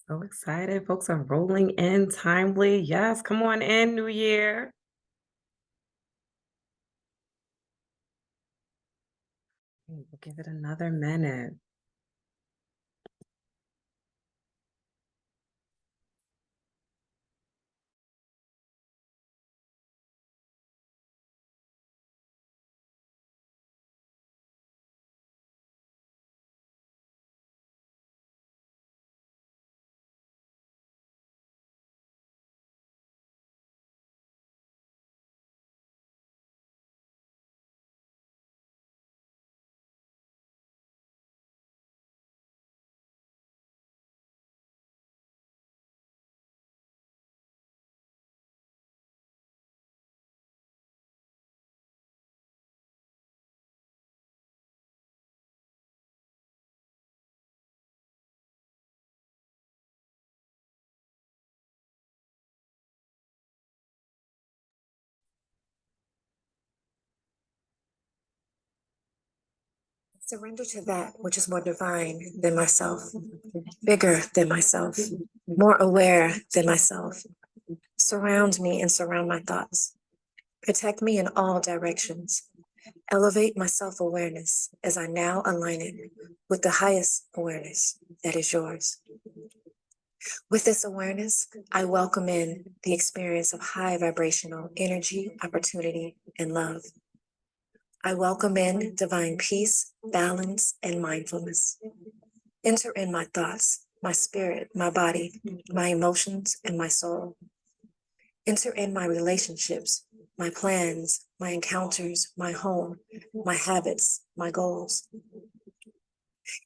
So excited. Folks are rolling in timely. Yes, come on in, New Year. We'll give it another minute. Surrender to that which is more divine than myself, bigger than myself, more aware than myself. Surround me and surround my thoughts. Protect me in all directions. Elevate my self awareness as I now align it with the highest awareness that is yours. With this awareness, I welcome in the experience of high vibrational energy, opportunity, and love. I welcome in divine peace, balance, and mindfulness. Enter in my thoughts, my spirit, my body, my emotions, and my soul. Enter in my relationships, my plans, my encounters, my home, my habits, my goals.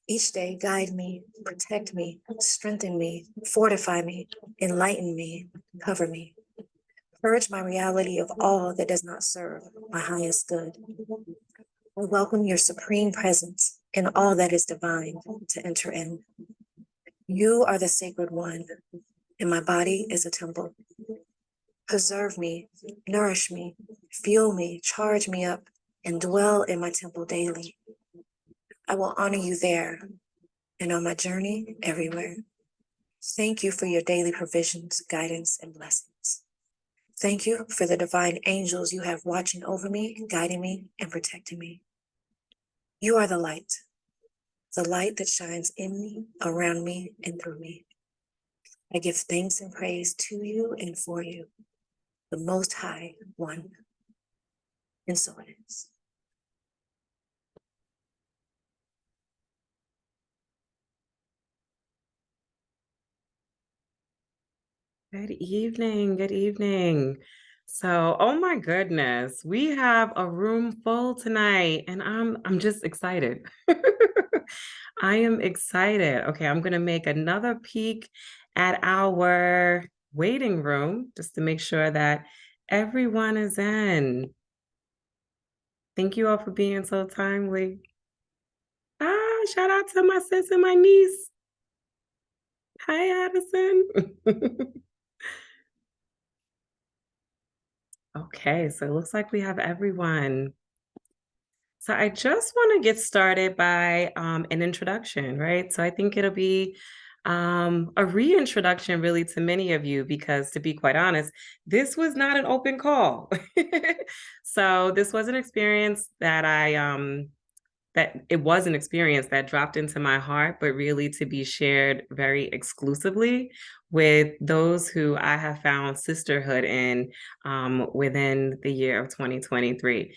Each day, guide me, protect me, strengthen me, fortify me, enlighten me, cover me. Purge my reality of all that does not serve my highest good. I welcome your supreme presence in all that is divine to enter in. You are the sacred one, and my body is a temple. Preserve me, nourish me, fuel me, charge me up, and dwell in my temple daily. I will honor you there and on my journey everywhere. Thank you for your daily provisions, guidance, and blessings. Thank you for the divine angels you have watching over me, guiding me, and protecting me. You are the light that shines in me, around me, and through me. I give thanks and praise to you and for you, the Most High One. And so it is. Good evening. Good evening. So, oh my goodness, we have a room full tonight, and I'm just excited. I am excited. Okay, I'm gonna make another peek at our waiting room just to make sure that everyone is in. Thank you all for being so timely. Shout out to my sis and my niece. Hi, Addison. Okay, so it looks like we have everyone. So I just want to get started by an introduction, right? So I think it'll be a reintroduction really to many of you because to be quite honest, this was not an open call. So this was an experience that it was an experience that dropped into my heart, but really to be shared very exclusively with those who I have found sisterhood in within the year of 2023.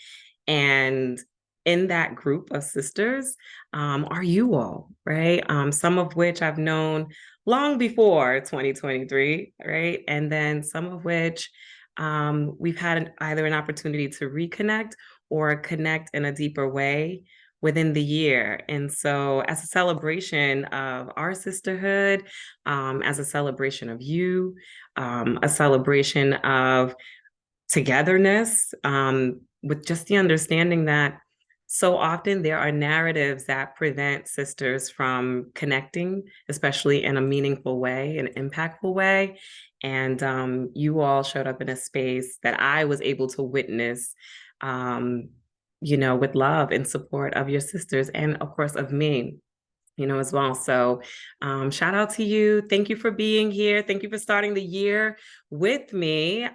And in that group of sisters are you all, right? Some of which I've known long before 2023, right? And then some of which we've had either an opportunity to reconnect or connect in a deeper way within the year. And so, as a celebration of our sisterhood, as a celebration of you, a celebration of togetherness, with just the understanding that so often there are narratives that prevent sisters from connecting, especially in a meaningful way, an impactful way. And you all showed up in a space that I was able to witness, with love and support of your sisters and, of course, of me. as well. So, shout out to you. Thank you for being here. Thank you for starting the year with me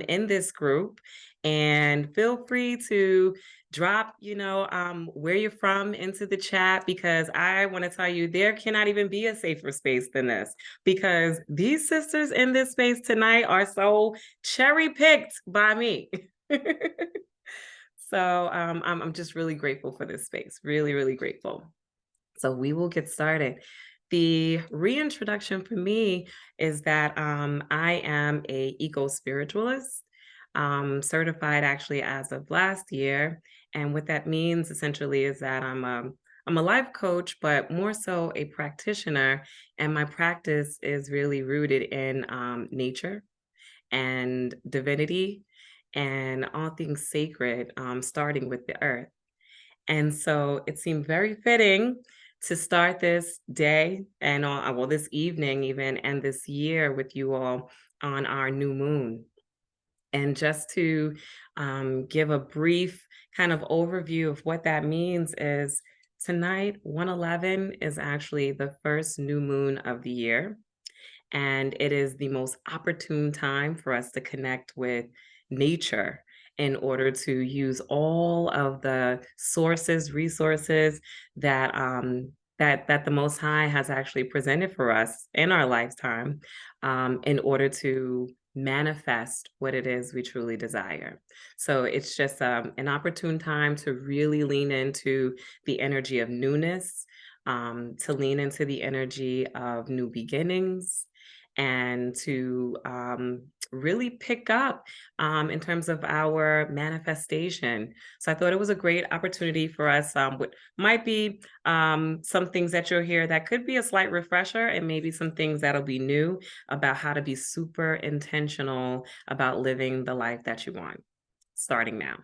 in this group. And feel free to drop, where you're from into the chat, because I want to tell you there cannot even be a safer space than this, because these sisters in this space tonight are so cherry picked by me. So I'm just really grateful for this space. Really, really grateful. So we will get started. The reintroduction for me is that I am a eco-spiritualist, certified actually as of last year. And what that means essentially is that I'm a life coach, but more so a practitioner. And my practice is really rooted in nature and divinity and all things sacred, starting with the earth. And so it seemed very fitting to start this day and well, this evening even, and this year with you all on our new moon. And just to give a brief kind of overview of what that means is tonight, 111 is actually the first new moon of the year. And it is the most opportune time for us to connect with nature in order to use all of the sources, resources that that the Most High has actually presented for us in our lifetime, in order to manifest what it is we truly desire. So it's just an opportune time to really lean into the energy of newness, to lean into the energy of new beginnings, and to really pick up in terms of our manifestation. So I thought it was a great opportunity for us. What might be some things that you'll hear that could be a slight refresher, and maybe some things that'll be new about how to be super intentional about living the life that you want, starting now.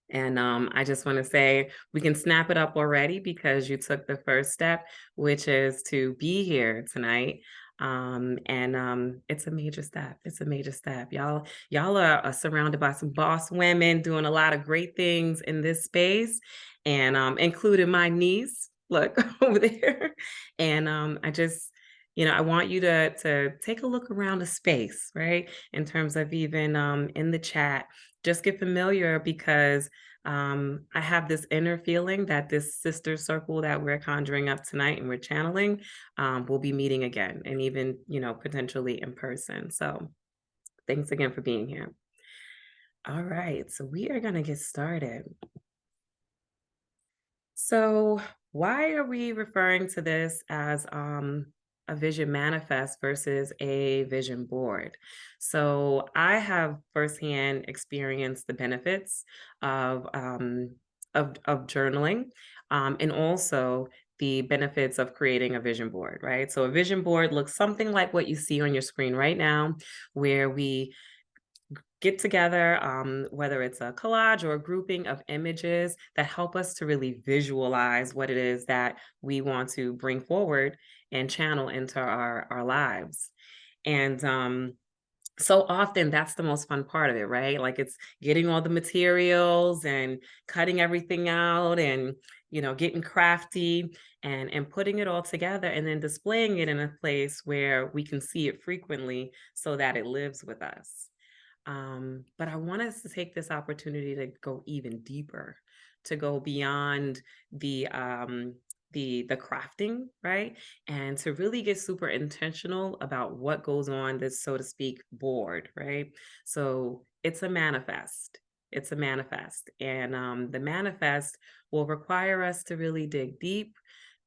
And I just want to say we can snap it up already because you took the first step, which is to be here tonight. And it's a major step. It's a major step. Y'all are surrounded by some boss women doing a lot of great things in this space, and including my niece. Look over there. And I just, I want you to take a look around the space, right? In terms of even in the chat, just get familiar, because I have this inner feeling that this sister circle that we're conjuring up tonight and we're channeling will be meeting again, and even, potentially in person. So thanks again for being here. All right, so we are going to get started. So, why are we referring to this as a vision manifest versus a vision board? So, I have firsthand experienced the benefits of of journaling, and also the benefits of creating a vision board. Right. So, a vision board looks something like what you see on your screen right now, where we get together, whether it's a collage or a grouping of images that help us to really visualize what it is that we want to bring forward and channel into our lives. And so often that's the most fun part of it, right? Like, it's getting all the materials and cutting everything out, and getting crafty, and putting it all together, and then displaying it in a place where we can see it frequently so that it lives with us. But I want us to take this opportunity to go even deeper, to go beyond the crafting, right? And to really get super intentional about what goes on this, so to speak, board, right? So it's a manifest. It's a manifest. And the manifest will require us to really dig deep,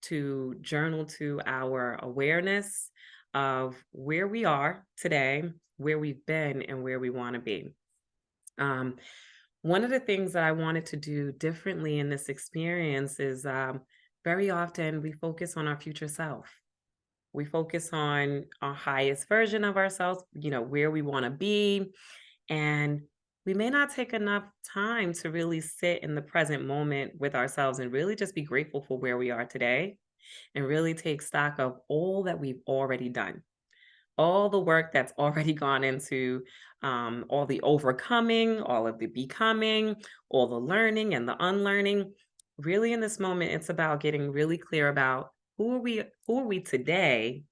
to journal to our awareness of where we are today, where we've been, and where we want to be. Um, One of the things that I wanted to do differently in this experience is, very often we focus on our future self. We focus on our highest version of ourselves, where we want to be. And we may not take enough time to really sit in the present moment with ourselves and really just be grateful for where we are today, and really take stock of all that we've already done, all the work that's already gone into, all the overcoming, all of the becoming, all the learning and the unlearning. Really, in this moment, it's about getting really clear about who are we today,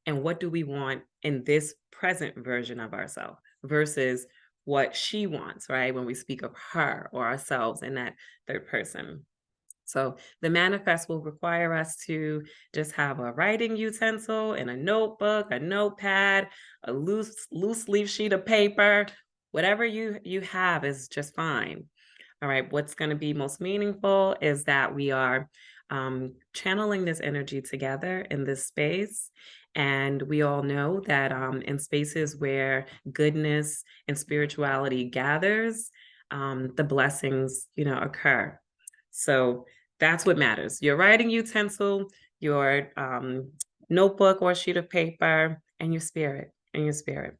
and what do we want in this present version of ourselves versus what she wants, right? When we speak of her or ourselves in that third person. So the manifest will require us to just have a writing utensil and a notebook, a notepad, a loose leaf sheet of paper. Whatever you have is just fine. All right. What's going to be most meaningful is that we are channeling this energy together in this space. And we all know that in spaces where goodness and spirituality gathers, the blessings, occur. So that's what matters. Your writing utensil, your notebook or sheet of paper, and your spirit, and your spirit.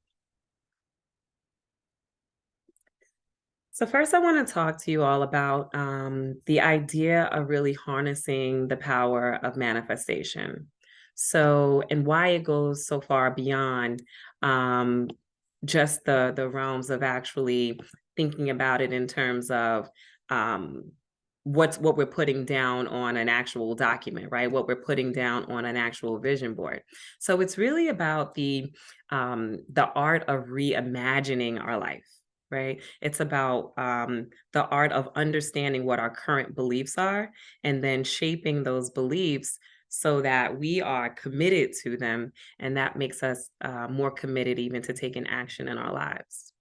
So first, I want to talk to you all about the idea of really harnessing the power of manifestation. So, and why it goes so far beyond um, just the realms of actually thinking about it in terms of um, what we're putting down on an actual document, right? What we're putting down on an actual vision board. So it's really about the art of reimagining our life, right? It's about the art of understanding what our current beliefs are and then shaping those beliefs so that we are committed to them. And that makes us more committed even to taking action in our lives.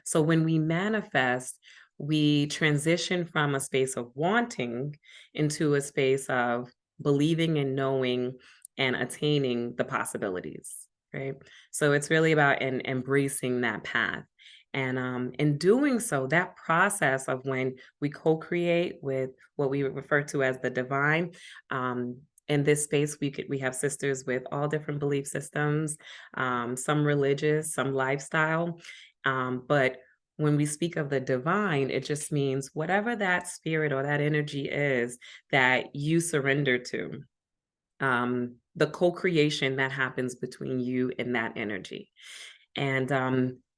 So when we manifest, we transition from a space of wanting into a space of believing and knowing and attaining the possibilities, right? So it's really about embracing that path. And in doing so, that process of when we co-create with what we refer to as the divine, in this space, we have sisters with all different belief systems, some religious, some lifestyle, but when we speak of the divine, it just means whatever that spirit or that energy is that you surrender to, the co-creation that happens between you and that energy. And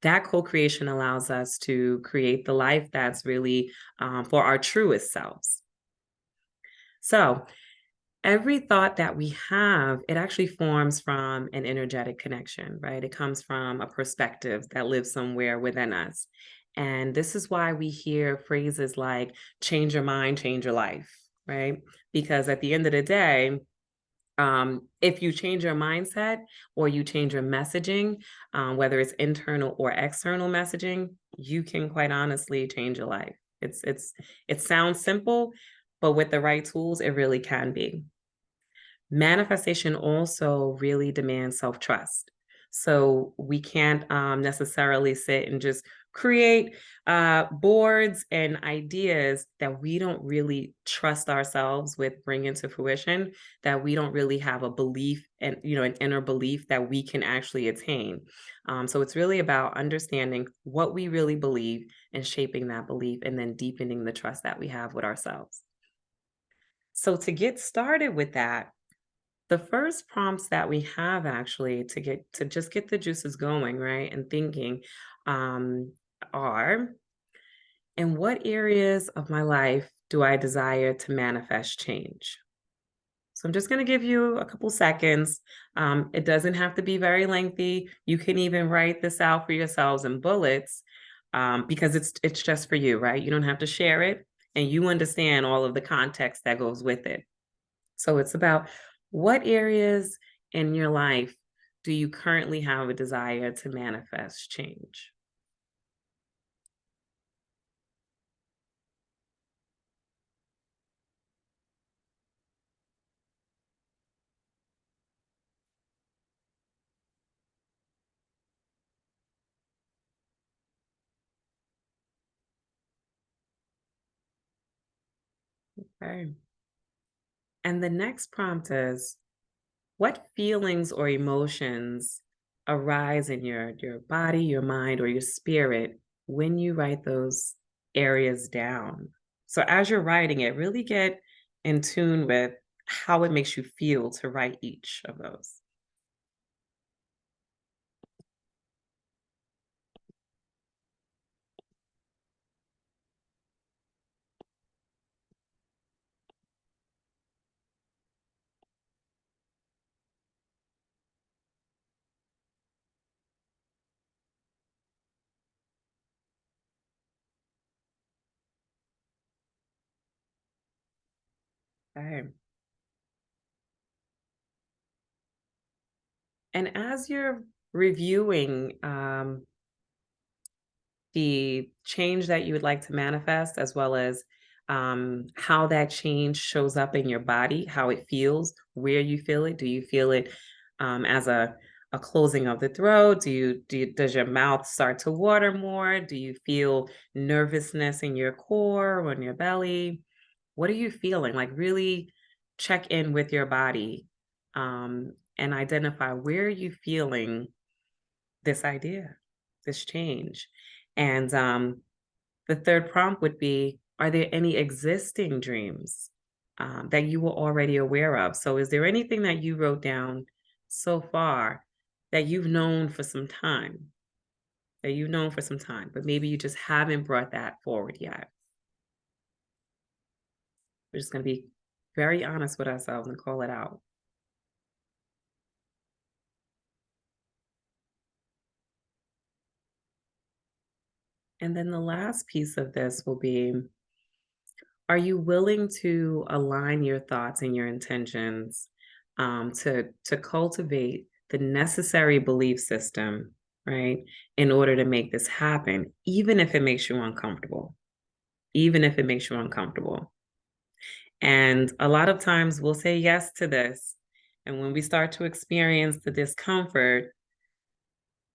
that co-creation allows us to create the life that's really for our truest selves. So every thought that we have, it actually forms from an energetic connection, right? It comes from a perspective that lives somewhere within us. And this is why we hear phrases like change your mind, change your life, right? Because at the end of the day, if you change your mindset or you change your messaging, whether it's internal or external messaging, you can quite honestly change your life. It sounds simple, but with the right tools, it really can be. Manifestation also really demands self-trust. So we can't necessarily sit and just create boards and ideas that we don't really trust ourselves with bringing to fruition, that we don't really have a belief and, an inner belief that we can actually attain. So it's really about understanding what we really believe and shaping that belief and then deepening the trust that we have with ourselves. So to get started with that, the first prompts that we have actually to just get the juices going, right, and thinking, um, are in what areas of my life do I desire to manifest change? So I'm just going to give you a couple seconds. It doesn't have to be very lengthy. You can even write this out for yourselves in bullets, because it's just for you, right? You don't have to share it, and you understand all of the context that goes with it. So it's about what areas in your life do you currently have a desire to manifest change? Okay. And the next prompt is, what feelings or emotions arise in your body, your mind, or your spirit when you write those areas down? So as you're writing it, really get in tune with how it makes you feel to write each of those. Okay. And as you're reviewing the change that you would like to manifest, as well as how that change shows up in your body, how it feels, where you feel it. Do you feel it as a closing of the throat? Does your mouth start to water more? Do you feel nervousness in your core or in your belly? What are you feeling? Like really check in with your body and identify where are you feeling this idea, this change. And the third prompt would be, are there any existing dreams that you were already aware of? So is there anything that you wrote down so far that you've known for some time, but maybe you just haven't brought that forward yet? We're just going to be very honest with ourselves and call it out. And then the last piece of this will be, are you willing to align your thoughts and your intentions to cultivate the necessary belief system, right, in order to make this happen, even if it makes you uncomfortable, even if it makes you uncomfortable. And a lot of times we'll say yes to this. And when we start to experience the discomfort,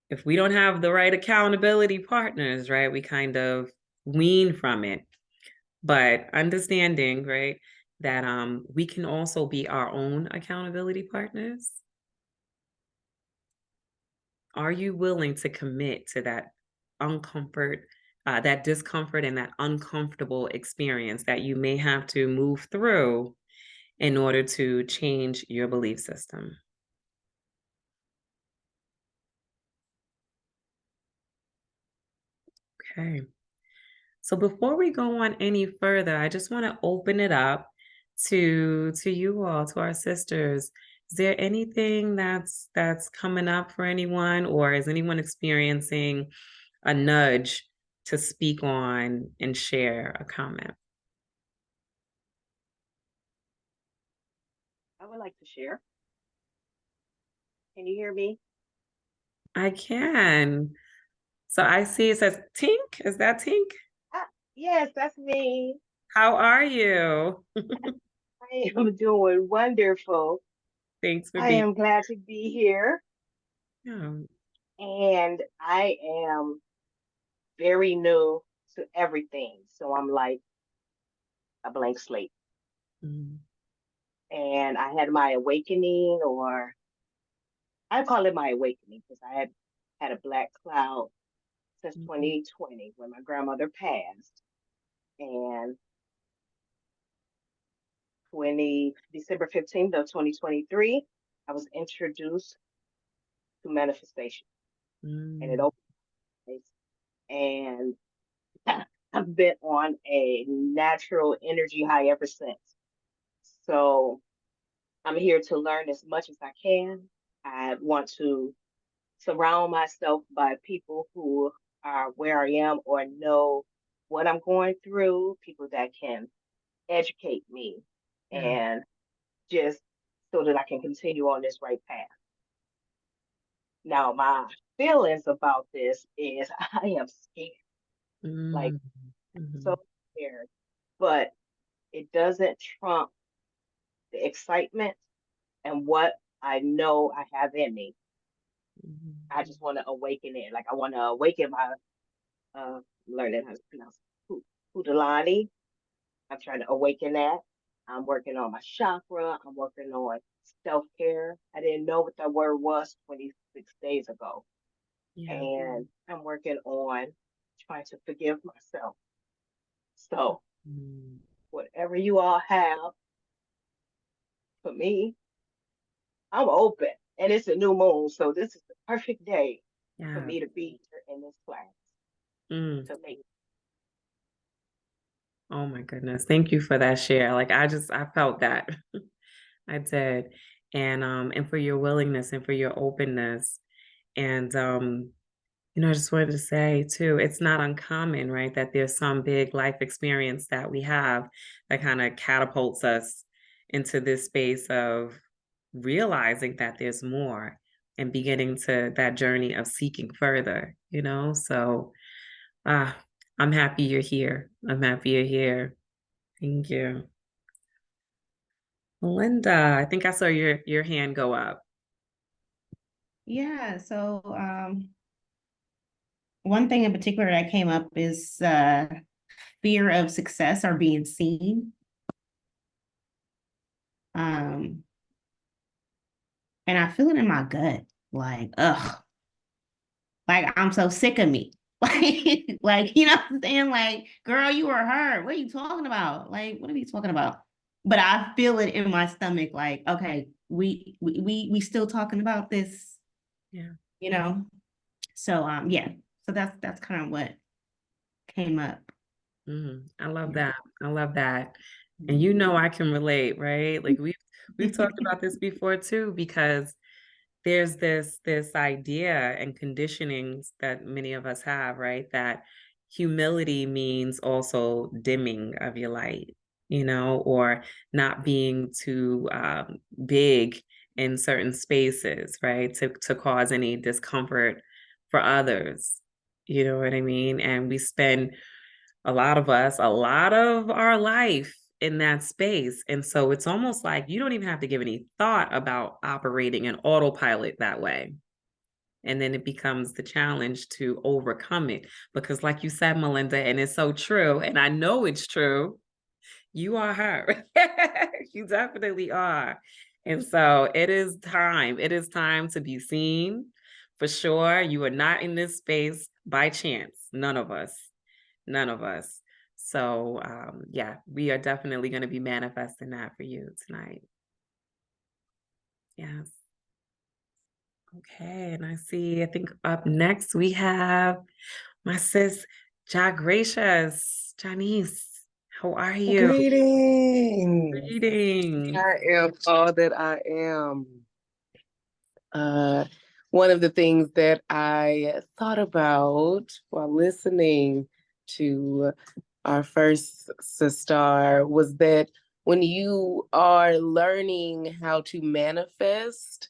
if we don't have the right accountability partners, right, we kind of wean from it. But understanding, right, that we can also be our own accountability partners. Are you willing to commit to that uncomfort, that discomfort and that uncomfortable experience that you may have to move through in order to change your belief system? Okay. So before we go on any further, I just want to open it up to you all, to our sisters. Is there anything that's coming up for anyone, or is anyone experiencing a nudge to speak on and share a comment? I would like to share. Can you hear me? I can. So I see it says Tink. Is that Tink? Ah, yes, that's me. How are you? I am doing wonderful. Thanks for I being am glad to be here. here. And I am very new to everything. So I'm like a blank slate. Mm, And I had my awakening, or I call it my awakening because I had a black cloud since mhm, 2020 when my grandmother passed. And December 15th of 2023, I was introduced to manifestation, and it mm, opened my eyes. And I've been on a natural energy high ever since. So I'm here to learn as much as I can. I want to surround myself by people who are where I am or know what I'm going through, people that can educate me yeah. and just so that I can continue on this right path. Now, my feelings about this is I am scared, like Mm, so mhm, scared, but it doesn't trump the excitement and what I know I have in me. I mhm, just want to awaken it. Like I want to awaken my learning how to pronounce Kundalini. I'm trying to awaken that. I'm working on my chakra. I'm working on self care. I didn't know what that word was 26 days ago. yeah. And I'm working on trying to forgive myself. So, Mm, whatever you all have for me, I'm open. And it's a new moon. So, this is the perfect day for yeah. me to be here in this class Mm. to make. Oh my goodness. Thank you for that share. Like I felt that. I did. And for your willingness and for your openness. And I just wanted to say too, it's not uncommon, right, that there's some big life experience that we have that kind of catapults us, into this space of realizing that there's more and beginning to that journey of seeking further, you know? So I'm happy you're here. I'm happy you're here. Thank you. Melinda, I think I saw your hand go up. Yeah, so one thing in particular that came up is fear of success or being seen. And I feel it in my gut, like, ugh, like I'm so sick of me. Like, you know what I'm saying? Like, girl, you were hurt. What are you talking about? Like, what are we talking about? But I feel it in my stomach, like, okay, we still talking about this, Yeah. you know? So yeah. So that's kind of what came up. I love that. I love that. And you know I can relate, right? Like we've talked about this before too, because there's this idea and conditionings that many of us have, right? That humility means also dimming of your light, you know, or not being too big in certain spaces, right? To cause any discomfort for others. You know what I mean? And we spend a lot of us a lot of our life in that space. And so it's almost like you don't even have to give any thought about operating an autopilot that way. And then it becomes the challenge to overcome it. Because, like you said, Melinda, and it's so true, and I know it's true, you are her. You definitely are. And so it is time. It is time to be seen for sure. You are not in this space by chance. None of us. None of us. So yeah, we are definitely going to be manifesting that for you tonight. Yes. Okay, and I think up next we have my sis, Gracious. Janice, how are you? Greetings. Greetings. I am all that I am. One of the things that I thought about while listening to our first sister was that when you are learning how to manifest,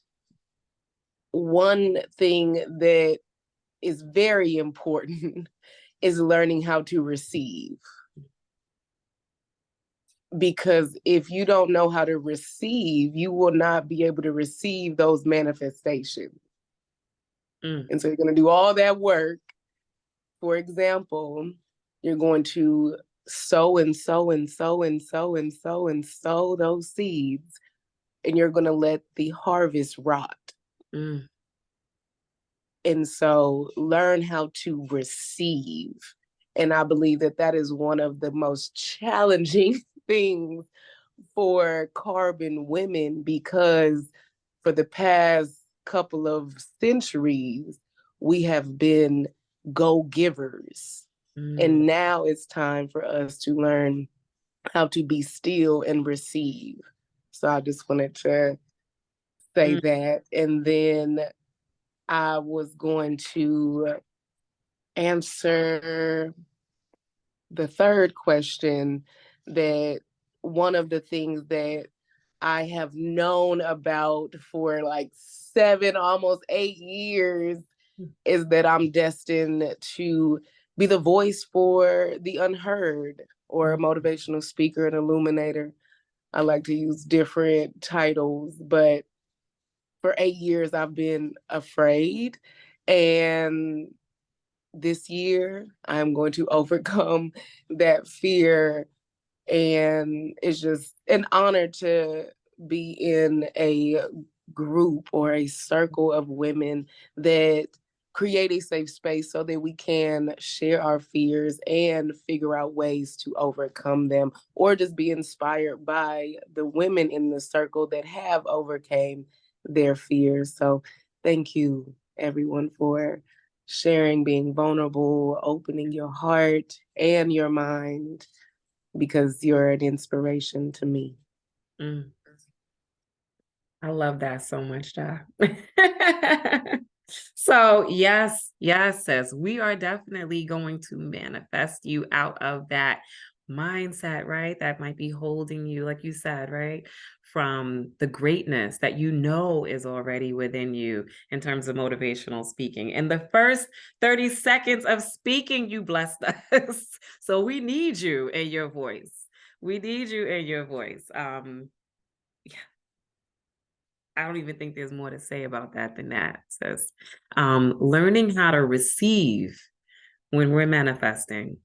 one thing that is very important is learning how to receive. Because if you don't know how to receive, you will not be able to receive those manifestations. And so you're going to do all that work. For example, you're going to sow and sow and sow and sow and sow and sow those seeds, and you're going to let the harvest rot. And so learn how to receive. And I believe that that is one of the most challenging things for carbon women, because for the past couple of centuries, we have been go-givers. And now it's time for us to learn how to be still and receive. So I just wanted to say that. And then I was going to answer the third question, that one of the things that I have known about for like 7, almost 8 years is that I'm destined to be the voice for the unheard, or a motivational speaker and illuminator. I like to use different titles, but for 8 years I've been afraid. And this year I'm going to overcome that fear. And it's just an honor to be in a group or a circle of women that create a safe space so that we can share our fears and figure out ways to overcome them, or just be inspired by the women in the circle that have overcame their fears. So thank you, everyone, for sharing, being vulnerable, opening your heart and your mind, because you're an inspiration to me. I love that so much, Ja. So yes, sis, we are definitely going to manifest you out of that mindset, right? That might be holding you, like you said, right? From the greatness that you know is already within you in terms of motivational speaking. In the first 30 seconds of speaking, you blessed us. So we need you in your voice. We need you in your voice. Yeah, I don't even think there's more to say about that than that. Sis. Learning how to receive when we're manifesting.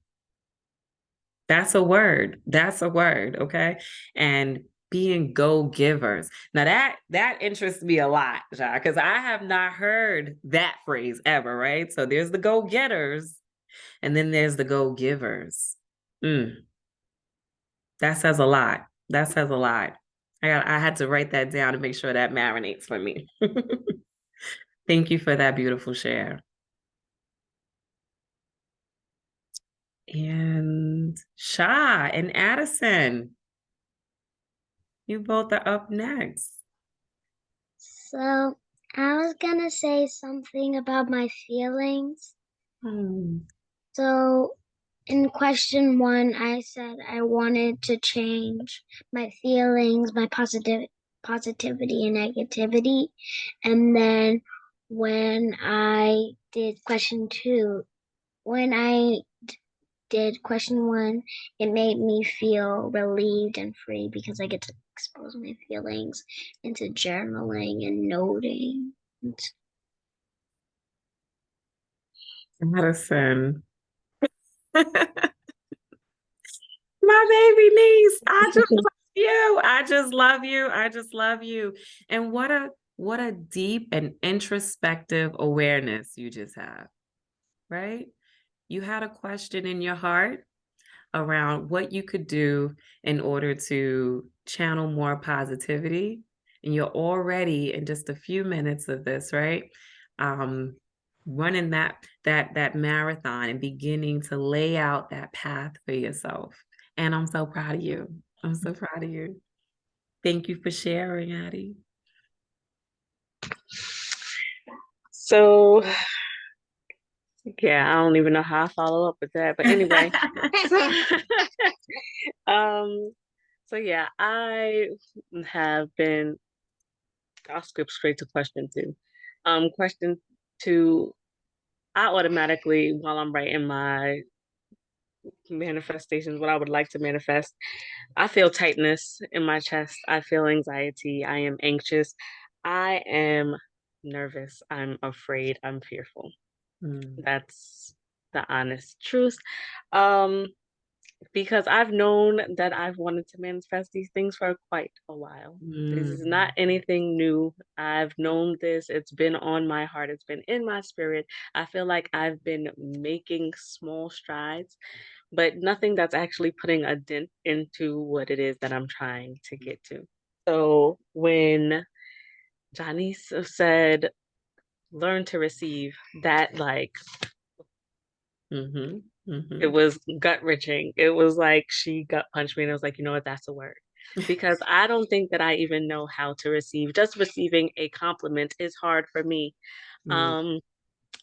That's a word. That's a word. Okay. And being go-givers. Now that interests me a lot, because I have not heard that phrase ever, right? So there's the go-getters, and then there's the go-givers. That says a lot. That says a lot. I had to write that down to make sure that marinates for me. Thank you for that beautiful share. And Sha and Addison, you both are up next. So I was gonna say something about my feelings. So in question 1, I said I wanted to change my feelings, my positivity and negativity. And then when I did question 2, when I did question 1, it made me feel relieved and free because I get to expose my feelings into journaling and noting. Madison. My baby niece. I just love you. I just love you. I just love you. And what a deep and introspective awareness you just have, right? You had a question in your heart around what you could do in order to channel more positivity. And you're already in just a few minutes of this, right? Running that marathon and beginning to lay out that path for yourself. And I'm so proud of you. I'm so proud of you. Thank you for sharing, Addie. So, yeah, I don't even know how I follow up with that, but anyway. So yeah, I have been. I'll skip straight to question 2. Question 2, I automatically, while I'm writing my manifestations, what I would like to manifest, I feel tightness in my chest. I feel anxiety. I am anxious. I am nervous. I'm afraid. I'm fearful. That's the honest truth. Because I've known that I've wanted to manifest these things for quite a while. This is not anything new. I've known this. It's been on my heart. It's been in my spirit. I feel like I've been making small strides, but nothing that's actually putting a dent into what it is that I'm trying to get to. So when Janice said, learn to receive, that like, it was gut wrenching. It was like she gut punched me and I was like, you know what, that's a word. Because I don't think that I even know how to receive. Just receiving a compliment is hard for me. I'm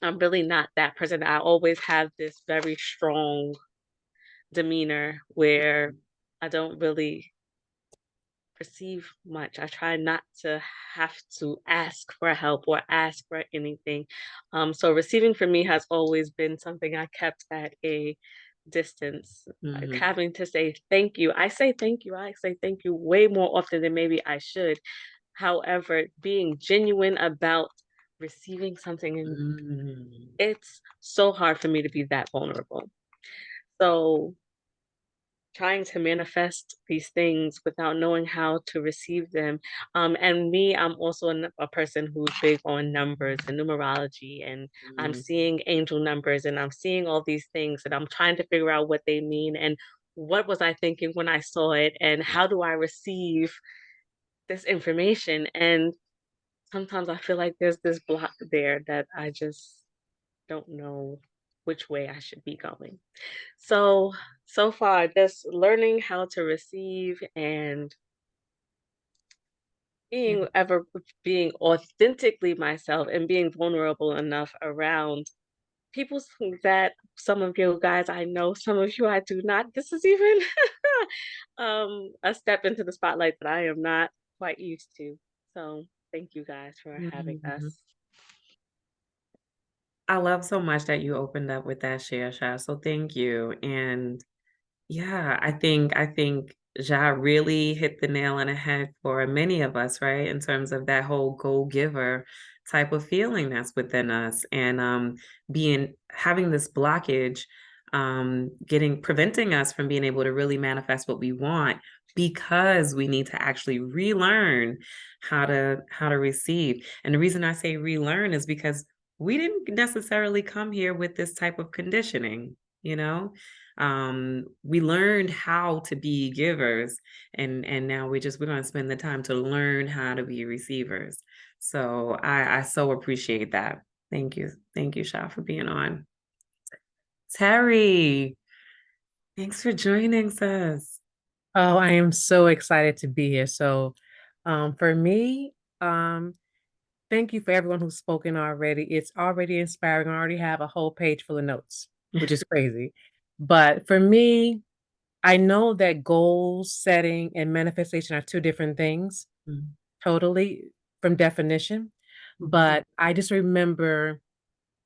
really not that person. I always have this very strong demeanor where I don't really receive much. I try not to have to ask for help or ask for anything. So receiving for me has always been something I kept at a distance. Like having to say thank you. I say thank you. I say thank you way more often than maybe I should. However, being genuine about receiving something, and it's so hard for me to be that vulnerable. So trying to manifest these things without knowing how to receive them. And me, I'm also a person who's big on numbers and numerology, and I'm seeing angel numbers and I'm seeing all these things and I'm trying to figure out what they mean and what was I thinking when I saw it and how do I receive this information. And sometimes I feel like there's this block there that I just don't know which way I should be going. So far, just learning how to receive and being authentically myself and being vulnerable enough around people think that some of you guys I know, some of you I do not. This is even a step into the spotlight that I am not quite used to. So thank you guys for having Mhm. us. I love so much that you opened up with that share, Sha. So thank you. And yeah, I think Ja really hit the nail on the head for many of us, right? In terms of that whole go giver type of feeling that's within us, and being having this blockage, getting preventing us from being able to really manifest what we want because we need to actually relearn how to receive. And the reason I say relearn is because we didn't necessarily come here with this type of conditioning, you know? We learned how to be givers, and now we're going to spend the time to learn how to be receivers. So I so appreciate that. Thank you, Sha, for being on. Terry, thanks for joining us. Oh, I am so excited to be here. So, for me, thank you for everyone who's spoken already. It's already inspiring. I already have a whole page full of notes, which is crazy. But for me, I know that goal setting and manifestation are two different things, Mm, totally from definition. mhm, But I just remember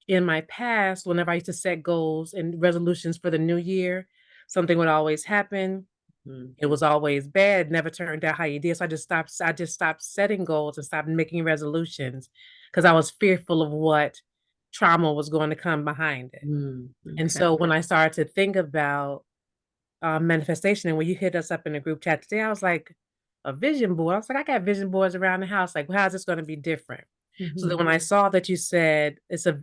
in my past, whenever I used to set goals and resolutions for the new year, something would always happen. mm, It was always bad, never turned out how you did. So I just stopped setting goals and stopped making resolutions because I was fearful of what trauma was going to come behind it. And okay. so when I started to think about manifestation, and when you hit us up in the group chat today, I was like, a vision board. I was like, I got vision boards around the house. Like, well, how's this going to be different? So then Mhm, when I saw that you said it's a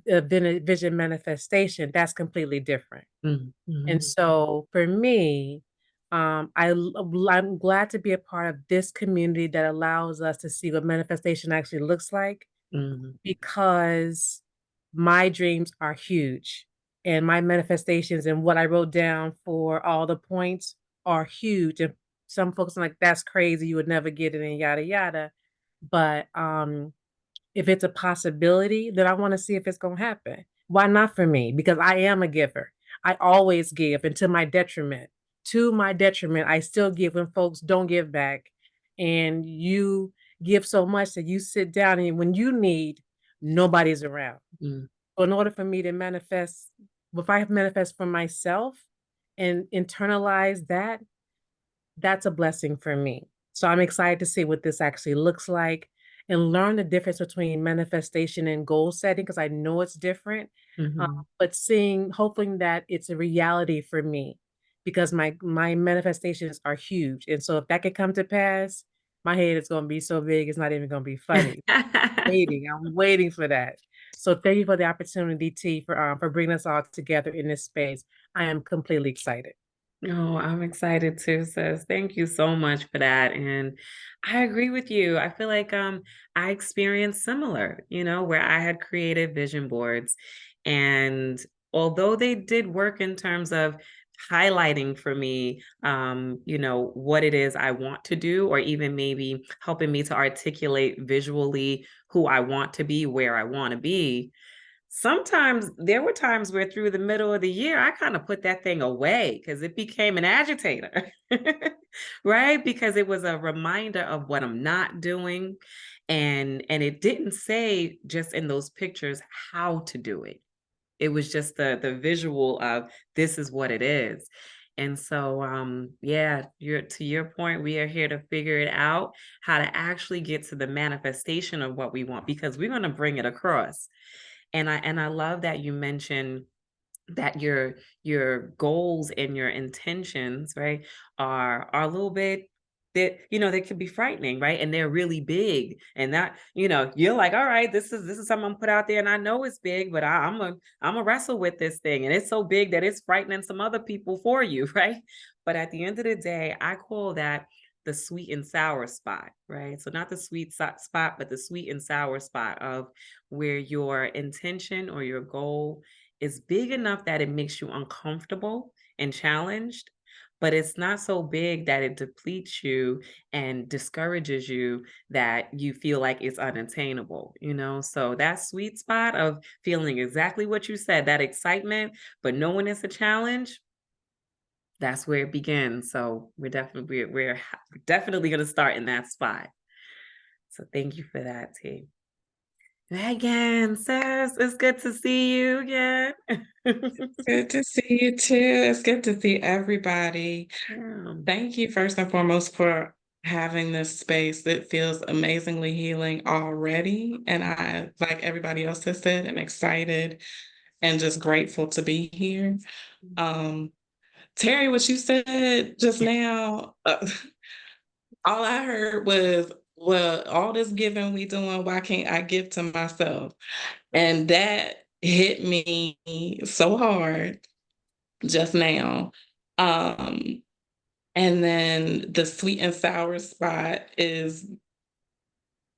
vision manifestation, that's completely different. mm, And mhm, so for me, I'm glad to be a part of this community that allows us to see what manifestation actually looks like, mhm, because my dreams are huge and my manifestations and what I wrote down for all the points are huge. And some folks are like, that's crazy, you would never get it, and yada yada. But if it's a possibility, then I want to see if it's going to happen. Why not for me? Because I am a giver. I always give, and to my detriment. To my detriment, I still give when folks don't give back. And you give so much that you sit down, and when you need, nobody's around. mm. So in order for me to manifest, if I manifest for myself and internalize that, that's a blessing for me. So I'm excited to see what this actually looks like and learn the difference between manifestation and goal setting, because I know it's different. Uh, Mhm. but seeing, hoping that it's a reality for me, because my manifestations are huge, and so if that could come to pass, my head is going to be so big it's not even going to be funny. I'm waiting for that. So thank you for the opportunity, T, for bringing us all together in this space. I am completely excited. Oh, I'm excited too, sis. Thank you so much for that. And I agree with you. I feel like I experienced similar, where I had created vision boards. And although they did work in terms of highlighting for me what it is I want to do, or even maybe helping me to articulate visually who I want to be, where I want to be. Sometimes there were times where through the middle of the year, I kind of put that thing away because it became an agitator, right? Because it was a reminder of what I'm not doing. And it didn't say just in those pictures how to do it. It was just the visual of this is what it is. And so yeah, to your point, we are here to figure it out, how to actually get to the manifestation of what we want, because we're going to bring it across. And I love that you mentioned that your goals and your intentions, right, are a little bit that they can be frightening, right? And they're really big. And that, you're like, all right, this is something I'm put out there, and I know it's big, but I'm a wrestle with this thing. And it's so big that it's frightening some other people for you, right? But at the end of the day, I call that the sweet and sour spot, right? So not the sweet spot, but the sweet and sour spot of where your intention or your goal is big enough that it makes you uncomfortable and challenged, but it's not so big that it depletes you and discourages you that you feel like it's unattainable, you know? So that sweet spot of feeling exactly what you said, that excitement, but knowing it's a challenge, that's where it begins. So we're definitely going to start in that spot. So thank you for that, T. Megan, sis, it's good to see you again. Good to see you too. It's good to see everybody. Yeah. Thank you first and foremost for having this space. It feels amazingly healing already. And I, like everybody else has said, am excited and just grateful to be here. Terry, what you said just now, all I heard was, well, all this giving we doing, why can't I give to myself? And that hit me so hard just now. And then the sweet and sour spot is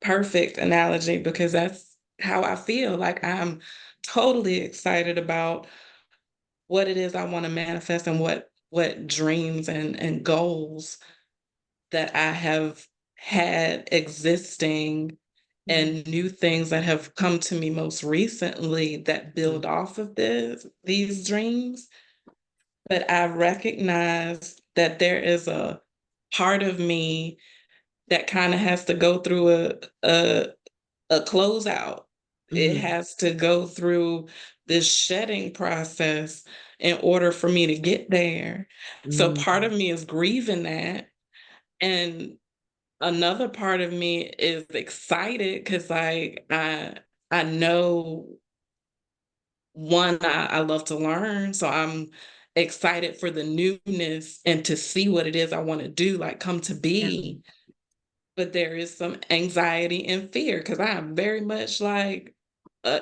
perfect analogy because that's how I feel. Like I'm totally excited about what it is I want to manifest and what dreams and goals that I have had existing and new things that have come to me most recently that build off of these dreams. But I recognize that there is a part of me that kind of has to go through a closeout. It has to go through this shedding process in order for me to get there. So part of me is grieving that. And another part of me is excited because like I know one, I love to learn. So I'm excited for the newness and to see what it is I want to do, like come to be. But there is some anxiety and fear because I am very much like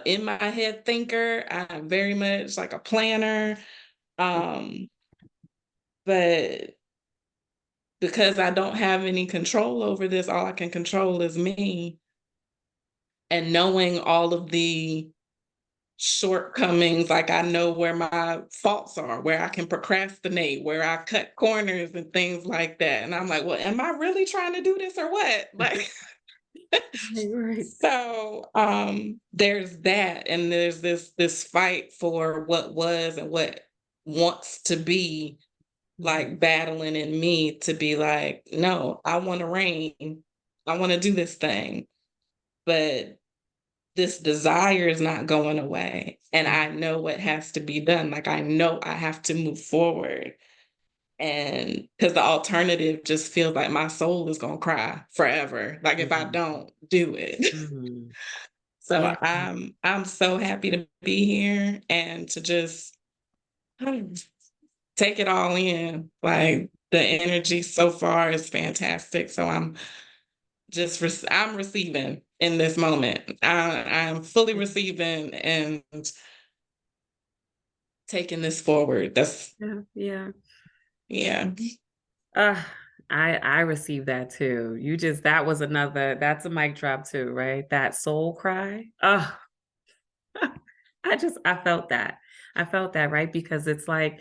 in my head thinker. I'm very much like a planner. But because I don't have any control over this, all I can control is me. And knowing all of the shortcomings, like I know where my faults are, where I can procrastinate, where I cut corners and things like that. And I'm like, well, am I really trying to do this or what? Like, Right. so there's that, and there's this fight for what was and what wants to be, like battling in me to be like, no, I want to reign. I want to do this thing. But this desire is not going away. And I know what has to be done. Like I know I have to move forward. And because the alternative just feels like my soul is gonna cry forever. Like if I don't do it. So Yeah. I'm so happy to be here and to just take it all in. Like the energy so far is fantastic. So I'm I'm receiving in this moment. I'm fully receiving and taking this forward. That's Yeah. yeah. I received that too. That's a mic drop too, right? That soul cry. I felt that. I felt that, right? Because it's like,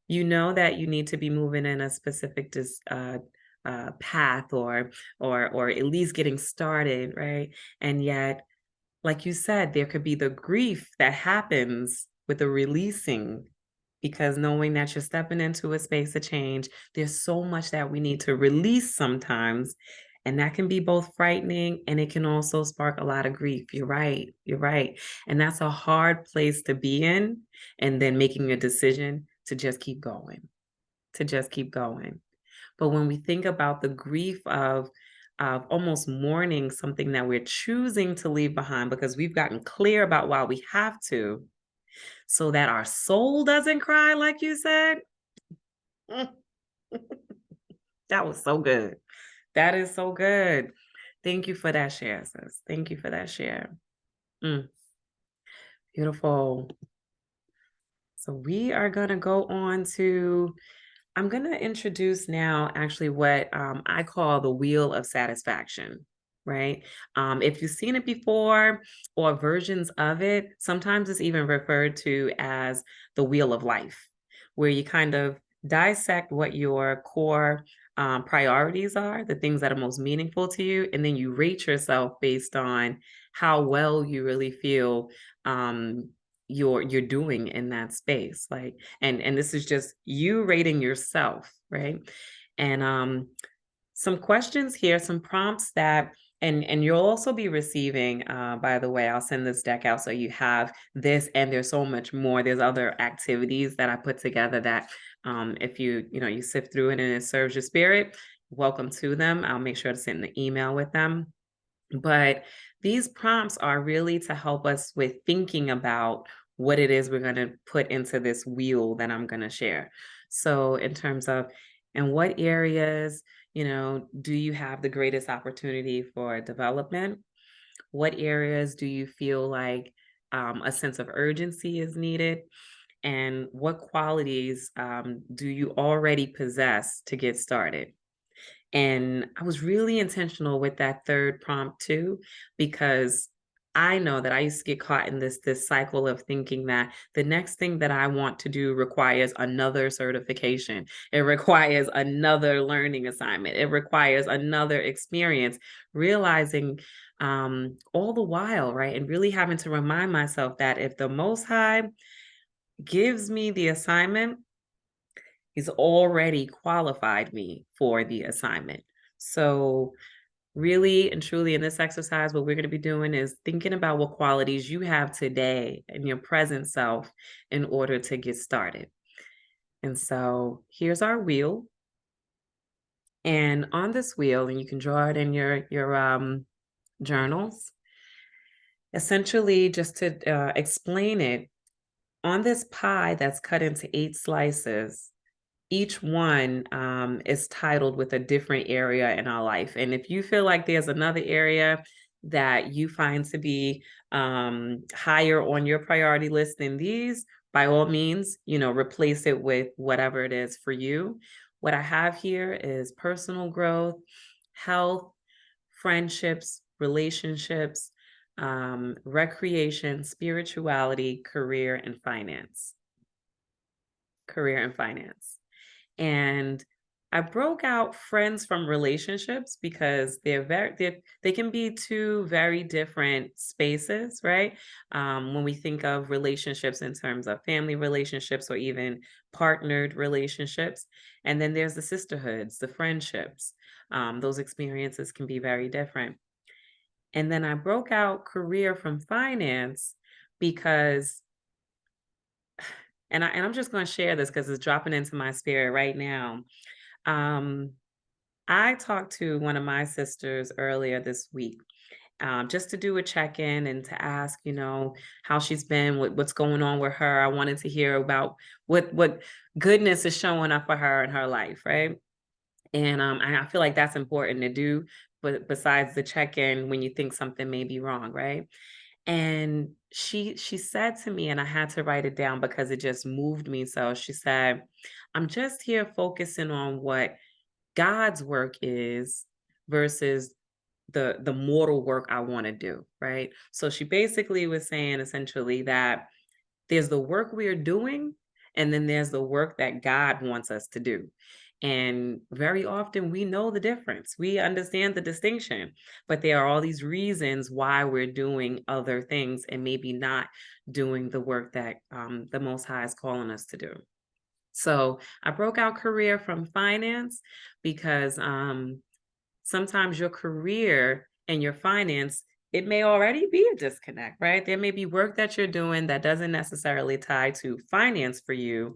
you know that you need to be moving in a specific path or at least getting started, right? And yet, like you said, there could be the grief that happens with the releasing because knowing that you're stepping into a space of change, there's so much that we need to release sometimes. And that can be both frightening and it can also spark a lot of grief. You're right. You're right. And that's a hard place to be in. And then making a decision to just keep going, to just keep going. But when we think about the grief of almost mourning something that we're choosing to leave behind because we've gotten clear about why we have to, so that our soul doesn't cry, like you said. That was so good. That is so good. Thank you for that share, sis. Thank you for that share. Beautiful. So we are going to go on to, I'm going to introduce now actually what I call the wheel of satisfaction, right? If you've seen it before or versions of it, sometimes it's even referred to as the wheel of life, where you kind of dissect what your core priorities are, the things that are most meaningful to you, and then you rate yourself based on how well you really feel you're doing in that space. Like, and this is just you rating yourself, right? And some questions here, some prompts that, and you'll also be receiving, by the way, I'll send this deck out so you have this, and there's so much more. There's other activities that I put together that if you sift through it and it serves your spirit, welcome to them. I'll make sure to send an email with them. But these prompts are really to help us with thinking about what it is we're going to put into this wheel that I'm going to share. So in terms of, in what areas, do you have the greatest opportunity for development? What areas do you feel like a sense of urgency is needed? And what qualities do you already possess to get started? And I was really intentional with that third prompt too, because I know that I used to get caught in this cycle of thinking that the next thing that I want to do requires another certification. It requires another learning assignment. It requires another experience, realizing all the while, right? And really having to remind myself that if the Most High gives me the assignment, He's already qualified me for the assignment. So really and truly in this exercise, what we're going to be doing is thinking about what qualities you have today in your present self in order to get started. And so here's our wheel. And on this wheel, and you can draw it in your journals, essentially just to explain it, on this pie that's cut into 8 slices, each one is titled with a different area in our life. And if you feel like there's another area that you find to be higher on your priority list than these, by all means, replace it with whatever it is for you. What I have here is personal growth, health, friendships, relationships, recreation, spirituality, career, and finance. Career and finance. And I broke out friends from relationships because they can be two very different spaces, right? When we think of relationships in terms of family relationships or even partnered relationships. And then there's the sisterhoods, the friendships. Those experiences can be very different. And then I broke out career from finance because, and I'm just going to share this because it's dropping into my spirit right now. I talked to one of my sisters earlier this week, just to do a check-in and to ask, how she's been, what's going on with her. I wanted to hear about what goodness is showing up for her in her life, right? And I feel like that's important to do, but besides the check-in when you think something may be wrong, right? And she said to me, and I had to write it down because it just moved me. So she said, I'm just here focusing on what God's work is versus the mortal work I want to do, right? So she basically was saying essentially that there's the work we are doing, and then there's the work that God wants us to do. And very often we know the difference. We understand the distinction, but there are all these reasons why we're doing other things and maybe not doing the work that the Most High is calling us to do. So I broke out career from finance because sometimes your career and your finance, it may already be a disconnect, right? There may be work that you're doing that doesn't necessarily tie to finance for you,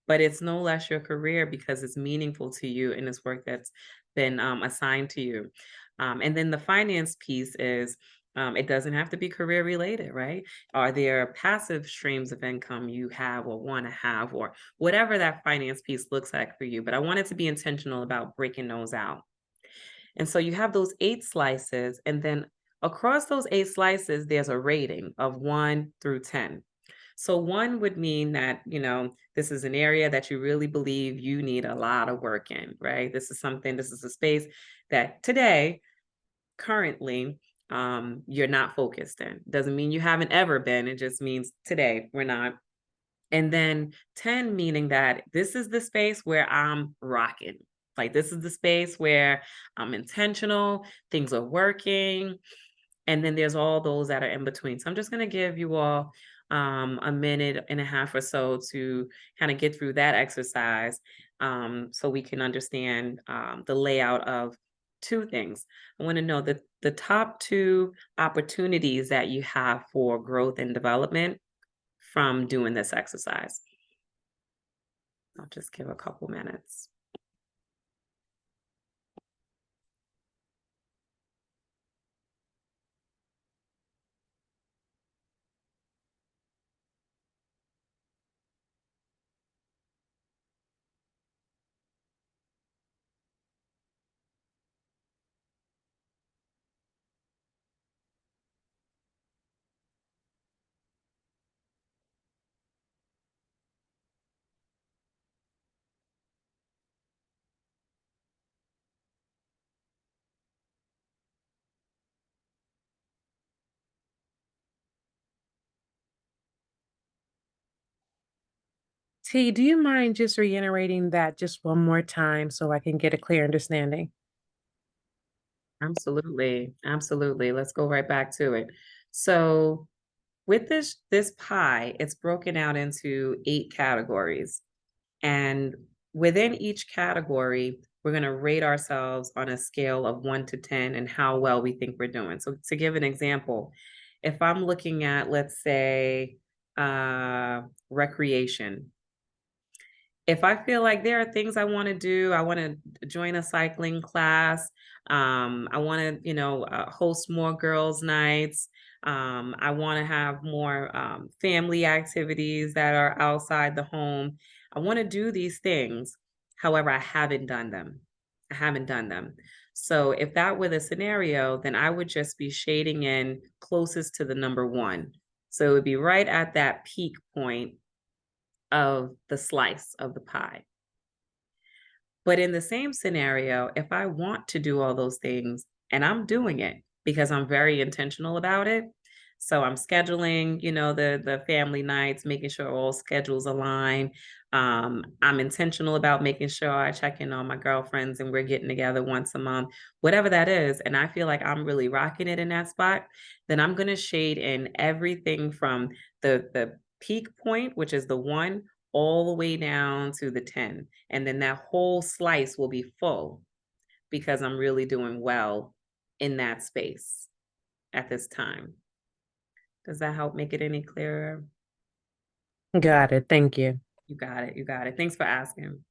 but it's no less your career because it's meaningful to you and it's work that's been assigned to you. And then the finance piece is, it doesn't have to be career related, right? Are there passive streams of income you have or want to have, or whatever that finance piece looks like for you? But I wanted to be intentional about breaking those out. And so you have those 8 slices, and then across those 8 slices, there's a rating of 1 through 10. So 1 would mean that, this is an area that you really believe you need a lot of work in, right? This is a space that today, currently, you're not focused in. Doesn't mean you haven't ever been. It just means today we're not. And then 10 meaning that this is the space where I'm rocking. Like this is the space where I'm intentional, things are working. And then there's all those that are in between. So I'm just going to give you all a minute and a half or so to kind of get through that exercise, so we can understand the layout of two things. I want to know that the top two opportunities that you have for growth and development from doing this exercise. I'll just give a couple minutes. T, do you mind just reiterating that just one more time so I can get a clear understanding? Absolutely. Absolutely. Let's go right back to it. So with this pie, it's broken out into 8 categories. And within each category, we're going to rate ourselves on a scale of 1 to 10 and how well we think we're doing. So to give an example, if I'm looking at, let's say, recreation, if I feel like there are things I want to do, I want to join a cycling class. I want to, host more girls' nights. I want to have more family activities that are outside the home. I want to do these things. However, I haven't done them. I haven't done them. So if that were the scenario, then I would just be shading in closest to the number one. So it would be right at that peak point of the slice of the pie. But in the same scenario, if I want to do all those things and I'm doing it because I'm very intentional about it, so I'm scheduling, the family nights, making sure all schedules align. I'm intentional about making sure I check in on my girlfriends and we're getting together once a month, whatever that is. And I feel like I'm really rocking it in that spot. Then I'm going to shade in everything from the peak point, which is the one, all the way down to the 10. And then that whole slice will be full because I'm really doing well in that space at this time. Does that help make it any clearer? Got it. Thank you. You got it. You got it. Thanks for asking.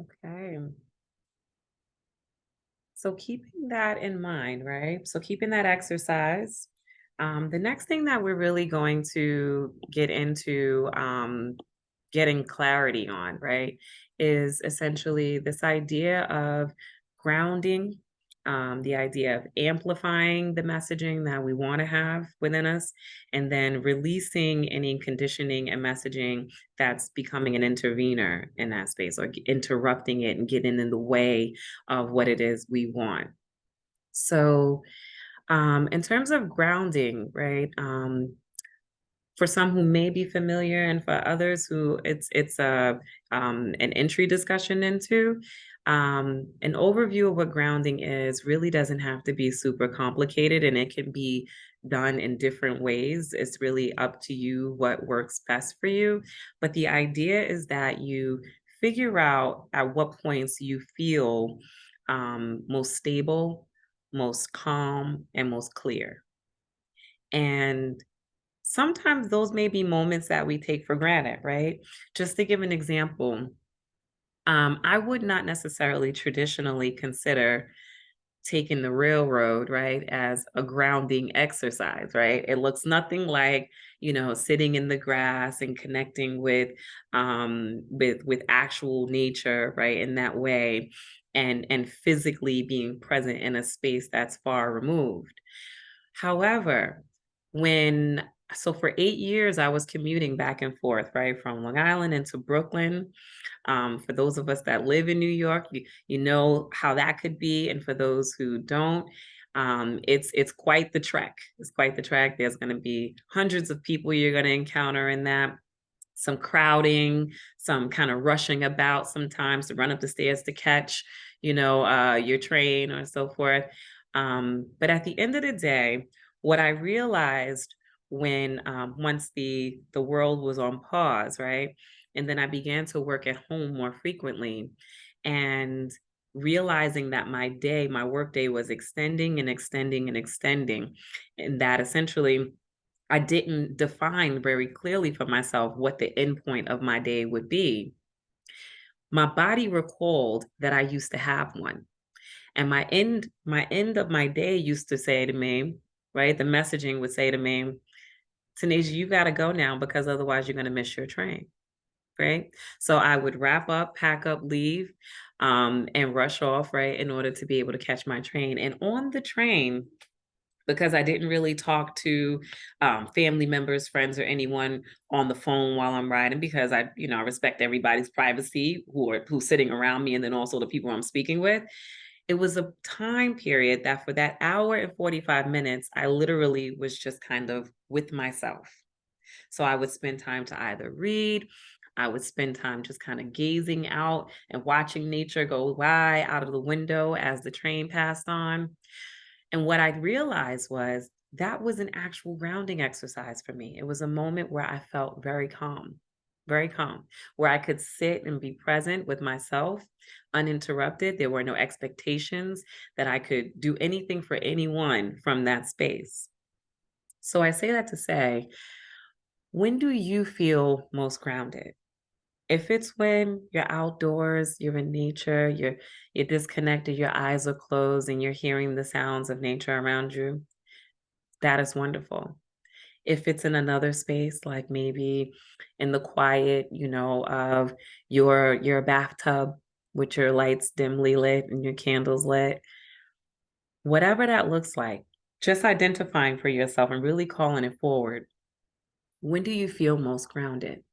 Okay. So keeping that in mind, right? So keeping that exercise. The next thing that we're really going to get into getting clarity on, right, is essentially this idea of grounding, the idea of amplifying the messaging that we want to have within us, and then releasing any conditioning and messaging that's becoming an intervener in that space or interrupting it and getting in the way of what it is we want. So, in terms of grounding, right? For some who may be familiar, and for others who it's a an entry discussion into, an overview of what grounding is really doesn't have to be super complicated, and it can be done in different ways. It's really up to you what works best for you. But the idea is that you figure out at what points you feel most stable, most calm, and most clear. And sometimes those may be moments that we take for granted, right? Just to give an example, I would not necessarily traditionally consider taking the railroad, right, as a grounding exercise, right? It looks nothing like, sitting in the grass and connecting with actual nature, right, in that way, and physically being present in a space that's far removed. However, when so for 8 years, I was commuting back and forth, right, from Long Island into Brooklyn. For those of us that live in New York, you know how that could be, and for those who don't, it's quite the trek. It's quite the trek. There's going to be hundreds of people you're going to encounter in that. Some crowding, some kind of rushing about sometimes to run up the stairs to catch, your train or so forth. But at the end of the day, what I realized when once the world was on pause, right, and then I began to work at home more frequently, and realizing that my work day was extending and extending and extending, and that essentially I didn't define very clearly for myself what the end point of my day would be. My body recalled that I used to have one. And my end of my day used to say to me, right? The messaging would say to me, Tanasia, you got to go now because otherwise you're going to miss your train. Right. So I would wrap up, pack up, leave, and rush off, right, in order to be able to catch my train. And on the train, because I didn't really talk to family members, friends, or anyone on the phone while I'm riding, because I respect everybody's privacy who's sitting around me, and then also the people I'm speaking with. It was a time period that for that hour and 45 minutes, I literally was just kind of with myself. So I would spend time to either read, I would spend time just kind of gazing out and watching nature go by out of the window as the train passed on. And what I realized was that was an actual grounding exercise for me. It was a moment where I felt very calm, where I could sit and be present with myself uninterrupted. There were no expectations that I could do anything for anyone from that space. So I say that to say, when do you feel most grounded? If it's when you're outdoors, you're in nature, you're disconnected, your eyes are closed, and you're hearing the sounds of nature around you, that is wonderful. If it's in another space, like maybe in the quiet, of your bathtub with your lights dimly lit and your candles lit, whatever that looks like, just identifying for yourself and really calling it forward. When do you feel most grounded?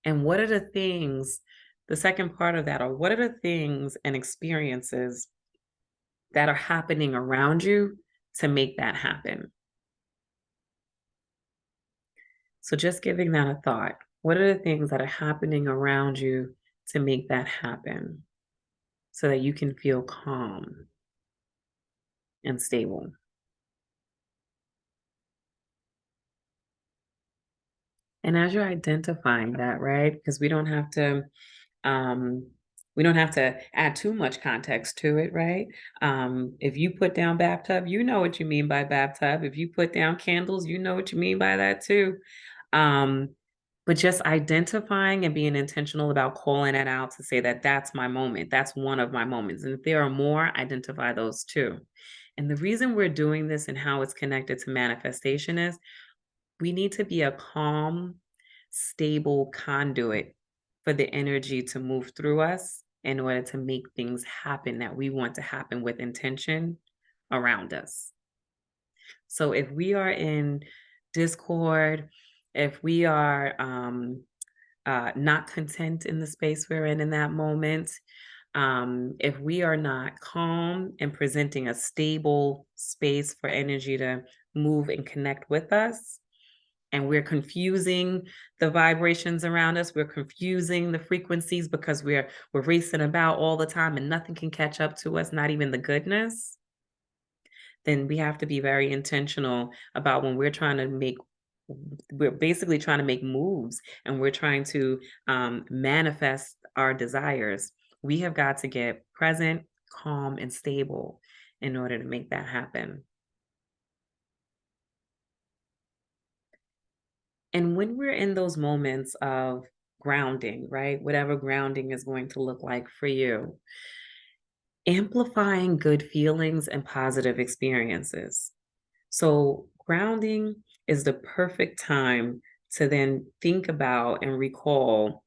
And what are the things, the second part of that, or what are the things and experiences that are happening around you to make that happen? So just giving that a thought. What are the things that are happening around you to make that happen so that you can feel calm and stable? And as you're identifying that, right? Because um, we don't have to add too much context to it, right? If you put down bathtub, you know what you mean by bathtub. If you put down candles, you know what you mean by that too. Um, But just identifying and being intentional about calling it out to say that that's my moment. That's one of my moments. And if there are more, identify those too. And the reason we're doing this and how it's connected to manifestation is we need to be a calm, stable conduit for the energy to move through us in order to make things happen that we want to happen with intention around us. So if we are in discord, if we are not content in the space we're in that moment, if we are not calm and presenting a stable space for energy to move and connect with us, and we're confusing the vibrations around us, we're confusing the frequencies because we're racing about all the time and nothing can catch up to us, not even the goodness, then we have to be very intentional about when we're basically trying to make moves and we're trying to manifest our desires. We have got to get present, calm, and stable in order to make that happen. And when we're in those moments of grounding, right? Whatever grounding is going to look like for you, amplifying good feelings and positive experiences. So, grounding is the perfect time to then think about and recall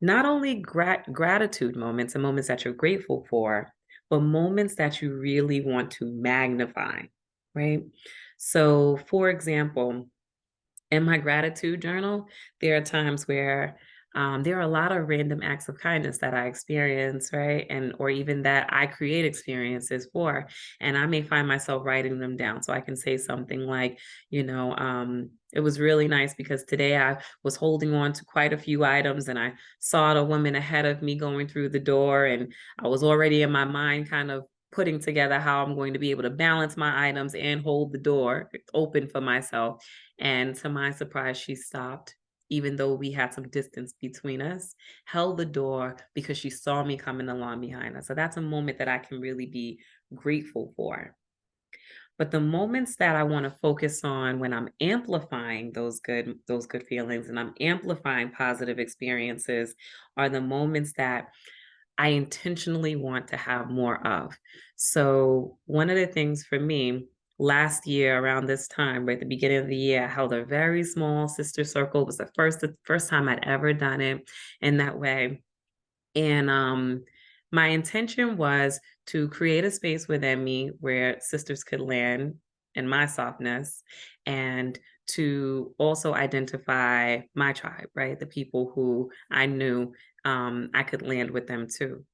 not only gratitude moments and moments that you're grateful for, but moments that you really want to magnify, right? So, for example, in my gratitude journal, there are times where there are a lot of random acts of kindness that I experience, right? And or even that I create experiences for. And I may find myself writing them down. So I can say something like, it was really nice because today I was holding on to quite a few items and I saw the woman ahead of me going through the door. And I was already in my mind kind of putting together how I'm going to be able to balance my items and hold the door open for myself. And to my surprise, she stopped, even though we had some distance between us, held the door because she saw me coming along behind us. So that's a moment that I can really be grateful for. But the moments that I want to focus on when I'm amplifying those good feelings and I'm amplifying positive experiences are the moments that I intentionally want to have more of. So one of the things for me last year around this time, right at the beginning of the year, I held a very small sister circle. It was the first time I'd ever done it in that way. And my intention was to create a space within me where sisters could land in my softness and to also identify my tribe, right? The people who I knew I could land with them too.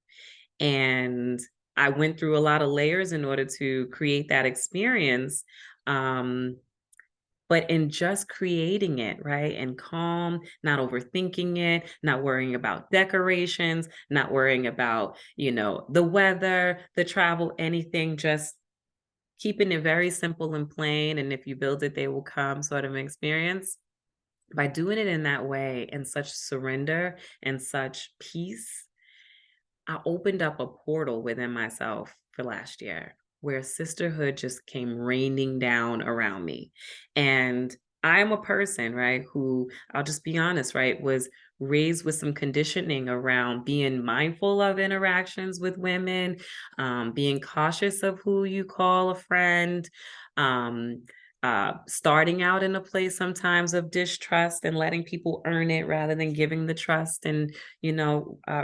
And I went through a lot of layers in order to create that experience. But in just creating it, right? And calm, not overthinking it, not worrying about decorations, not worrying about, the weather, the travel, anything, just keeping it very simple and plain. And if you build it, they will come sort of an experience. By doing it in that way, in such surrender and such peace, I opened up a portal within myself for last year where sisterhood just came raining down around me. And I'm a person, right, who I'll just be honest, right, was raised with some conditioning around being mindful of interactions with women, being cautious of who you call a friend, um, starting out in a place sometimes of distrust and letting people earn it rather than giving the trust and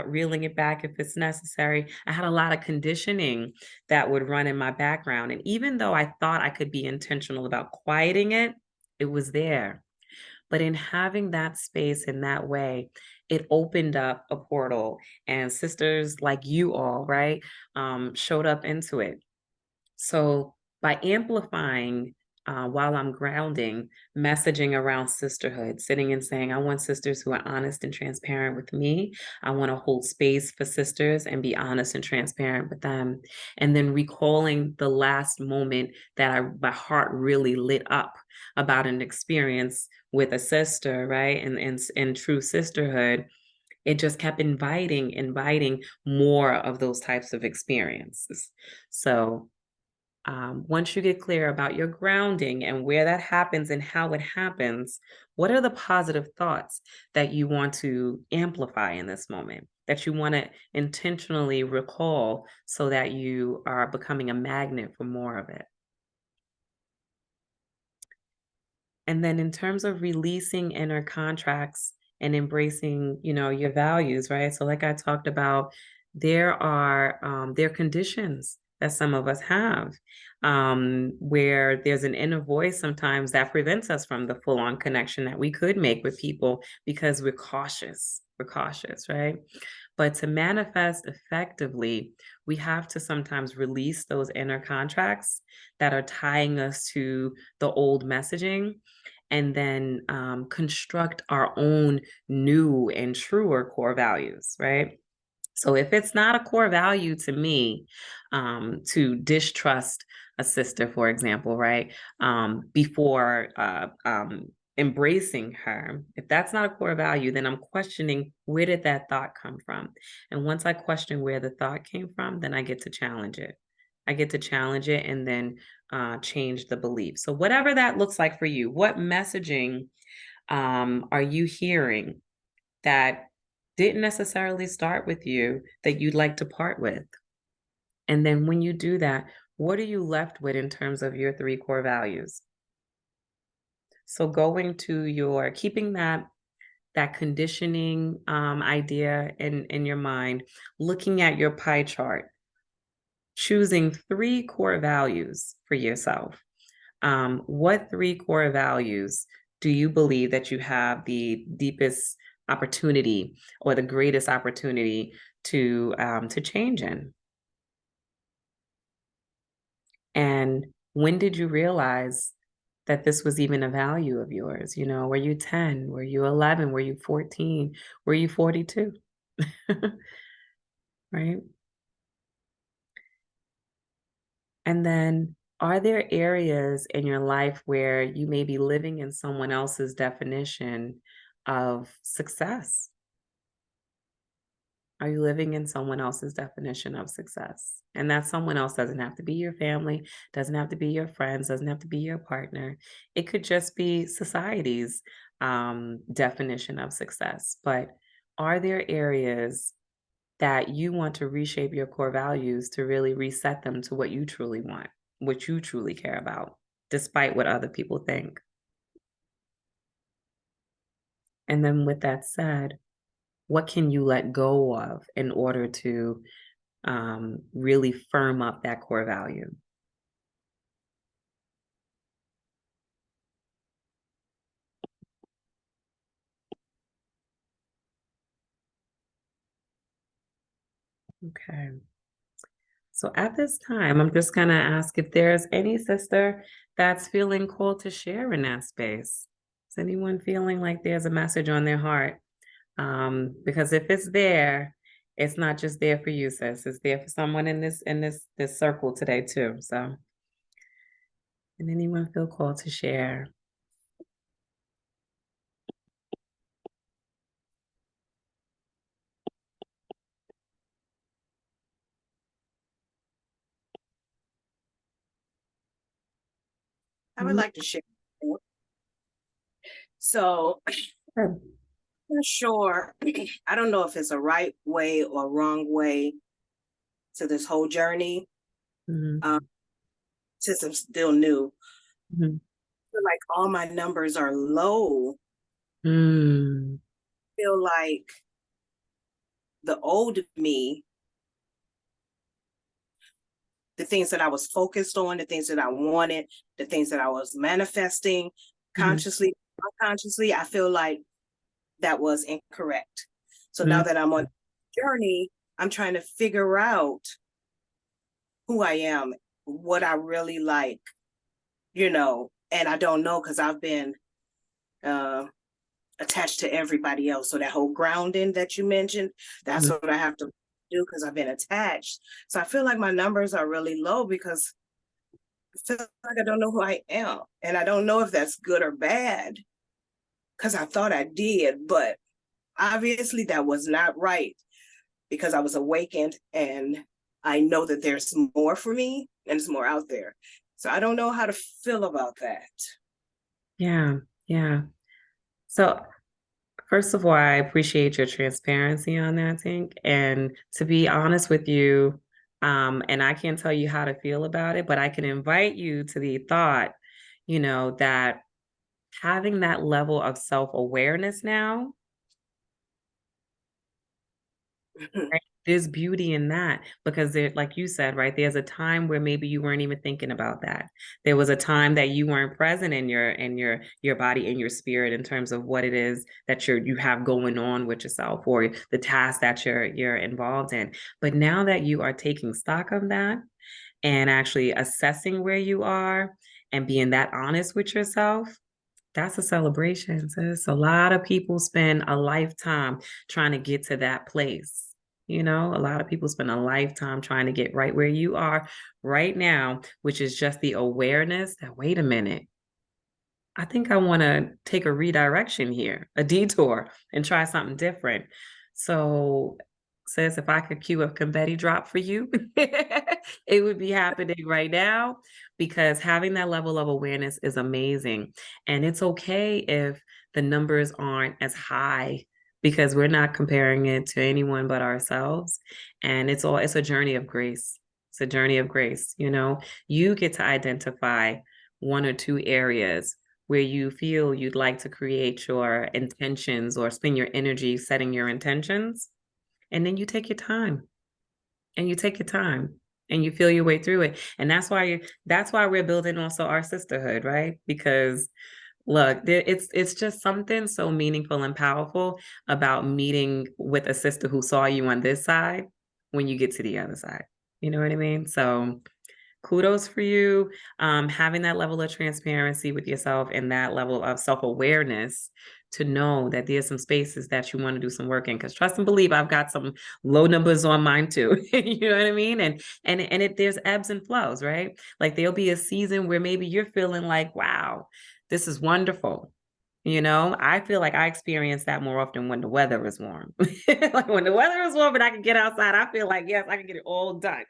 reeling it back if it's necessary. I had a lot of conditioning that would run in my background. And even though I thought I could be intentional about quieting it, it was there. But in having that space in that way, it opened up a portal and sisters like you all, right, showed up into it. So by amplifying while I'm grounding, messaging around sisterhood, sitting and saying, I want sisters who are honest and transparent with me. I want to hold space for sisters and be honest and transparent with them. And then recalling the last moment that my heart really lit up about an experience with a sister, right? And true sisterhood. It just kept inviting more of those types of experiences. So Once you get clear about your grounding and where that happens and how it happens, what are the positive thoughts that you want to amplify in this moment, that you want to intentionally recall so that you are becoming a magnet for more of it? And then in terms of releasing inner contracts and embracing, your values, right? So like I talked about, there are conditions that some of us have, where there's an inner voice sometimes that prevents us from the full-on connection that we could make with people because we're cautious. We're cautious, right? But to manifest effectively, we have to sometimes release those inner contracts that are tying us to the old messaging, and then construct our own new and truer core values, right? So if it's not a core value to me, to distrust a sister, for example, right, before embracing her, if that's not a core value, then I'm questioning, where did that thought come from? And once I question where the thought came from, then I get to challenge it. I get to challenge it and then change the belief. So whatever that looks like for you, what messaging are you hearing that didn't necessarily start with you that you'd like to part with? And then when you do that, what are you left with in terms of your 3 core values? So going to keeping that conditioning idea in your mind, looking at your pie chart, choosing 3 core values for yourself. What 3 core values do you believe that you have the deepest opportunity or the greatest opportunity to change in? And when did you realize that this was even a value of yours? Were you 10? Were you 11? Were you 14? Were you 42? Right? And then, are there areas in your life where you may be living in someone else's definition of success? Are you living in someone else's definition of success? And that someone else doesn't have to be your family, doesn't have to be your friends, doesn't have to be your partner. It could just be society's definition of success. But are there areas that you want to reshape your core values to really reset them to what you truly want, what you truly care about, despite what other people think? And then with that said, what can you let go of in order to really firm up that core value? Okay. So at this time, I'm just going to ask if there's any sister that's feeling called to share in that space. Is anyone feeling like there's a message on their heart? Because if it's there, it's not just there for you, sis. It's there for someone in this circle today too. So, can anyone feel called to share? I would like to share. So, Sure. I'm not sure. I don't know if it's a right way or wrong way to this whole journey. Mhm. Since I'm still new, Mhm. I feel like all my numbers are low. Mm. I feel like the old me, the things that I was focused on, the things that I wanted, the things that I was manifesting consciously, unconsciously, I feel like that was incorrect. So now that I'm on the journey, I'm trying to figure out who I am, what I really like, and I don't know because I've been attached to everybody else. So that whole grounding that you mentioned, that's what I have to do because I've been attached. So I feel like my numbers are really low because I feel like I don't know who I am. And I don't know if that's good or bad because I thought I did, but obviously that was not right because I was awakened and I know that there's more for me and it's more out there. So I don't know how to feel about that. Yeah, yeah. So first of all, I appreciate your transparency on that, Tink. And to be honest with you, and I can't tell you how to feel about it, but I can invite you to the thought, that having that level of self-awareness now, right, there's beauty in that because there, like you said, right, there's a time where maybe you weren't even thinking about that. There was a time that you weren't present in your body and your spirit in terms of what it is that you have going on with yourself or the task that you're involved in. But now that you are taking stock of that and actually assessing where you are and being that honest with yourself, that's a celebration, sis. A lot of people spend a lifetime trying to get to that place. A lot of people spend a lifetime trying to get right where you are right now, which is just the awareness that, wait a minute, I think I want to take a redirection here, a detour, and try something different. So, sis, if I could cue a confetti drop for you, it would be happening right now because having that level of awareness is amazing. And it's okay if the numbers aren't as high because we're not comparing it to anyone but ourselves. And it's a journey of grace. It's a journey of grace. You get to identify one or two areas where you feel you'd like to create your intentions or spend your energy setting your intentions. And then you take your time and you take your time and you feel your way through it. And that's why we're building also our sisterhood, right? Because look, it's just something so meaningful and powerful about meeting with a sister who saw you on this side when you get to the other side. You know what I mean? So kudos for you, having that level of transparency with yourself and that level of self-awareness to know that there's some spaces that you want to do some work in. Because trust and believe, I've got some low numbers on mine too. You know what I mean? And there's ebbs and flows, right? Like there'll be a season where maybe you're feeling like, wow, this is wonderful. I feel like I experience that more often when the weather is warm. Like when the weather is warm and I can get outside, I feel like, yes, I can get it all done.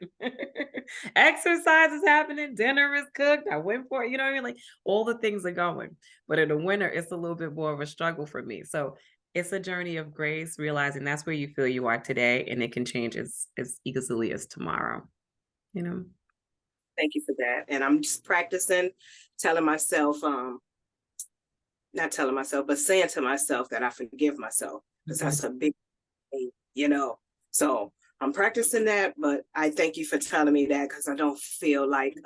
Exercise is happening, dinner is cooked, I went for it, you know what I mean? Like all the things are going. But in the winter, it's a little bit more of a struggle for me. So it's a journey of grace, realizing that's where you feel you are today, and it can change as easily as tomorrow. Thank you for that. And I'm just practicing telling myself, not telling myself, but saying to myself that I forgive myself because that's a big thing, So I'm practicing that, but I thank you for telling me that because I don't feel like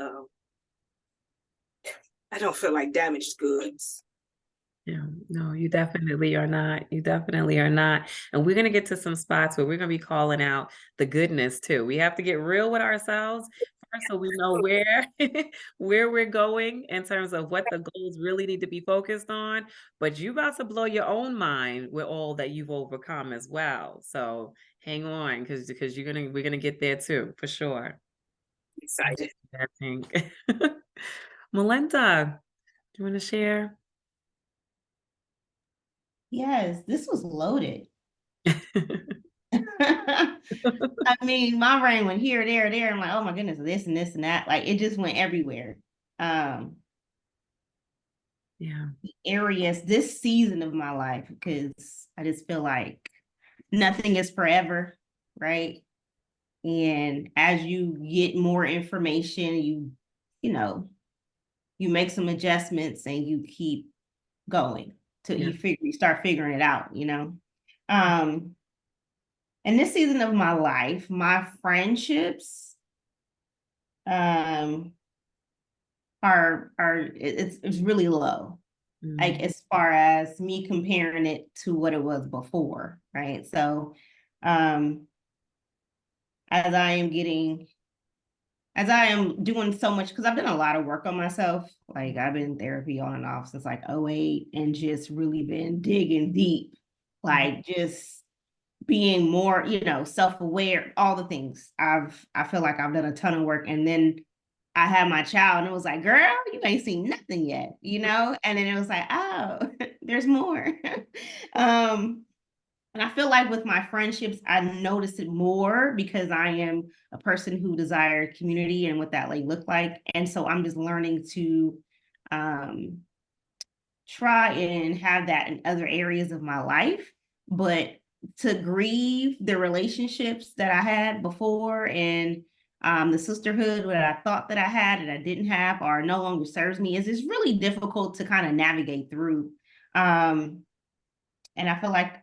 damaged goods. Yeah, no, you definitely are not. You definitely are not. And we're going to get to some spots where we're going to be calling out the goodness too. We have to get real with ourselves first so we know where where we're going in terms of what the goals really need to be focused on. But you about to blow your own mind with all that you've overcome as well. So hang on because we're gonna get there too, for sure. Excited. I think. Melinda, do you want to share? Yes, this was loaded. I mean, my brain went here, there, there. I'm like, oh my goodness, this and this and that. Like it just went everywhere. Yeah. Areas this season of my life, because I just feel like nothing is forever, right? And as you get more information, you make some adjustments and you keep going till you start figuring it out, in this season of my life, my friendships are it's really low. Like as far as me comparing it to what it was before, right? So as I am doing so much, because I've done a lot of work on myself. Like I've been in therapy on and off since like 2008 and just really been digging deep, like just being more, self-aware, all the things. I feel like I've done a ton of work. And then I had my child and it was like, girl, you ain't seen nothing yet, And then it was like, oh, there's more. And I feel like with my friendships, I notice it more because I am a person who desires community and what that like look like. And so I'm just learning to try and have that in other areas of my life. But to grieve the relationships that I had before and the sisterhood that I thought that I had and I didn't have or no longer serves me is it's really difficult to kind of navigate through. And I feel like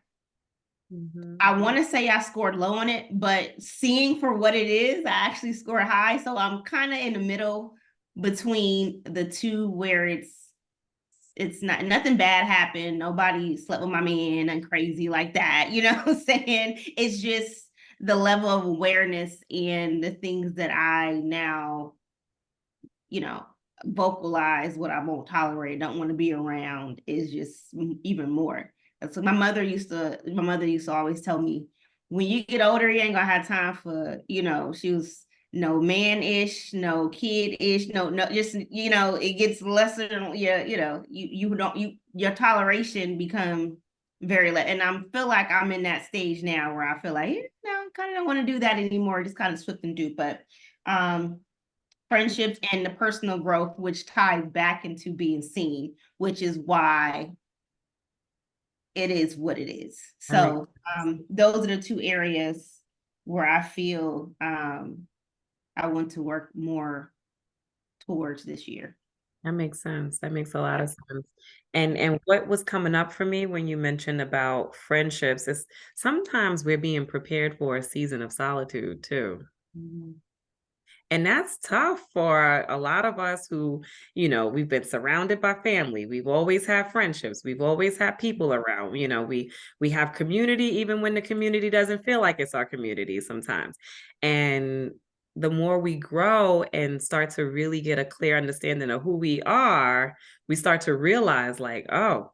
I want to say I scored low on it, but seeing for what it is, I actually scored high. So I'm kind of in the middle between the two where it's not nothing bad happened. Nobody slept with my man and crazy like that. You know what I'm saying? It's just the level of awareness and the things that I now, you know, vocalize what I won't tolerate, don't want to be around is just even more. So my mother used to always tell me, when you get older, you ain't gonna have time for, she was no man-ish, no kid-ish, no, just, it gets lesser, your toleration become very less. And I feel like I'm in that stage now where I feel like, kind of don't want to do that anymore, just kind of swift and do. But friendships and the personal growth, which ties back into being seen, which is why it is what it is. So those are the two areas where I feel I want to work more towards this year. That makes sense. That makes a lot of sense. And what was coming up for me when you mentioned about friendships is sometimes we're being prepared for a season of solitude too. Mm-hmm. And that's tough for a lot of us who, we've been surrounded by family. We've always had friendships. We've always had people around. We have community even when the community doesn't feel like it's our community sometimes. And the more we grow and start to really get a clear understanding of who we are, we start to realize like, oh,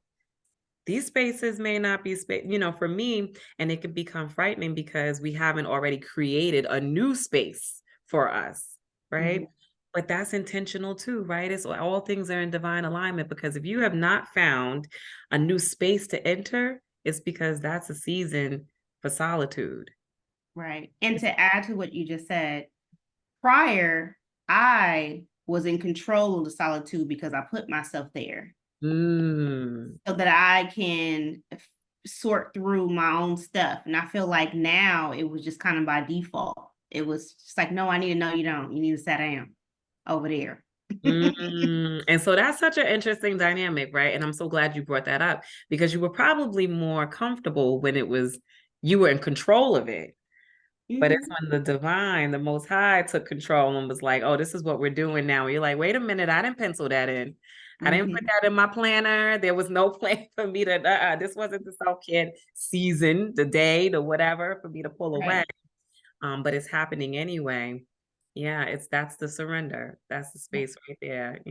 these spaces may not be space, for me, and it can become frightening because we haven't already created a new space for us, right? Mm-hmm. But that's intentional too, right? It's all things are in divine alignment, because if you have not found a new space to enter, it's because that's a season for solitude. Right. And to add to what you just said, prior, I was in control of the solitude because I put myself there. So that I can sort through my own stuff. And I feel like now it was just kind of by default. It was just like, no, I need to know you don't. You need to sit down over there. And so that's such an interesting dynamic, right? And I'm so glad you brought that up, because you were probably more comfortable when you were in control of it. But it's when the divine, the Most High, took control and was like, oh, this is what we're doing now. You're like, wait a minute, I didn't pencil that in. I didn't put that in my planner. There was no plan for me to, this wasn't the self-care season, the day, the whatever, for me to pull away. But it's happening anyway. Yeah, that's the surrender. That's the space right there,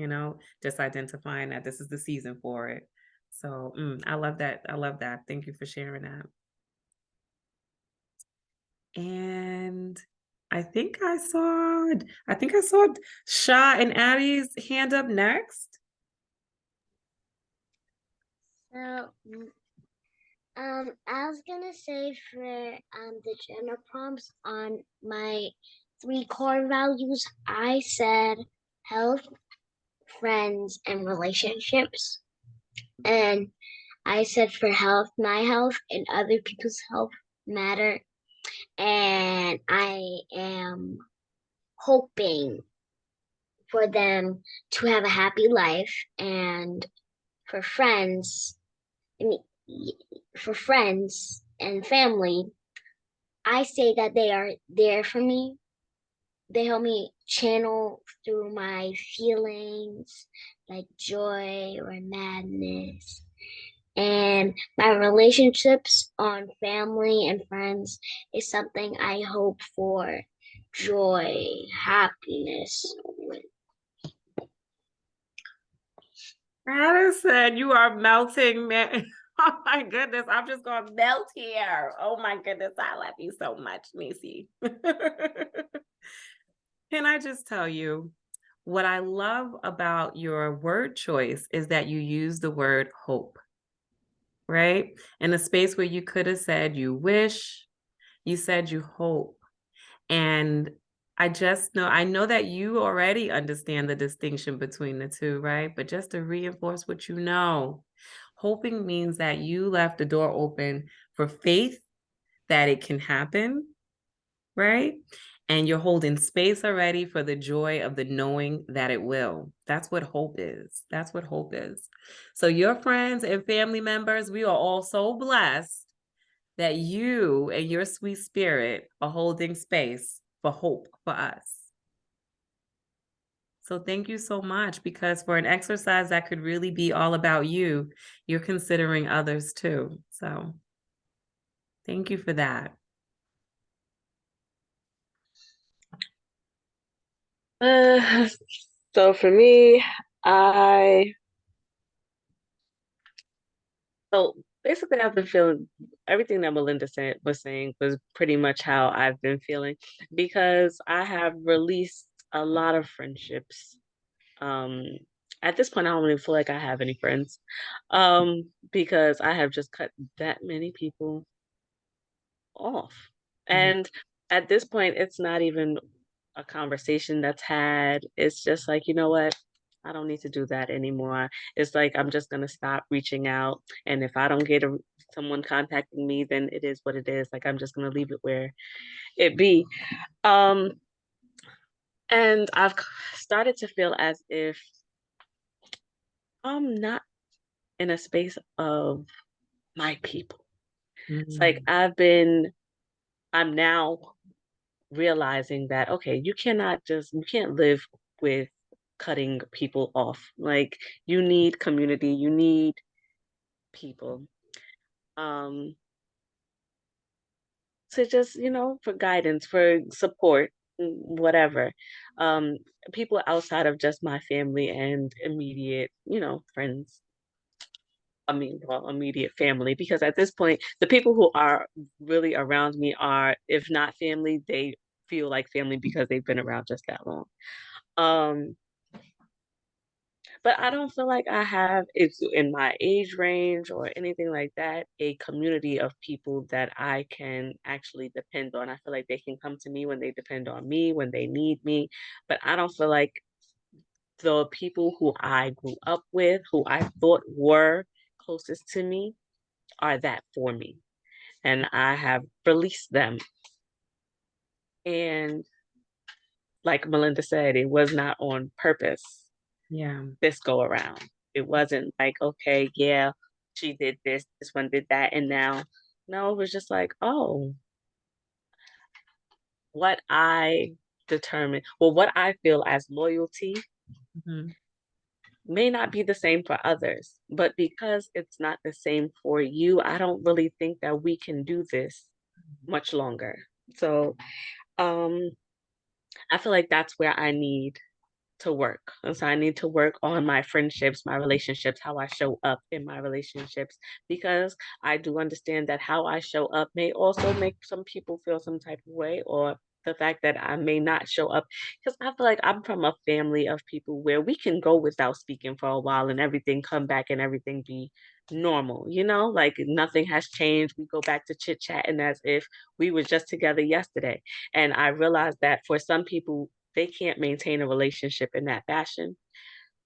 just identifying that this is the season for it. So I love that. I love that. Thank you for sharing that. And I think I saw Sha and Addie's hand up next. So, I was gonna say for the general prompts on my 3 core values, I said health, friends, and relationships. And I said for health, my health and other people's health matter. And I am hoping for them to have a happy life. And for friends, and family, I say that they are there for me. They help me channel through my feelings like joy or madness. And my relationships on family and friends is something I hope for joy, happiness with. Madison, you are melting, man. Oh my goodness, I'm just gonna melt here. Oh my goodness, I love you so much, Nisi. Can I just tell you, what I love about your word choice is that you use the word hope. right? In a space where you could have said you wish, you said you hope. And I know that you already understand the distinction between the two, right? But just to reinforce what you know, hoping means that you left the door open for faith that it can happen, right? And you're holding space already for the joy of the knowing that it will. That's what hope is. That's what hope is. So your friends and family members, we are all so blessed that you and your sweet spirit are holding space for hope for us. So thank you so much, because for an exercise that could really be all about you, you're considering others too. So thank you for that. So for me, so basically I've been feeling everything that Melinda was saying was pretty much how I've been feeling, because I have released a lot of friendships. Um, at this point, I don't even feel like I have any friends, because I have just cut that many people off. And at this point, it's not even a conversation that's had. It's just like, you know what? I don't need to do that anymore. It's like I'm just gonna stop reaching out, and if I don't get someone contacting me, then it is what it is. Like I'm just gonna leave it where it be. Um, and I've started to feel as if I'm not in a space of my people. It's like I'm now realizing that, okay, you can't live with cutting people off. Like you need community, you need people. Um, to just, for guidance, for support, whatever. Um, people outside of just my family and immediate, friends. I mean, well, immediate family, because at this point, the people who are really around me are, if not family, they feel like family because they've been around just that long. Um, but I don't feel like I have, it's in my age range or anything like that, a community of people that I can actually depend on. I feel like they can come to me when they depend on me, when they need me. But I don't feel like the people who I grew up with, who I thought were closest to me, are that for me. And I have released them. And like Melinda said, it was not on purpose. Yeah. This go around. It wasn't like, okay, yeah, she did this one did that, and now, no, it was just like, oh, what I what I feel as loyalty may not be the same for others, but because it's not the same for you, I don't really think that we can do this much longer. So, I feel like that's where I need to work. And so I need to work on my friendships, my relationships, how I show up in my relationships, because I do understand that how I show up may also make some people feel some type of way, or the fact that I may not show up, because I feel like I'm from a family of people where we can go without speaking for a while and everything come back and everything be normal, like nothing has changed. We go back to chit chatting as if we were just together yesterday. And I realized that for some people, they can't maintain a relationship in that fashion.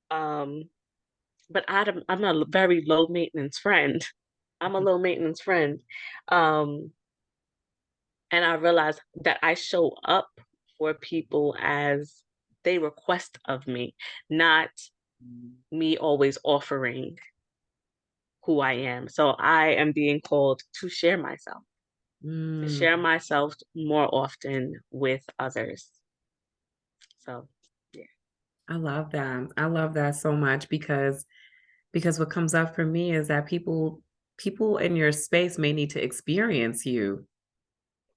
But I'm a very low maintenance friend. I'm a low maintenance friend. Um, and I realized that I show up for people as they request of me, not me always offering who I am. So I am being called to share myself, more often with others. So, yeah. I love that. I love that so much, because what comes up for me is that people in your space may need to experience you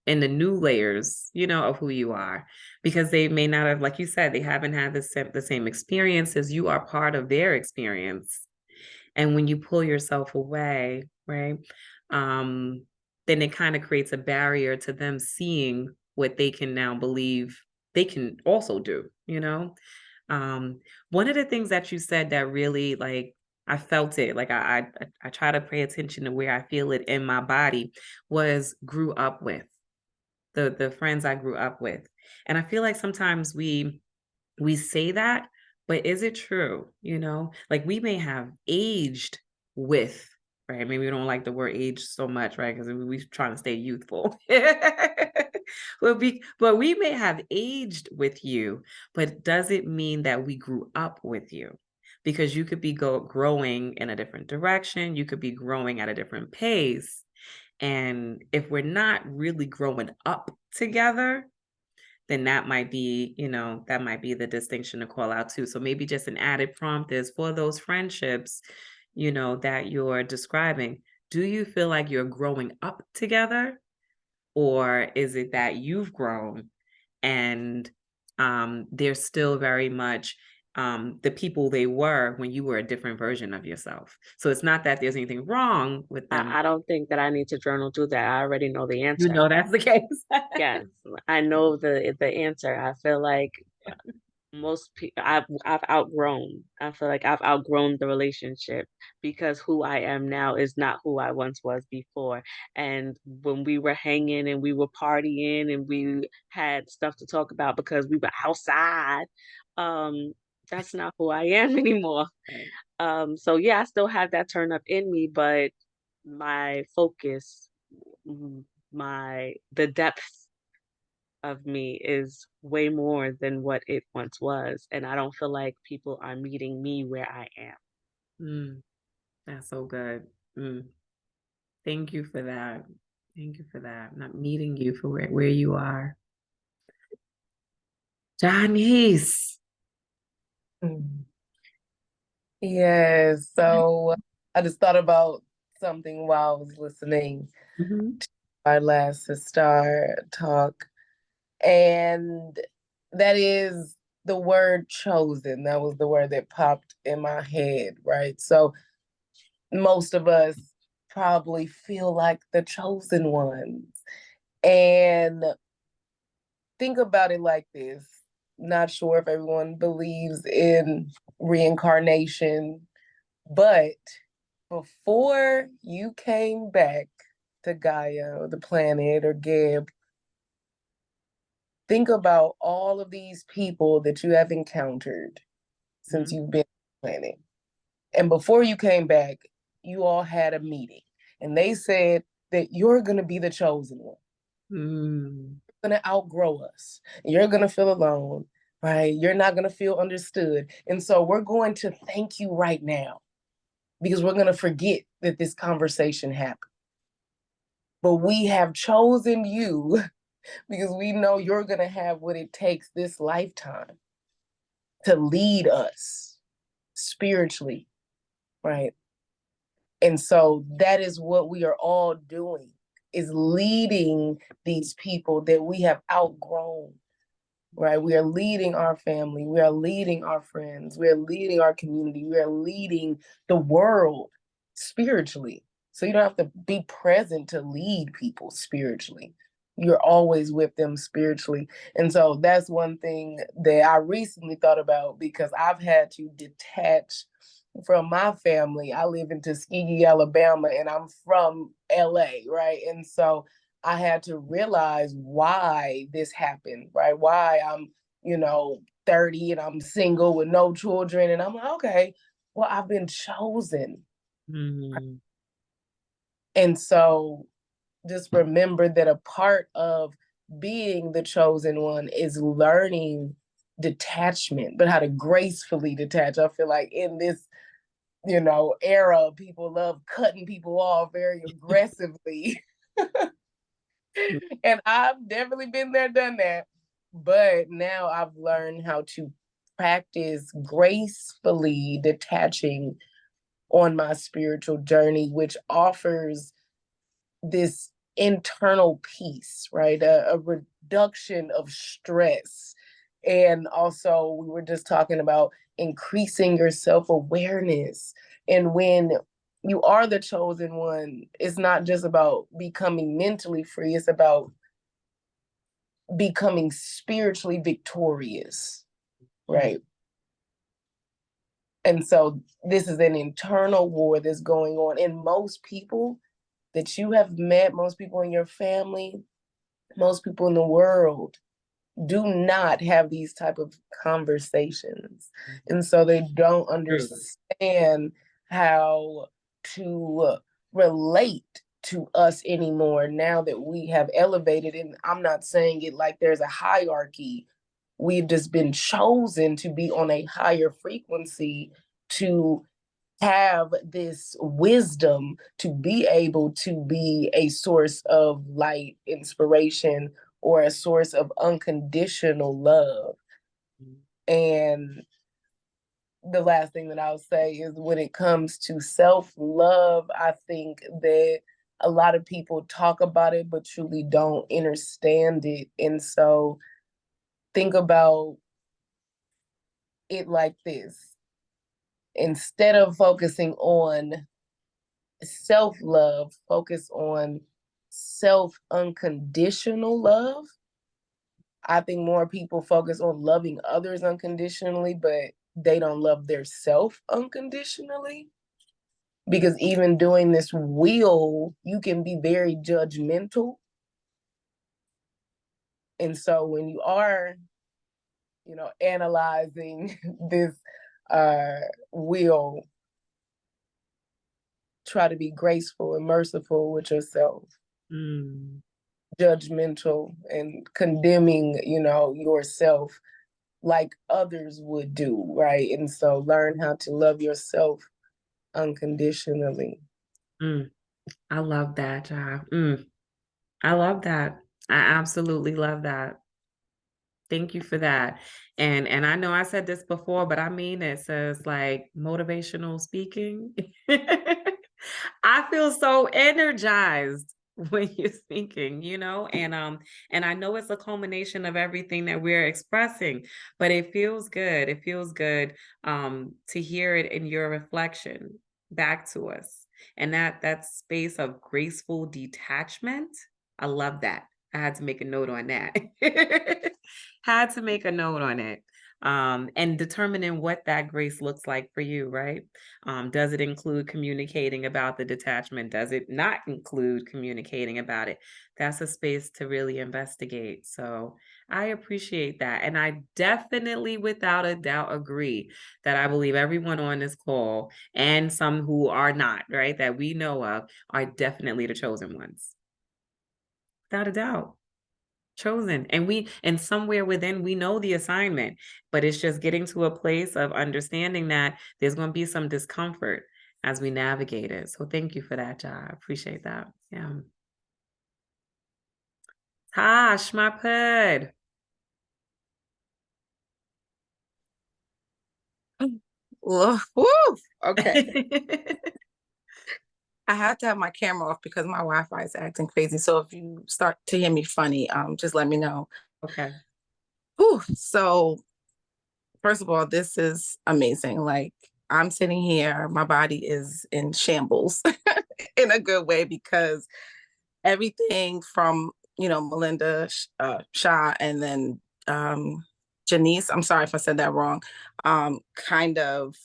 in the new layers, of who you are, because they may not have, like you said, they haven't had the same experiences. You are part of their experience. And when you pull yourself away, right, then it kind of creates a barrier to them seeing what they can now believe they can also do. One of the things that you said that really, like, I felt it. Like I try to pay attention to where I feel it in my body, was grew up with, the friends I grew up with. And I feel like sometimes we say that, but is it true? You know, like we may have aged with, right? Maybe we don't like the word age so much, right? Because we trying to stay youthful. But we may have aged with you, but does it mean that we grew up with you? Because you could be growing in a different direction, you could be growing at a different pace. And if we're not really growing up together, then that might be, that might be the distinction to call out too. So maybe just an added prompt is for those friendships, that you're describing. Do you feel like you're growing up together? Or is it that you've grown and they're still very much the people they were when you were a different version of yourself? So it's not that there's anything wrong with them. I don't think that I need to journal through that. I already know the answer. You know that's the case. Yes, I know the answer. I feel like most people I've outgrown. I feel like I've outgrown the relationship because who I am now is not who I once was before. And when we were hanging and we were partying and we had stuff to talk about because we were outside, that's not who I am anymore. So yeah, I still have that turn up in me, but my focus, the depth of me is way more than what it once was. And I don't feel like people are meeting me where I am. That's so good. Thank you for that. Thank you for that. Not meeting you for where you are. Janice. Yes. So I just thought about something while I was listening to our last Star talk. And that is the word chosen. That was the word that popped in my head, right? So most of us probably feel like the chosen ones. And think about it like this. Not sure if everyone believes in reincarnation, but before you came back to Gaia or the planet or Geb, think about all of these people that you have encountered since you've been on the planet. And before you came back, you all had a meeting and they said that you're going to be the chosen one. You're going to outgrow us. You're going to feel alone, right? You're not going to feel understood. And so we're going to thank you right now because we're going to forget that this conversation happened. But we have chosen you because we know you're going to have what it takes this lifetime to lead us spiritually, right? And so that is what we are all doing, is leading these people that we have outgrown, right? We are leading our family. We are leading our friends. We are leading our community. We are leading the world spiritually. So you don't have to be present to lead people spiritually. You're always with them spiritually. And so that's one thing that I recently thought about because I've had to detach from my family. I live in Tuskegee, Alabama, and I'm from LA, right? And so I had to realize why this happened, right? Why I'm, 30 and I'm single with no children. And I'm like, okay, well, I've been chosen. And so just remember that a part of being the chosen one is learning detachment, but how to gracefully detach. I feel like in this, era, people love cutting people off very aggressively. And I've definitely been there, done that. But now I've learned how to practice gracefully detaching on my spiritual journey, which offers this internal peace, right? A reduction of stress. And also, we were just talking about increasing your self-awareness. And when you are the chosen one, it's not just about becoming mentally free, it's about becoming spiritually victorious, right? And so this is an internal war that's going on. And most people that you have met, most people in your family, most people in the world do not have these type of conversations. And so they don't understand how to relate to us anymore now that we have elevated. And I'm not saying it like there's a hierarchy. We've just been chosen to be on a higher frequency, to have this wisdom, to be able to be a source of light, inspiration, or a source of unconditional love. And the last thing that I'll say is, when it comes to self-love, I think that a lot of people talk about it but truly don't understand it. And so think about it like this. Instead of focusing on self-love, focus on self-unconditional love. I think more people focus on loving others unconditionally, but they don't love their self unconditionally. Because even doing this wheel, you can be very judgmental. And so when you are, analyzing this wheel, try to be graceful and merciful with yourself. Judgmental and condemning, yourself like others would do, right? And so learn how to love yourself unconditionally. I love that, job. I love that. I absolutely love that. Thank you for that. And I know I said this before, but I mean it. Says like motivational speaking. I feel so energized when you're speaking, and I know it's a culmination of everything that we're expressing, but it feels good. It feels good to hear it in your reflection back to us. And that space of graceful detachment. I love that. I had to make a note on that. Had to make a note on it. And determining what that grace looks like for you, right? Does it include communicating about the detachment? Does it not include communicating about it? That's a space to really investigate. So I appreciate that. And I definitely, without a doubt, agree that I believe everyone on this call, and some who are not, right, that we know of, are definitely the chosen ones. Without a doubt. Chosen. And somewhere within, we know the assignment, but it's just getting to a place of understanding that there's going to be some discomfort as we navigate it. So thank you for that, job. I appreciate that. Yeah. Tosh, my pud. Woo, okay. I have to have my camera off because my Wi-Fi is acting crazy. So if you start to hear me funny, just let me know. Okay. Whew. So first of all, this is amazing. Like, I'm sitting here, my body is in shambles in a good way, because everything from, Melinda Shah, and then Janice, I'm sorry if I said that wrong, kind of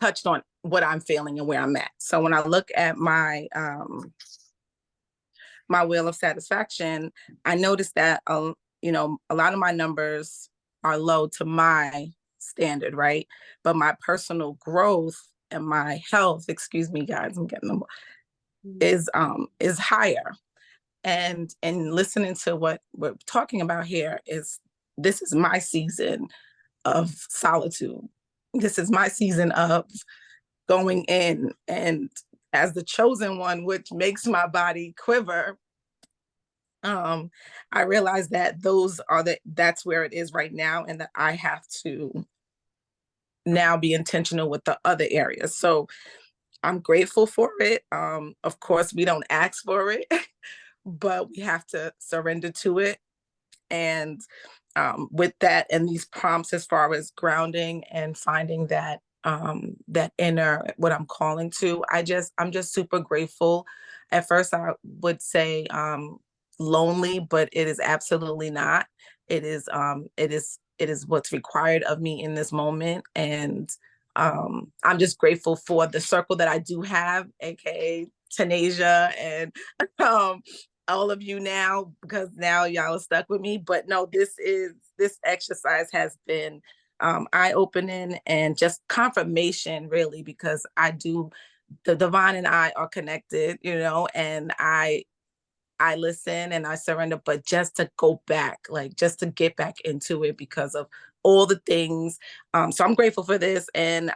touched on what I'm feeling and where I'm at. So when I look at my my wheel of satisfaction, I noticed that a lot of my numbers are low to my standard, right? But my personal growth and my health, excuse me, guys, I'm getting them, is higher. And listening to what we're talking about here, this is my season of solitude. This is my season of going in, and as the chosen one, which makes my body quiver, I realize that that's where it is right now, and that I have to now be intentional with the other areas. So I'm grateful for it. Of course, we don't ask for it, but we have to surrender to it. And with that and these prompts, as far as grounding and finding that that inner, what I'm calling to, I'm just super grateful. At first I would say lonely, but it is absolutely not. It is it is what's required of me in this moment. And I'm just grateful for the circle that I do have, aka Tanasia and all of you now, because now y'all are stuck with me. But no, this exercise has been eye-opening and just confirmation, really, because the divine and I are connected, and I listen and I surrender, but just to go back, like just to get back into it because of all the things. So I'm grateful for this. And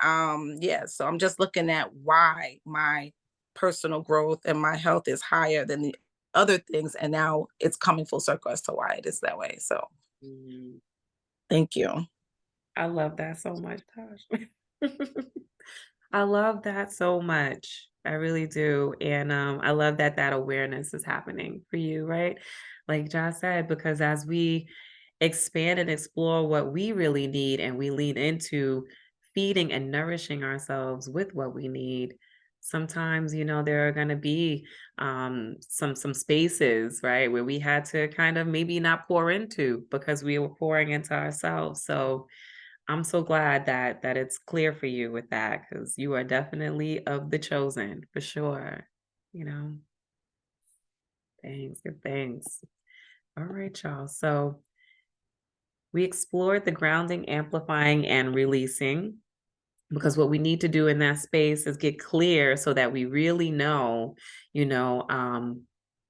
so I'm just looking at why my personal growth and my health is higher than the other things. And now it's coming full circle as to why it is that way. So thank you. I love that so much, Tosh. I love that so much. I really do. And I love that awareness is happening for you, right? Like Josh said, because as we expand and explore what we really need and we lean into feeding and nourishing ourselves with what we need, sometimes, there are going to be some spaces, right, where we had to kind of maybe not pour into because we were pouring into ourselves. So I'm so glad that it's clear for you with that, because you are definitely of the chosen for sure. Thanks, good things. All right, y'all. So we explored the grounding, amplifying, and releasing, because what we need to do in that space is get clear so that we really know,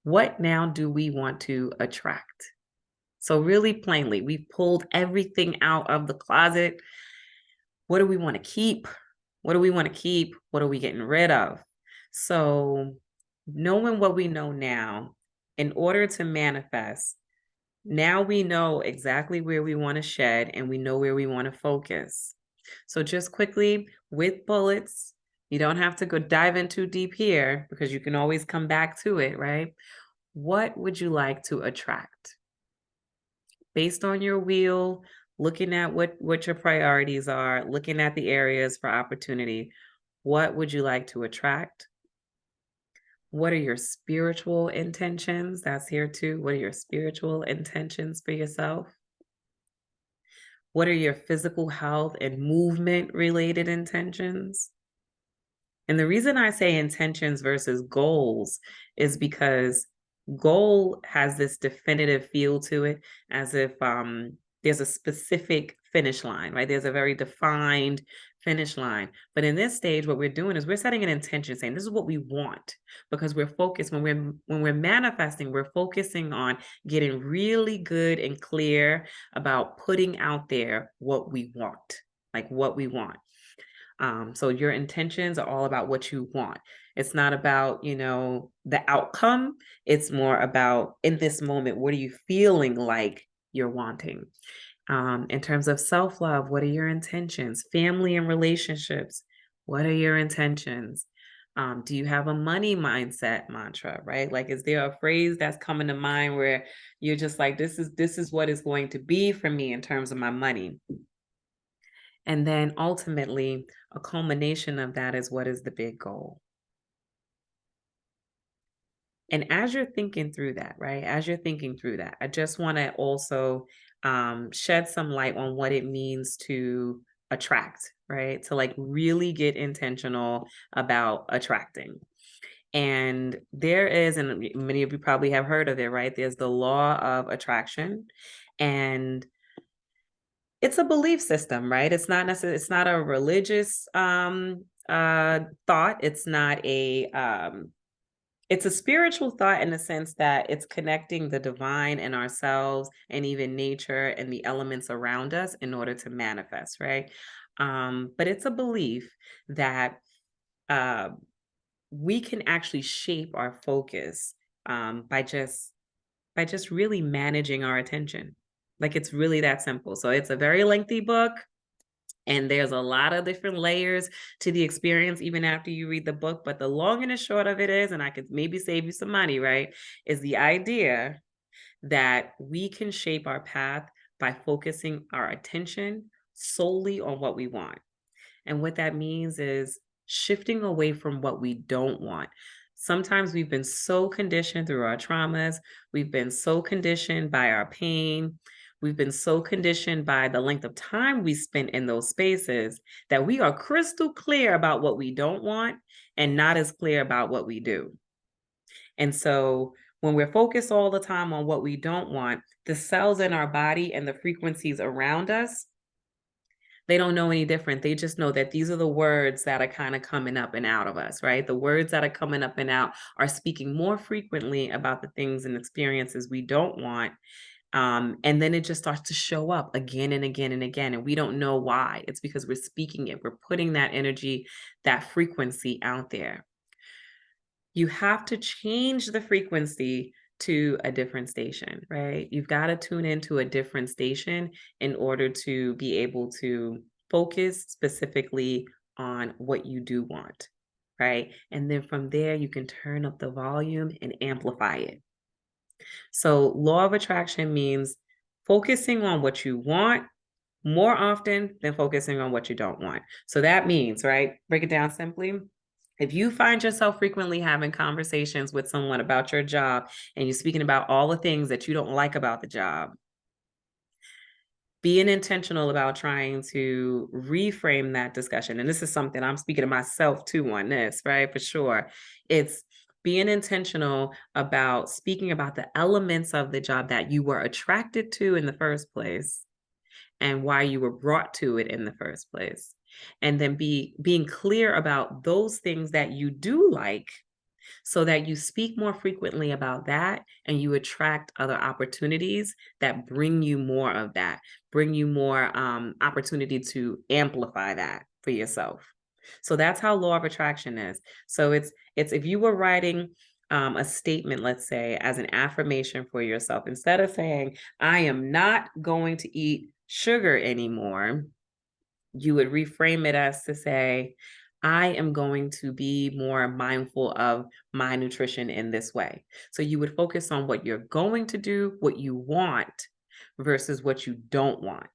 what now do we want to attract? So really plainly, we've pulled everything out of the closet. What do we want to keep? What do we want to keep? What are we getting rid of? So knowing what we know now, in order to manifest, now we know exactly where we want to shed and we know where we want to focus. So just quickly, with bullets, you don't have to go dive in too deep here because you can always come back to it, right? What would you like to attract? Based on your wheel, looking at what your priorities are, looking at the areas for opportunity, what would you like to attract? What are your spiritual intentions? That's here too. What are your spiritual intentions for yourself? What are your physical health and movement related intentions? And the reason I say intentions versus goals is because goal has this definitive feel to it, as if there's a specific finish line, right? There's a very defined finish line. But in this stage, what we're doing is we're setting an intention, saying this is what we want, because we're focused. When we're manifesting, we're focusing on getting really good and clear about putting out there what we want, like what we want. So your intentions are all about what you want. It's not about, the outcome. It's more about, in this moment, what are you feeling like you're wanting? In terms of self-love, what are your intentions? Family and relationships, what are your intentions? Do you have a money mindset mantra, right? Like, is there a phrase that's coming to mind where you're just like, this is what it's going to be for me in terms of my money? And then ultimately, a culmination of that is, what is the big goal? And as you're thinking through that, right? As you're thinking through that, I just want to also shed some light on what it means to attract, right? To like really get intentional about attracting. And there is, and many of you probably have heard of it, right? There's the law of attraction. And it's a belief system, right? It's not necessarily, it's not a religious thought. It's not it's a spiritual thought, in the sense that it's connecting the divine in ourselves and even nature and the elements around us in order to manifest, right? But it's a belief that we can actually shape our focus by just really managing our attention. Like, it's really that simple. So it's a very lengthy book, and there's a lot of different layers to the experience, even after you read the book. But the long and the short of it is, and I could maybe save you some money, right, is the idea that we can shape our path by focusing our attention solely on what we want. And what that means is shifting away from what we don't want. Sometimes we've been so conditioned through our traumas, we've been so conditioned by our pain, We've been so conditioned by the length of time we spent in those spaces that we are crystal clear about what we don't want and not as clear about what we do. And so when we're focused all the time on what we don't want, the cells in our body and the frequencies around us, they don't know any different. They just know that these are the words that are kind of coming up and out of us, right? The words that are coming up and out are speaking more frequently about the things and experiences we don't want. And then it just starts to show up again and again and again. And we don't know why. It's because we're speaking it. We're putting that energy, that frequency out there. You have to change the frequency to a different station, right? You've got to tune into a different station in order to be able to focus specifically on what you do want, right? And then from there, you can turn up the volume and amplify it. So law of attraction means focusing on what you want more often than focusing on what you don't want. So that means, right? Break it down simply. If you find yourself frequently having conversations with someone about your job and you're speaking about all the things that you don't like about the job, being intentional about trying to reframe that discussion. And this is something I'm speaking to myself too on this, right? For sure. It's being intentional about speaking about the elements of the job that you were attracted to in the first place and why you were brought to it in the first place. And then being clear about those things that you do like so that you speak more frequently about that and you attract other opportunities that bring you more of that, bring you more opportunity to amplify that for yourself. So that's how law of attraction is. So it's if you were writing a statement, let's say, as an affirmation for yourself, instead of saying, I am not going to eat sugar anymore, you would reframe it as to say, I am going to be more mindful of my nutrition in this way. So you would focus on what you're going to do, what you want, versus what you don't want.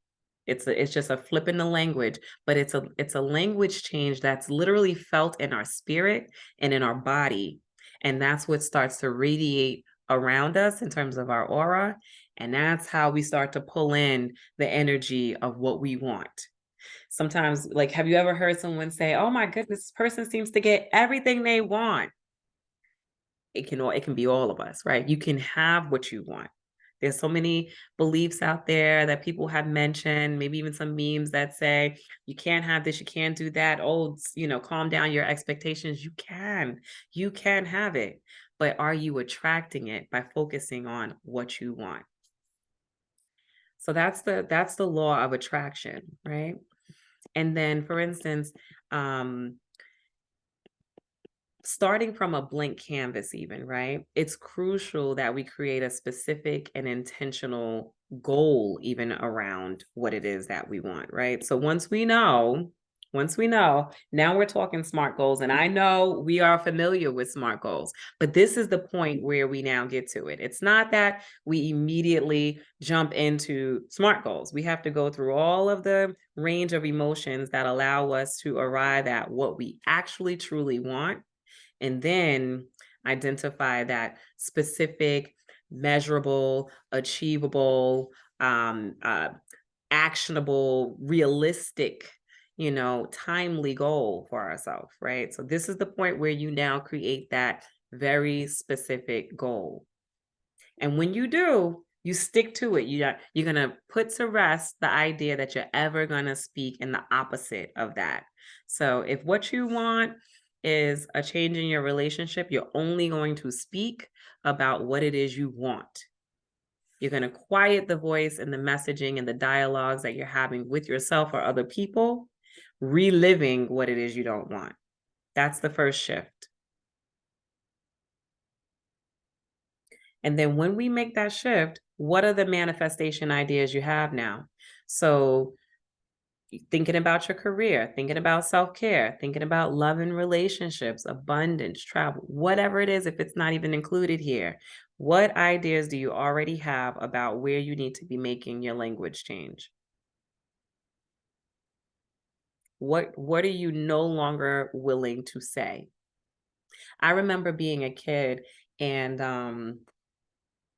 It's just a flip in the language, but it's a language change that's literally felt in our spirit and in our body. And that's what starts to radiate around us in terms of our aura. And that's how we start to pull in the energy of what we want. Sometimes, like, have you ever heard someone say, oh my goodness, this person seems to get everything they want? It can be all of us, right? You can have what you want. There's so many beliefs out there that people have mentioned, maybe even some memes that say, you can't have this, you can't do that. Oh, calm down your expectations. You can have it, but are you attracting it by focusing on what you want? So that's the law of attraction, right? And then, for instance, starting from a blank canvas even, right? It's crucial that we create a specific and intentional goal even around what it is that we want, right? So once we know, now we're talking SMART goals. And I know we are familiar with SMART goals, but this is the point where we now get to it. It's not that we immediately jump into SMART goals. We have to go through all of the range of emotions that allow us to arrive at what we actually truly want, and then identify that specific, measurable, achievable, actionable, realistic, timely goal for ourselves, right? So this is the point where you now create that very specific goal. And when you do, you stick to it. You're going to put to rest the idea that you're ever going to speak in the opposite of that. So if what you want is a change in your relationship, you're only going to speak about what it is you want. You're going to quiet the voice and the messaging and the dialogues that you're having with yourself or other people, reliving what it is you don't want. That's the first shift. And then when we make that shift, what are the manifestation ideas you have now? So thinking about your career, thinking about self-care, thinking about love and relationships, abundance, travel, whatever it is, if it's not even included here, what ideas do you already have about where you need to be making your language change? What are you no longer willing to say? I remember being a kid and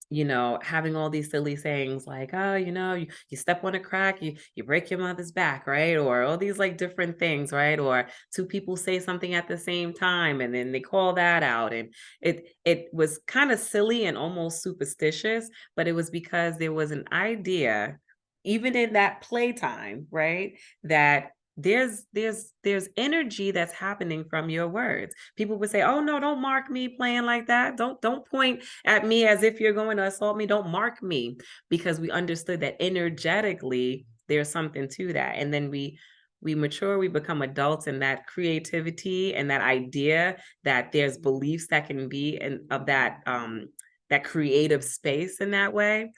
you know, having all these silly sayings like, oh, you know, you step on a crack, you break your mother's back, right? Or all these like different things, right? Or two people say something at the same time and then they call that out. And it was kind of silly and almost superstitious, but it was because there was an idea, even in that playtime, right? That there's energy that's happening from your words. People would say, oh no, don't mark me playing like that. Don't point at me as if you're going to assault me. Don't mark me, because we understood that energetically there's something to that. And then we mature, we become adults, and that creativity and that idea that there's beliefs that can be in of that that creative space in that way,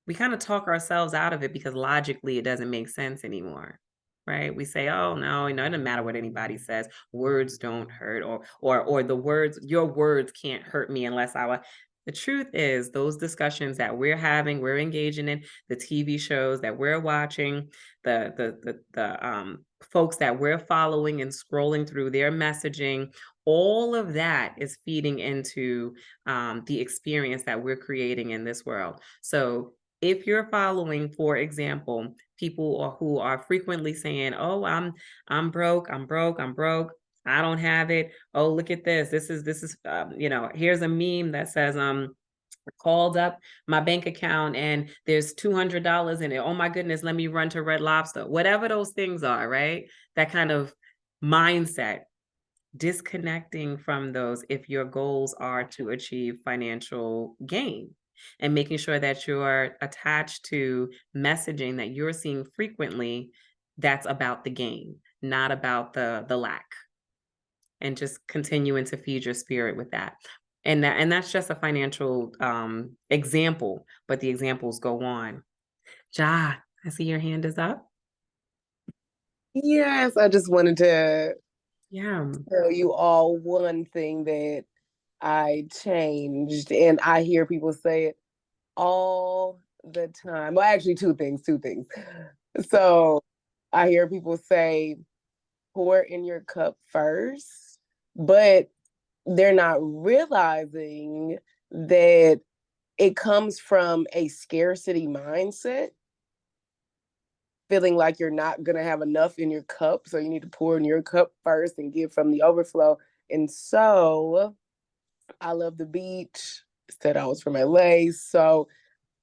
we kind of talk ourselves out of it because logically it doesn't make sense anymore. Right? We say, oh no, you know, it doesn't matter what anybody says. Words don't hurt, or the words, your words can't hurt me unless I. The truth is, those discussions that we're having, we're engaging in, the TV shows that we're watching, the folks that we're following and scrolling through their messaging, all of that is feeding into the experience that we're creating in this world. So if you're following, for example, people who are frequently saying, oh, I'm broke, I'm broke, I'm broke, I don't have it. Oh, look at this. This is you know, here's a meme that says, called up my bank account and there's $200 in it. Oh my goodness, let me run to Red Lobster. Whatever those things are, right? That kind of mindset, disconnecting from those if your goals are to achieve financial gain, and making sure that you're attached to messaging that you're seeing frequently that's about the gain, not about the lack, and just continuing to feed your spirit with that. And that's just a financial example, but the examples go on. Ja, I see your hand is up. Yes, I just wanted to Yeah. tell you all one thing that I changed, and I hear people say it all the time. Well, actually, two things. So I hear people say, pour in your cup first, but they're not realizing that it comes from a scarcity mindset, feeling like you're not going to have enough in your cup. So you need to pour in your cup first and give from the overflow. And so I love the beach. Said I was from LA. So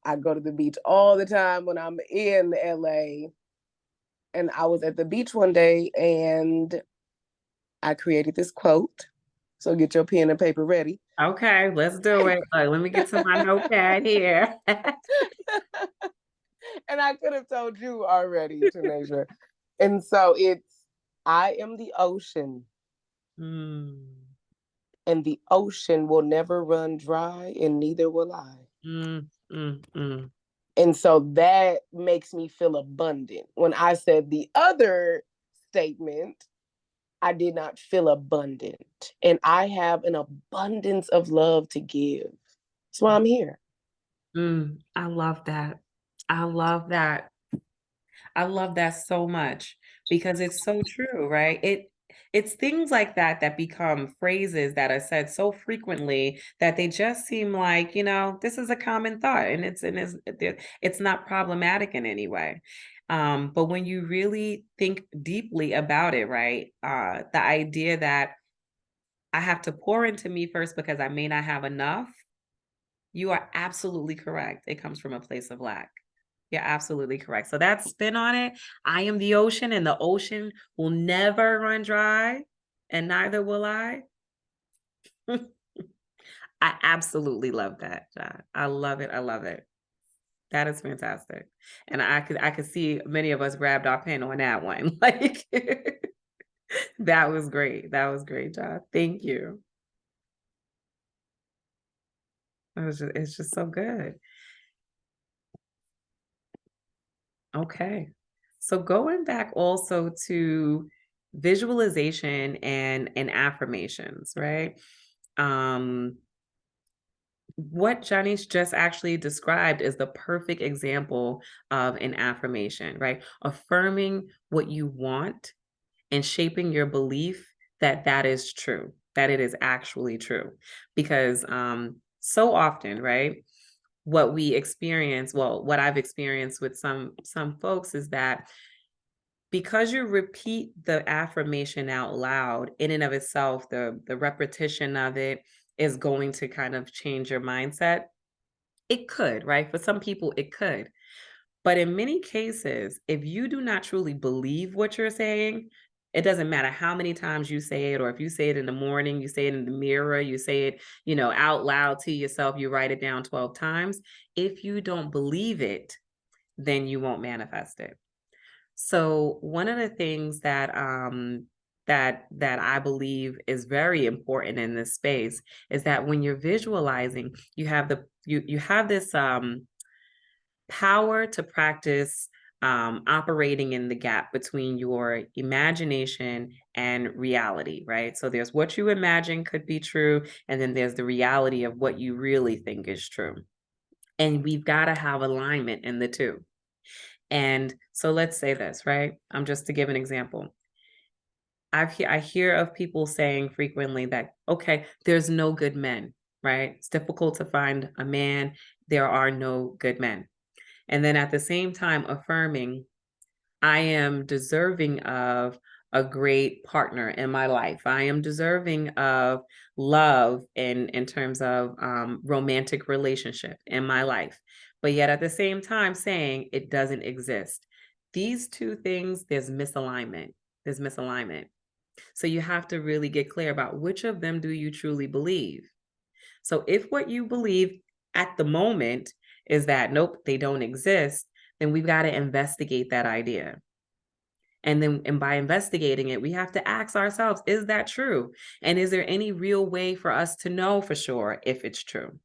I go to the beach all the time when I'm in LA. And I was at the beach one day and I created this quote. So get your pen and paper ready. Okay, let's do it. Let me get to my notepad here. And I could have told you already, Tanasia. And so it's, I am the ocean. And the ocean will never run dry, and neither will I. And so that makes me feel abundant. When I said the other statement, I did not feel abundant. And I have an abundance of love to give. That's why I'm here. I love that. I love that. I love that so much, because it's so true, right? It's things like that that become phrases that are said so frequently that they just seem like, you know, this is a common thought, and it's not problematic in any way. But when you really think deeply about it, right? The idea that I have to pour into me first because I may not have enough, you are absolutely correct. It comes from a place of lack. You're absolutely correct. So that spin on it, I am the ocean and the ocean will never run dry, and neither will I. I absolutely love that, John. I love it. I love it. That is fantastic. And I could see many of us grabbed our pen on that one. Like that was great. That was great, John. Thank you. It's just so good. Okay. So going back also to visualization and affirmations, right? What Janice just actually described is the perfect example of an affirmation, right? Affirming what you want and shaping your belief that that is true, that it is actually true. Because so often, right? what we experience, well, what I've experienced with some folks is that because you repeat the affirmation out loud, in and of itself, the repetition of it is going to kind of change your mindset. It could, right? For some people, it could. But in many cases, if you do not truly believe what you're saying, it doesn't matter how many times you say it, or if you say it in the morning, you say it in the mirror, you say it, out loud to yourself, you write it down 12 times. If you don't believe it, then you won't manifest it. So one of the things that that I believe is very important in this space is that when you're visualizing, you have you have this power to practice operating in the gap between your imagination and reality, right? So there's what you imagine could be true, and then there's the reality of what you really think is true. And we've got to have alignment in the two. And so let's say this, right? Just to give an example. I hear of people saying frequently that, okay, there's no good men, right? It's difficult to find a man. There are no good men. And then at the same time affirming, I am deserving of a great partner in my life. I am deserving of love in terms of romantic relationship in my life. But yet at the same time saying it doesn't exist. These two things, there's misalignment. There's misalignment. So you have to really get clear about which of them do you truly believe. So if what you believe at the moment is that, nope, they don't exist, then we've got to investigate that idea. And by investigating it, we have to ask ourselves, is that true? And is there any real way for us to know for sure if it's true?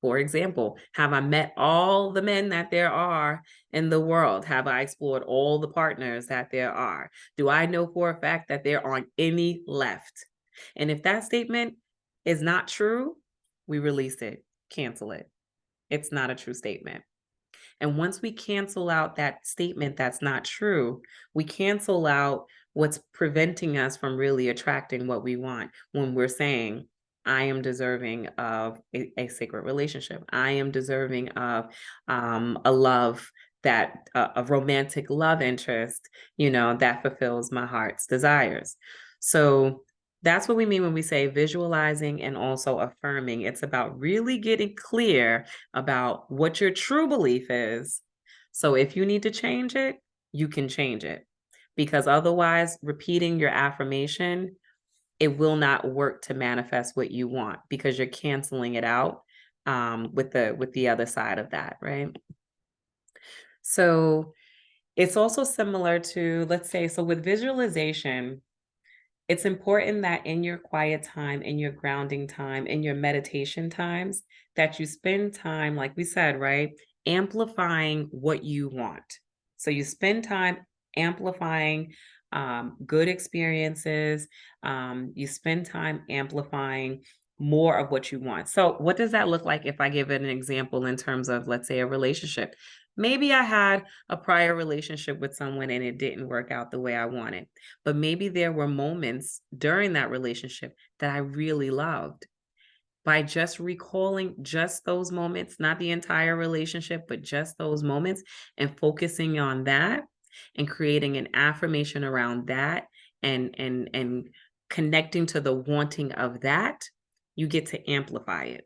For example, have I met all the men that there are in the world? Have I explored all the partners that there are? Do I know for a fact that there aren't any left? And if that statement is not true, we release it, cancel it. It's not a true statement. And once we cancel out that statement that's not true, we cancel out what's preventing us from really attracting what we want when we're saying, I am deserving of a sacred relationship. I am deserving of a love that a romantic love interest, that fulfills my heart's desires. So that's what we mean when we say visualizing and also affirming. It's about really getting clear about what your true belief is. So if you need to change it, you can change it. Because otherwise, repeating your affirmation, it will not work to manifest what you want because you're canceling it out with the other side of that, right? So it's also similar to, let's say, so with visualization, it's important that in your quiet time, in your grounding time, in your meditation times, that you spend time, like we said, right, amplifying what you want. So you spend time amplifying good experiences. You spend time amplifying more of what you want. So what does that look like if I give it an example in terms of, let's say, a relationship? Maybe I had a prior relationship with someone and it didn't work out the way I wanted, but maybe there were moments during that relationship that I really loved. By just recalling just those moments, not the entire relationship, but just those moments, and focusing on that and creating an affirmation around that and connecting to the wanting of that, you get to amplify it.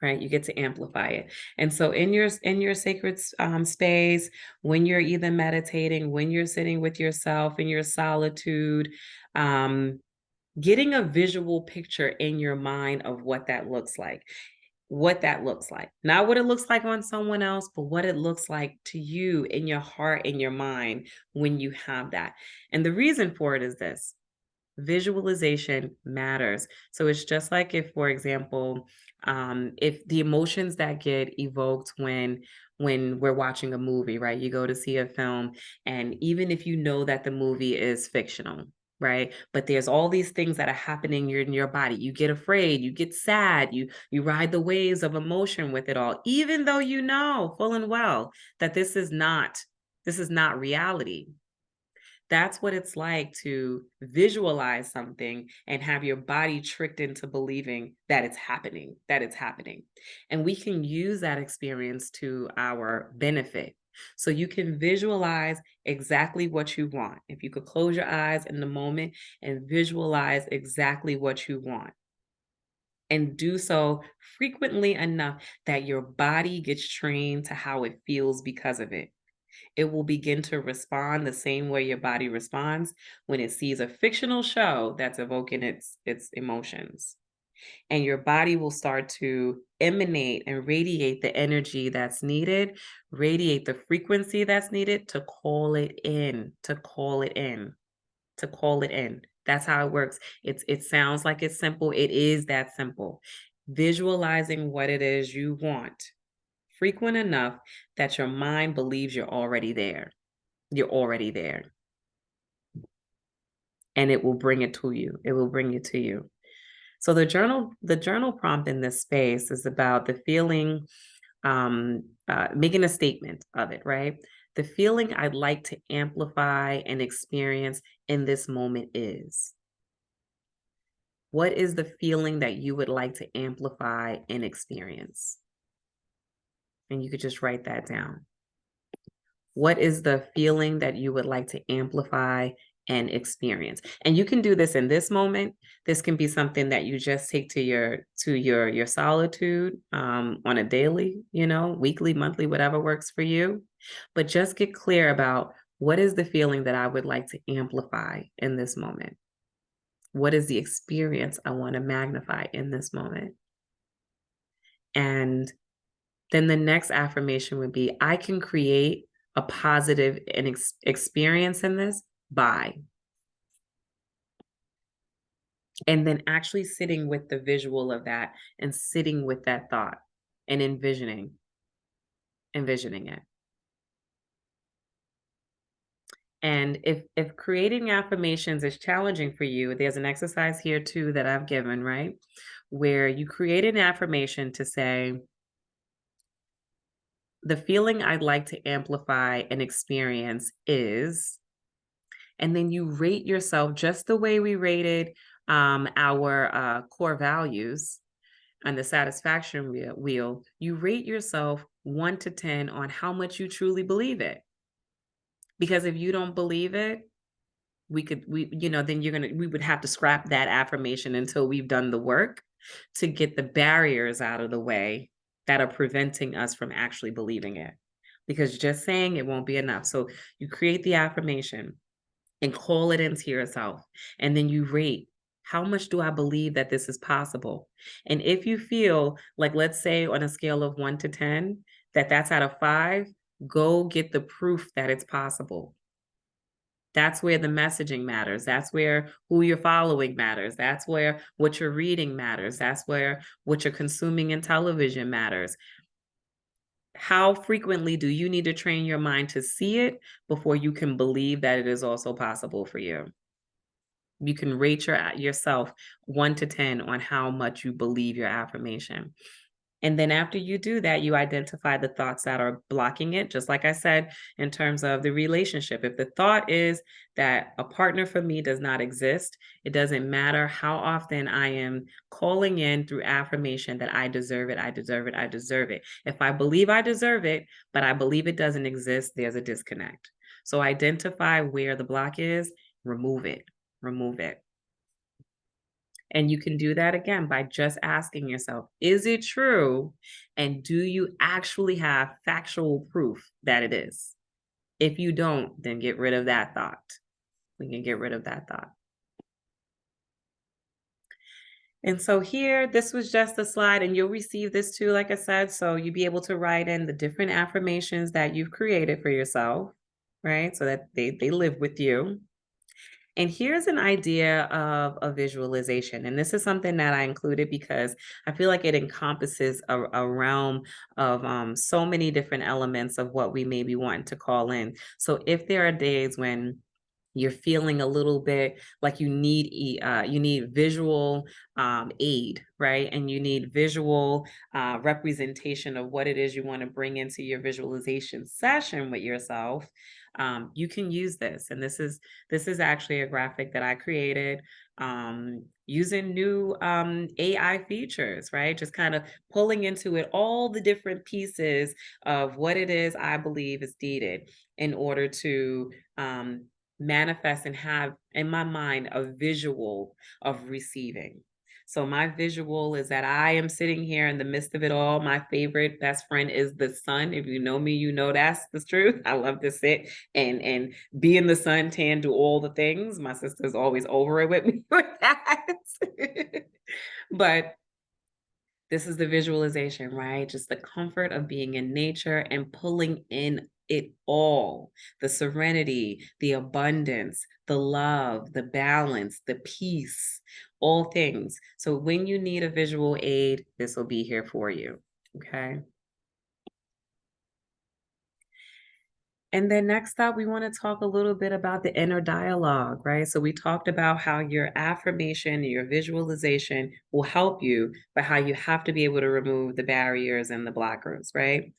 Right, you get to amplify it. And so in your sacred space, when you're either meditating, when you're sitting with yourself in your solitude, getting a visual picture in your mind of what that looks like. Not what it looks like on someone else, but what it looks like to you in your heart, in your mind, when you have that. And the reason for it is this: visualization matters. So it's just like if, for example, if the emotions that get evoked when we're watching a movie, right? You go to see a film, and even if you know that the movie is fictional, right? But there's all these things that are happening in your body. You get afraid, you get sad, you ride the waves of emotion with it all, even though you know full and well that this is not reality. That's what it's like to visualize something and have your body tricked into believing that it's happening, that it's happening. And we can use that experience to our benefit. So you can visualize exactly what you want. If you could close your eyes in the moment and visualize exactly what you want, and do so frequently enough that your body gets trained to how it feels because of it. It will begin to respond the same way your body responds when it sees a fictional show that's evoking its emotions. And your body will start to emanate and radiate the energy that's needed, radiate the frequency that's needed to call it in, to call it in, to call it in. That's how it works. It sounds like it's simple. It is that simple. Visualizing what it is you want frequent enough that your mind believes you're already there. You're already there. And it will bring it to you. It will bring it to you. So the journal prompt in this space is about the feeling, making a statement of it, right? The feeling I'd like to amplify and experience in this moment is. What is the feeling that you would like to amplify and experience? And you could just write that down. What is the feeling that you would like to amplify and experience? And you can do this in this moment. This can be something that you just take to your solitude on a daily, weekly, monthly, whatever works for you. But just get clear about what is the feeling that I would like to amplify in this moment. What is the experience I want to magnify in this moment? And then the next affirmation would be, I can create a positive experience in this by. And then actually sitting with the visual of that and sitting with that thought and envisioning it. And if creating affirmations is challenging for you, there's an exercise here too that I've given, right? Where you create an affirmation to say, the feeling I'd like to amplify and experience is, and then you rate yourself just the way we rated our core values on the satisfaction wheel. You rate yourself 1 to 10 on how much you truly believe it. Because if you don't believe it, we would have to scrap that affirmation until we've done the work to get the barriers out of the way that are preventing us from actually believing it. Because just saying it won't be enough. So you create the affirmation and call it into yourself. And then you rate, how much do I believe that this is possible? And if you feel like, let's say on a scale of 1 to 10, that's out of 5, go get the proof that it's possible. That's where the messaging matters. That's where who you're following matters. That's where what you're reading matters. That's where what you're consuming in television matters. How frequently do you need to train your mind to see it before you can believe that it is also possible for you? You can rate yourself 1 to 10 on how much you believe your affirmation. And then after you do that, you identify the thoughts that are blocking it. Just like I said, in terms of the relationship, if the thought is that a partner for me does not exist, it doesn't matter how often I am calling in through affirmation that I deserve it, I deserve it, I deserve it. If I believe I deserve it, but I believe it doesn't exist, there's a disconnect. So identify where the block is, remove it, remove it. And you can do that again by just asking yourself, is it true? And do you actually have factual proof that it is? If you don't, then get rid of that thought. We can get rid of that thought. And so here, this was just a slide, and you'll receive this too, like I said, so you'll be able to write in the different affirmations that you've created for yourself, right? So that they live with you. And here's an idea of a visualization. And this is something that I included because I feel like it encompasses a realm of so many different elements of what we may be wanting to call in. So if there are days when you're feeling a little bit like you need visual aid, right? And you need visual representation of what it is you want to bring into your visualization session with yourself. you can use this. And this is actually a graphic that I created using new AI features, right? Just kind of pulling into it all the different pieces of what it is I believe is needed in order to manifest and have in my mind a visual of receiving. So my visual is that I am sitting here in the midst of it all. My favorite best friend is the sun. If you know me, you know that's the truth. I love to sit and be in the sun, tan, do all the things. My sister's always over it with me with that. But this is the visualization, right? Just the comfort of being in nature and pulling in it all, the serenity, the abundance, the love, the balance, the peace, all things. So when you need a visual aid, this will be here for you. Okay. And then next up, we want to talk a little bit about the inner dialogue, right? So we talked about how your affirmation, your visualization will help you, but how you have to be able to remove the barriers and the blockers, right?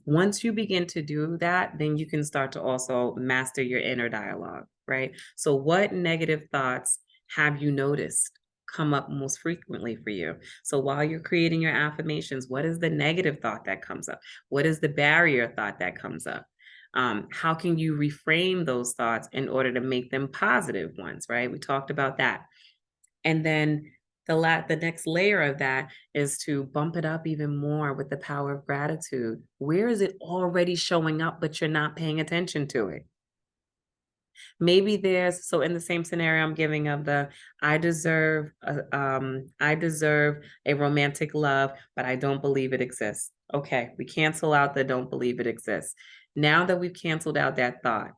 Once you begin to do that, then you can start to also master your inner dialogue, right? So what negative thoughts have you noticed come up most frequently for you? So while you're creating your affirmations, what is the negative thought that comes up? What is the barrier thought that comes up? How can you reframe those thoughts in order to make them positive ones, right? We talked about that. And then the next layer of that is to bump it up even more with the power of gratitude. Where is it already showing up, but you're not paying attention to it? Maybe so in the same scenario I'm giving of the I deserve a romantic love, but I don't believe it exists. Okay, we cancel out the don't believe it exists. Now that we've canceled out that thought,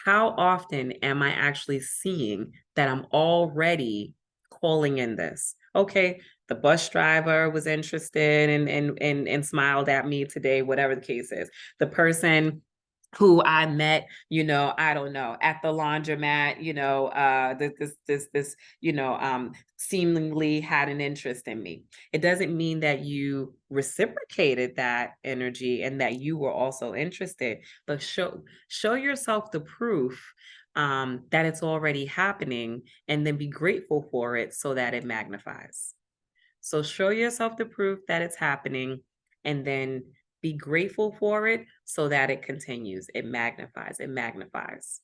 how often am I actually seeing that I'm already calling in this? Okay, the bus driver was interested and smiled at me today, whatever the case is. The person who I met, I don't know, at the laundromat, this, seemingly had an interest in me. It doesn't mean that you reciprocated that energy and that you were also interested, but show yourself the proof that it's already happening, and then be grateful for it so that it magnifies. So show yourself the proof that it's happening, and then be grateful for it so that it continues. It magnifies. It magnifies.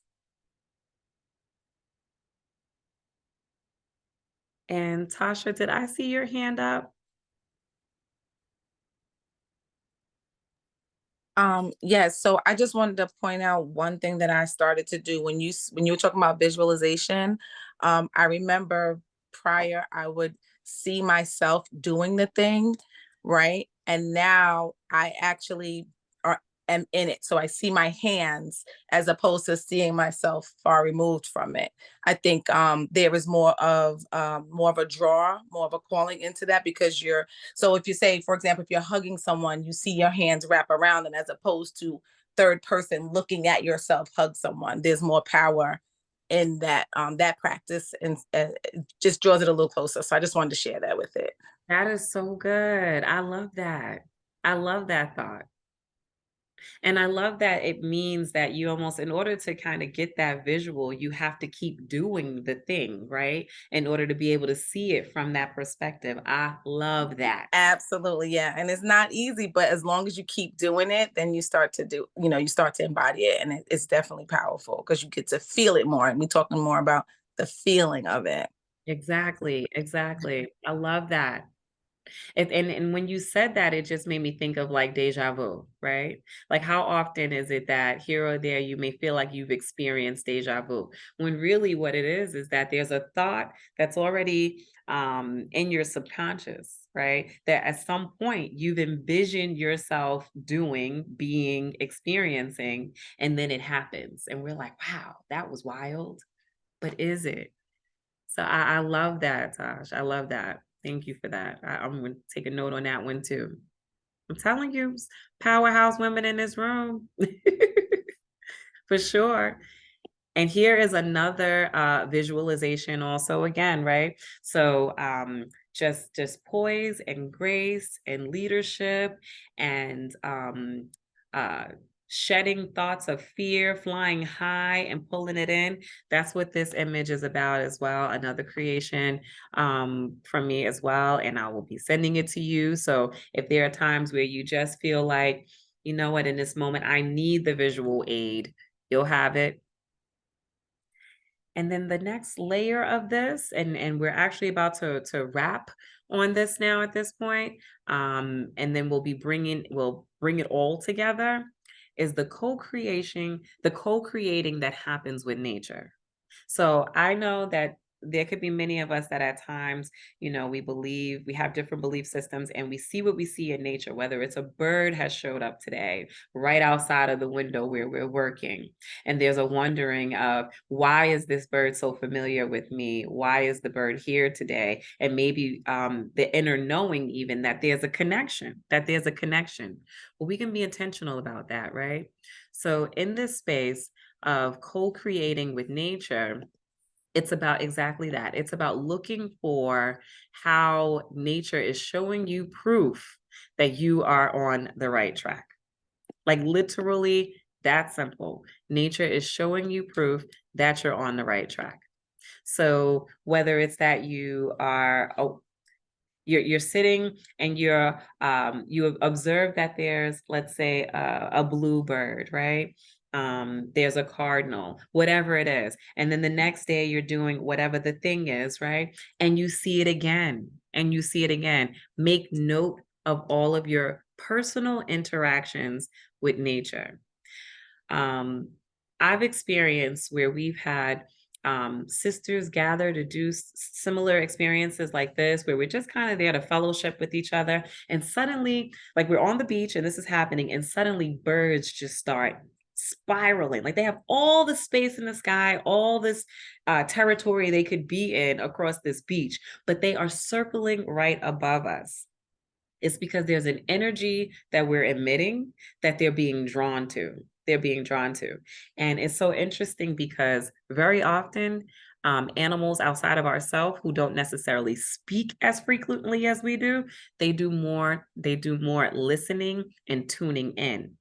And Tasha, did I see your hand up? Yes. So I just wanted to point out one thing that I started to do when you were talking about visualization. I remember prior I would see myself doing the thing, right? And now I actually am in it. So I see my hands as opposed to seeing myself far removed from it. I think there is more of a draw, more of a calling into that, because so if you say, for example, if you're hugging someone, you see your hands wrap around them as opposed to third person looking at yourself hug someone. There's more power in that practice, and just draws it a little closer. So I just wanted to share that with it. That is so good. I love that. I love that thought. And I love that it means that you almost, in order to kind of get that visual, you have to keep doing the thing, right? In order to be able to see it from that perspective. I love that. Absolutely. Yeah. And it's not easy, but as long as you keep doing it, then you start to you start to embody it. And it's definitely powerful because you get to feel it more. And we're talking more about the feeling of it. Exactly. Exactly. I love that. And when you said that, it just made me think of like deja vu, right? Like how often is it that here or there you may feel like you've experienced deja vu, when really what it is that there's a thought that's already in your subconscious, right? That at some point you've envisioned yourself doing, being, experiencing, and then it happens. And we're like, wow, that was wild. But is it? So I love that, Tosh. I love that. Thank you for that. I'm going to take a note on that one too. I'm telling you, powerhouse women in this room. For sure. And here is another visualization also again, right? So just poise and grace and leadership and shedding thoughts of fear, flying high and pulling it in. That's what this image is about as well. Another creation from me as well. And I will be sending it to you. So if there are times where you just feel like, you know what, in this moment, I need the visual aid, you'll have it. And then the next layer of this, and we're actually about to wrap on this now at this point, and then we'll bring it all together, is the co-creating that happens with nature. So I know that there could be many of us that at times, you know, we have different belief systems and we see what we see in nature, whether it's a bird has showed up today right outside of the window where we're working. And there's a wondering of, why is this bird so familiar with me? Why is the bird here today? And maybe the inner knowing even that there's a connection, Well, we can be intentional about that, right? So in this space of co-creating with nature, it's about exactly that. It's about looking for how nature is showing you proof that you are on the right track. Like literally that simple. Nature is showing you proof that you're on the right track. So whether it's that you're sitting and you observe that there's, let's say, a bluebird, right? There's a cardinal, whatever it is. And then the next day you're doing whatever the thing is, right? And you see it again, and you see it again. Make note of all of your personal interactions with nature. I've experienced where we've had sisters gather to do similar experiences like this, where we're just kind of there to fellowship with each other. And suddenly, like, we're on the beach and this is happening, and suddenly birds just start spiraling. Like, they have all the space in the sky, all this territory they could be in across this beach, but they are circling right above us. It's because there's an energy that we're emitting that they're being drawn to. And it's so interesting because very often animals outside of ourselves who don't necessarily speak as frequently as we do, they do more listening and tuning in.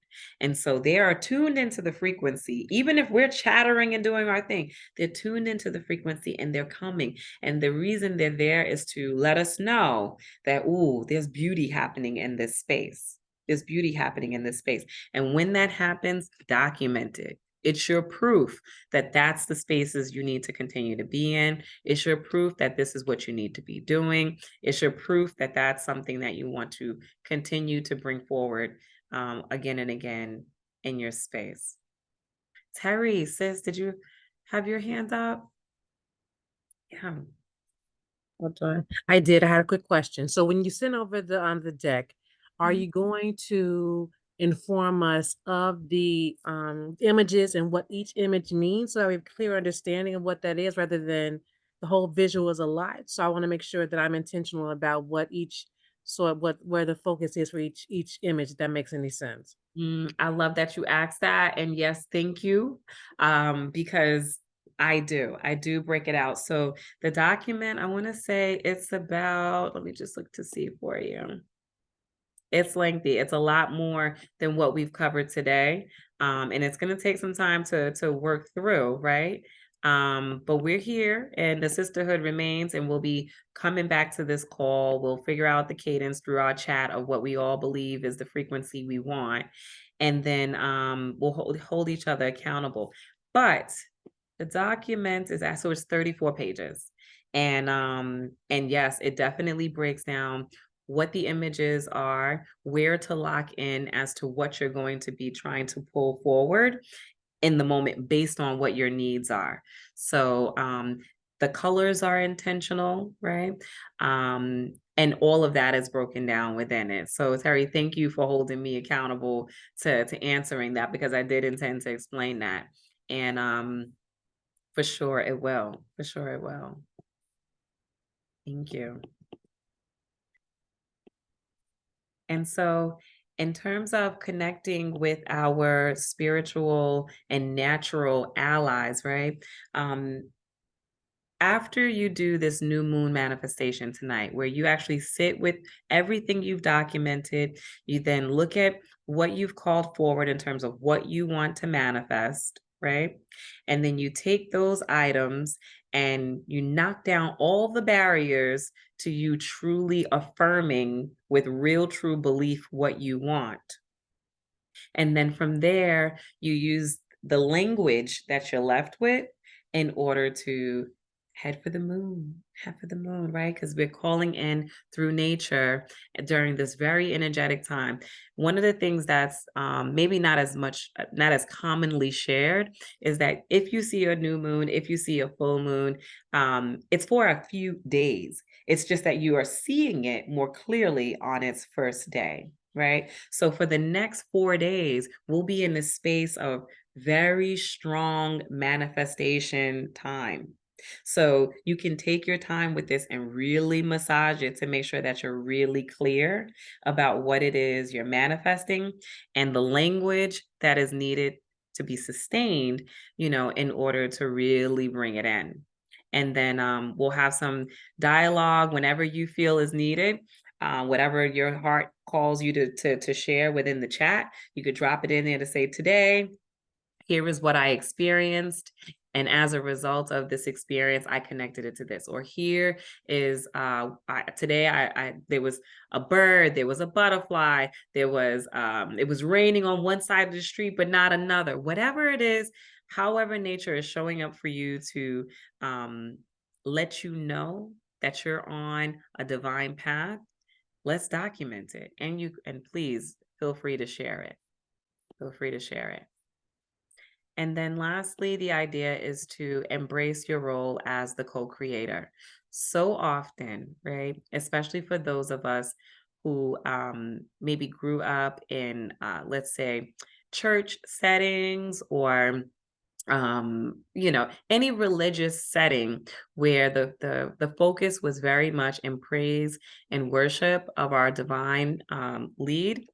And so they are tuned into the frequency. Even if we're chattering and doing our thing, they're tuned into the frequency and they're coming. And the reason they're there is to let us know that, ooh, there's beauty happening in this space. And when that happens, document it. It's your proof that that's the spaces you need to continue to be in. It's your proof that this is what you need to be doing. It's your proof that that's something that you want to continue to bring forward again and again in your space. Terry, sis, did you have your hand up? Yeah. Hold on. I did. I had a quick question. So when you send over the deck, are you going to inform us of the images and what each image means, so I have a clear understanding of what that is, rather than the whole visual is a lot? So I want to make sure that I'm intentional about where the focus is for each image, if that makes any sense. I love that you asked that. And yes, thank you. Because I do break it out. So the document, I want to say it's about, let me just look to see for you. It's lengthy. It's a lot more than what we've covered today. And it's going to take some time to work through, right? But we're here and the sisterhood remains, and we'll be coming back to this call. We'll figure out the cadence through our chat of what we all believe is the frequency we want. And then we'll hold each other accountable. But the document is so it's 34 pages. And yes, it definitely breaks down what the images are, where to lock in as to what you're going to be trying to pull forward in the moment based on what your needs are. So the colors are intentional, right? And all of that is broken down within it. So Terry, thank you for holding me accountable to answering that, because I did intend to explain that. And for sure it will. Thank you. And so in terms of connecting with our spiritual and natural allies, right? after you do this new moon manifestation tonight, where you actually sit with everything you've documented, you then look at what you've called forward in terms of what you want to manifest, right? And then you take those items and you knock down all the barriers to you truly affirming with real, true belief what you want. And then from there, you use the language that you're left with in order to head for the moon, right? Because we're calling in through nature during this very energetic time. One of the things that's maybe not as commonly shared is that if you see a new moon, if you see a full moon, it's for a few days. It's just that you are seeing it more clearly on its first day. Right. So for the next 4 days, we'll be in the space of very strong manifestation time. So you can take your time with this and really massage it to make sure that you're really clear about what it is you're manifesting and the language that is needed to be sustained, in order to really bring it in. And then we'll have some dialogue whenever you feel is needed. Whatever your heart calls you to share within the chat, you could drop it in there to say, today, here is what I experienced. And as a result of this experience, I connected it to this. Or here is today there was a bird, there was a butterfly, there was it was raining on one side of the street, but not another. Whatever it is, however nature is showing up for you to let you know that you're on a divine path. Let's document it. And please feel free to share it. Feel free to share it. And then lastly, the idea is to embrace your role as the co-creator. So often, right, especially for those of us who maybe grew up in, let's say, church settings or any religious setting where the focus was very much in praise and worship of our divine lead.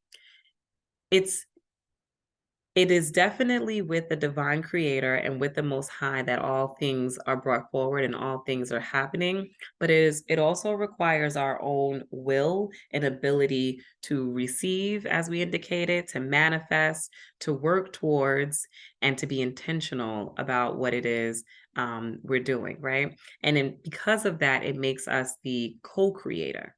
It is definitely with the divine creator and with the Most High that all things are brought forward and all things are happening. But it also requires our own will and ability to receive, as we indicated, to manifest, to work towards, and to be intentional about what it is we're doing, right? And then because of that, it makes us the co-creator.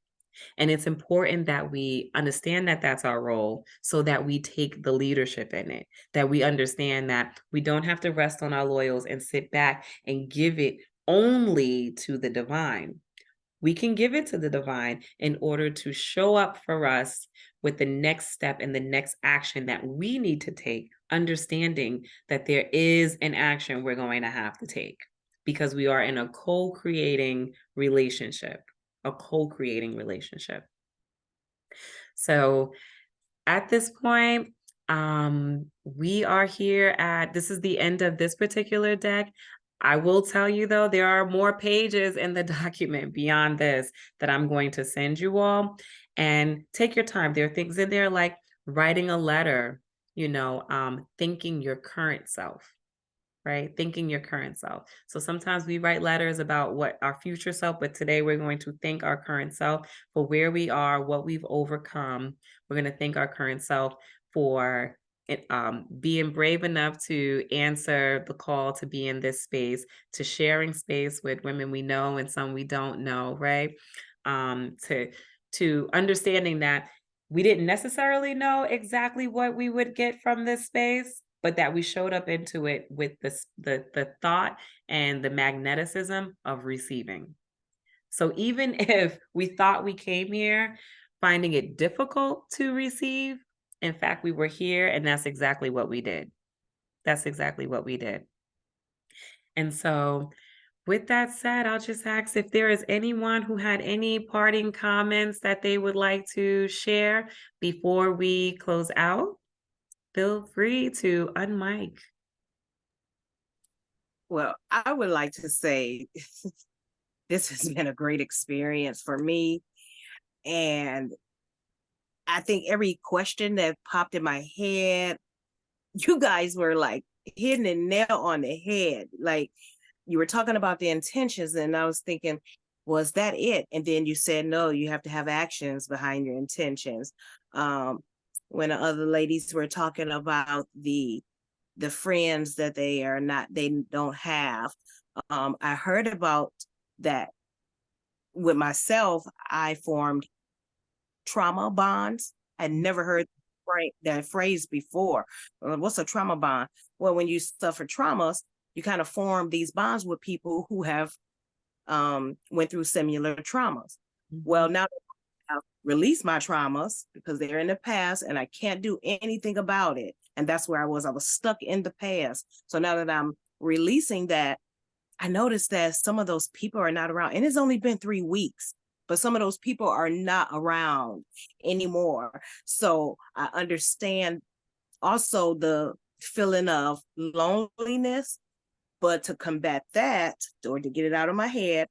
And it's important that we understand that that's our role so that we take the leadership in it, that we understand that we don't have to rest on our laurels and sit back and give it only to the divine. We can give it to the divine in order to show up for us with the next step and the next action that we need to take, understanding that there is an action we're going to have to take because we are in a co-creating relationship. So at this point, we are here this is the end of this particular deck. I will tell you though, there are more pages in the document beyond this that I'm going to send you all, and take your time. There are things in there like writing a letter, thanking your current self. Right? Thanking your current self. So sometimes we write letters about what our future self, but today we're going to thank our current self for where we are, what we've overcome. We're going to thank our current self for being brave enough to answer the call to be in this space, to sharing space with women we know and some we don't know, right? To understanding that we didn't necessarily know exactly what we would get from this space, but that we showed up into it with the thought and the magneticism of receiving. So even if we thought we came here finding it difficult to receive, in fact, we were here and that's exactly what we did. That's exactly what we did. And so with that said, I'll just ask if there is anyone who had any parting comments that they would like to share before we close out. Feel free to unmic. Well, I would like to say this has been a great experience for me. And I think every question that popped in my head, you guys were like hitting the nail on the head. Like you were talking about the intentions, and I was thinking, was that it? And then you said, no, you have to have actions behind your intentions. When the other ladies were talking about the friends that they don't have, I heard about that. With myself, I formed trauma bonds. I never heard that phrase before. What's a trauma bond? Well, when you suffer traumas, you kind of form these bonds with people who have went through similar traumas. Well, now that I've released my traumas because they're in the past and I can't do anything about it. And that's where I was stuck in the past. So now that I'm releasing that, I noticed that some of those people are not around, and it's only been 3 weeks, but some of those people are not around anymore. So I understand also the feeling of loneliness, but to combat that, or to get it out of my head,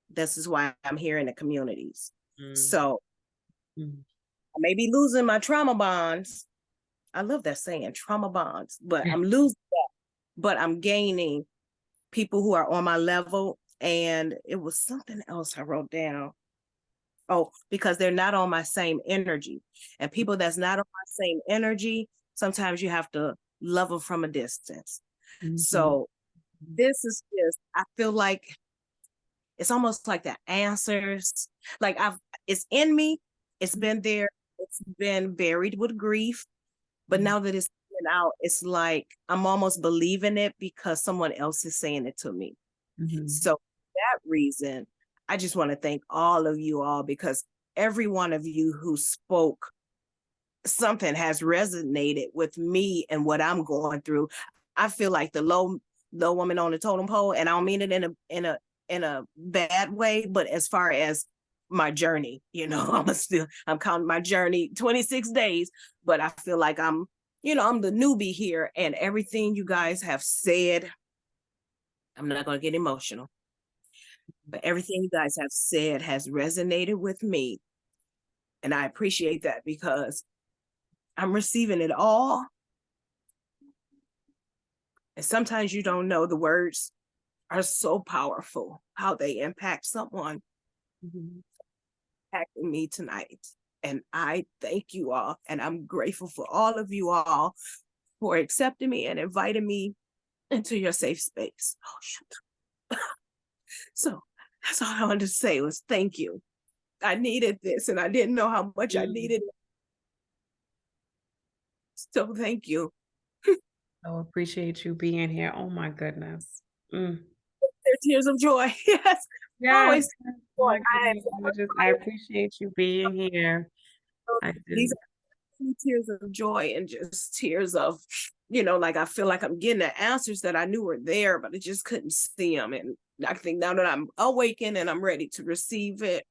this is why I'm here in the communities. So I may be losing my trauma bonds. I love that saying, trauma bonds, but I'm losing that, but I'm gaining people who are on my level. And it was something else I wrote down. Oh, because they're not on my same energy. And people that's not on my same energy, sometimes you have to love them from a distance. So this is just, I feel like it's almost like the answers, like it's in me, it's been there, it's been buried with grief, but now that it's out, it's like I'm almost believing it because someone else is saying it to me. So for that reason, I just want to thank all of you all, because every one of you who spoke, something has resonated with me and what I'm going through. I feel like the low woman on the totem pole, and I don't mean it in a bad way, but as far as my journey, I'm counting my journey 26 days, but I feel like I'm the newbie here, and everything you guys have said, I'm not going to get emotional, but everything you guys have said has resonated with me. And I appreciate that because I'm receiving it all. And sometimes you don't know, the words are so powerful, how they impact someone. Impacting me tonight. And I thank you all. And I'm grateful for all of you all for accepting me and inviting me into your safe space. Oh, shit. So that's all I wanted to say was thank you. I needed this, and I didn't know how much I needed it. So thank you. I appreciate you being here. Oh my goodness. They're tears of joy. Yes. Yes. Oh my goodness. I appreciate you being here. These are tears of joy and just tears of, like I feel like I'm getting the answers that I knew were there, but I just couldn't see them. And I think now that I'm awakened and I'm ready to receive it,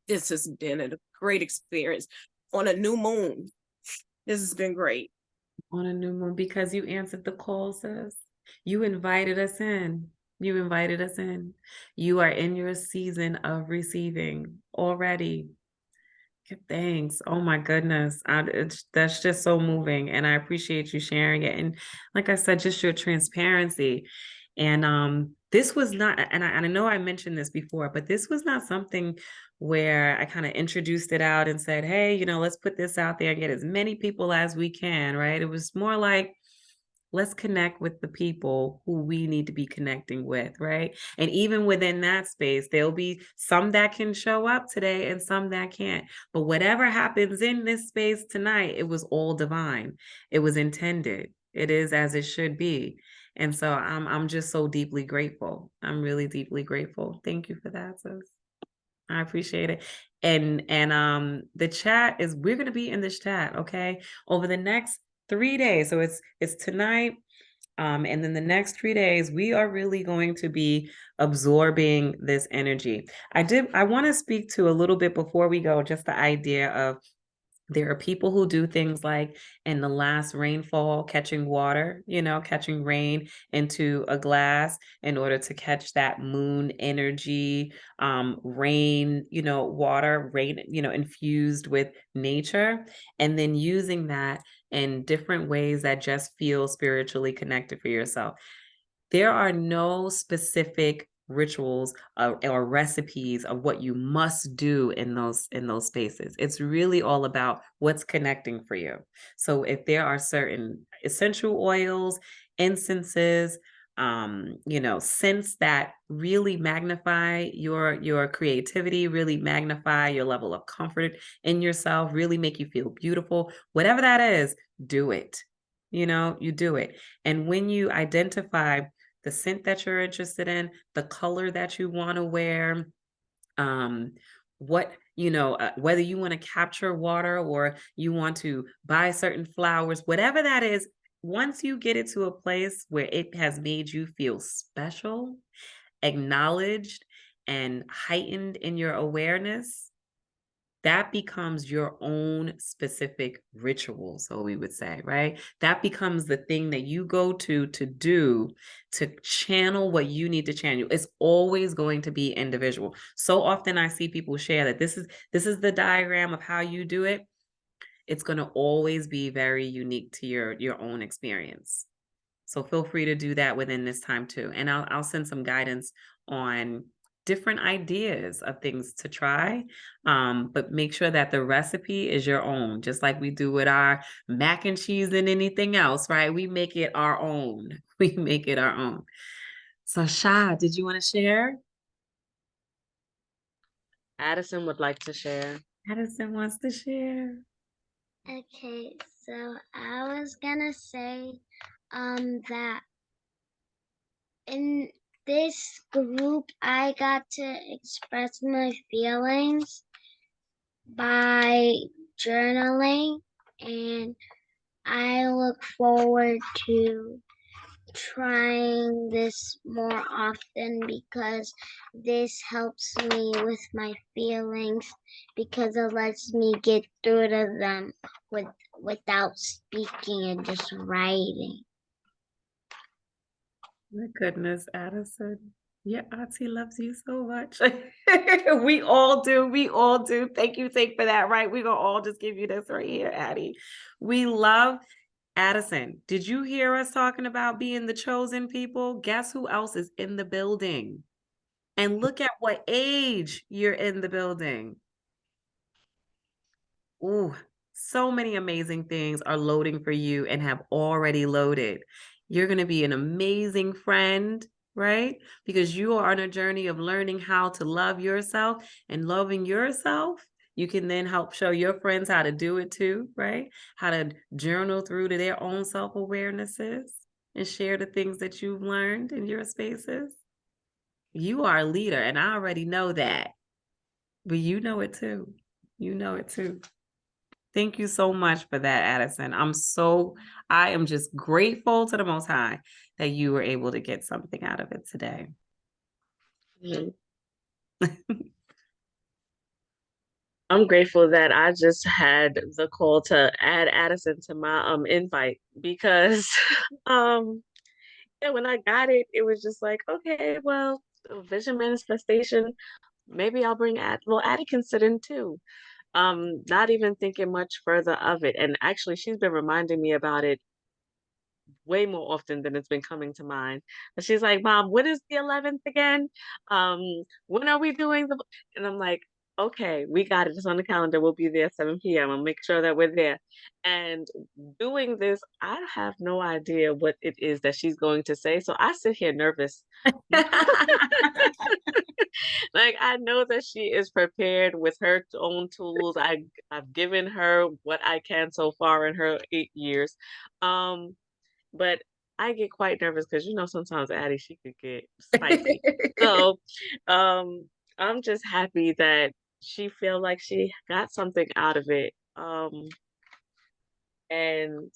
this has been a great experience on a new moon. This has been great. On a new moon, because you answered the call, sis. You invited us in. You invited us in. You are in your season of receiving already. Give thanks. Oh my goodness. That's just so moving. And I appreciate you sharing it. And like I said, just your transparency. And this was not, and I know I mentioned this before, but this was not something where I kind of introduced it out and said, hey, let's put this out there and get as many people as we can, right? It was more like, let's connect with the people who we need to be connecting with, right? And even within that space, there'll be some that can show up today and some that can't. But whatever happens in this space tonight, it was all divine. It was intended. It is as it should be. And so I'm just so deeply grateful. I'm really deeply grateful. Thank you for that, sis. I appreciate it. And the chat is, we're going to be in this chat, okay, over the next 3 days. So it's tonight. And then the next 3 days, we are really going to be absorbing this energy. I want to speak to a little bit before we go, just the idea of, there are people who do things like in the last rainfall, catching water, catching rain into a glass in order to catch that moon energy, rain, water, rain, infused with nature, and then using that in different ways that just feel spiritually connected for yourself. There are no specific rituals or recipes of what you must do in those spaces. It's really all about what's connecting for you. So if there are certain essential oils, incenses, scents that really magnify your creativity, really magnify your level of comfort in yourself, really make you feel beautiful, whatever that is, do it. You do it. And when you identify the scent that you're interested in, the color that you want to wear, whether you want to capture water or you want to buy certain flowers, whatever that is, once you get it to a place where it has made you feel special, acknowledged, and heightened in your awareness, that becomes your own specific ritual, so we would say, right? That becomes the thing that you go to do to channel what you need to channel. It's always going to be individual. So often I see people share that this is the diagram of how you do it. It's going to always be very unique to your own experience. So feel free to do that within this time too. And I'll send some guidance on different ideas of things to try. But make sure that the recipe is your own, just like we do with our mac and cheese and anything else, right? We make it our own. We make it our own. So Sha, did you want to share? Addison would like to share. Addison wants to share. Okay, so I was gonna say that in this group I got to express my feelings by journaling, and I look forward to trying this more often because this helps me with my feelings, because it lets me get through to them without speaking and just writing. My goodness, Addison. Your auntie loves you so much. We all do. We all do. Thank you, for that, right? We're going to all just give you this right here, Addie. We love Addison. Did you hear us talking about being the chosen people? Guess who else is in the building? And look at what age you're in the building. Ooh, so many amazing things are loading for you and have already loaded. You're going to be an amazing friend, right? Because you are on a journey of learning how to love yourself, and loving yourself. You can then help show your friends how to do it too, right? How to journal through to their own self-awarenesses and share the things that you've learned in your spaces. You are a leader, and I already know that, but you know it too. You know it too. Thank you so much for that, Addison. I am just grateful to the Most High that you were able to get something out of it today. I'm grateful that I just had the call to add Addison to my invite, because when I got it, it was just like, okay, well, Vision Manifestation, maybe I'll bring Addie can sit in too. Not even thinking much further of it. And actually, she's been reminding me about it way more often than it's been coming to mind. And she's like, Mom, when is the 11th again? When are we doing the? And I'm like, okay, we got it. It's on the calendar. We'll be there 7 p.m. I'll make sure that we're there. And doing this, I have no idea what it is that she's going to say. So I sit here nervous. Like, I know that she is prepared with her own tools. I've given her what I can so far in her 8 years. But I get quite nervous because sometimes Addie, she could get spicy. So I'm just happy that she feel like she got something out of it. And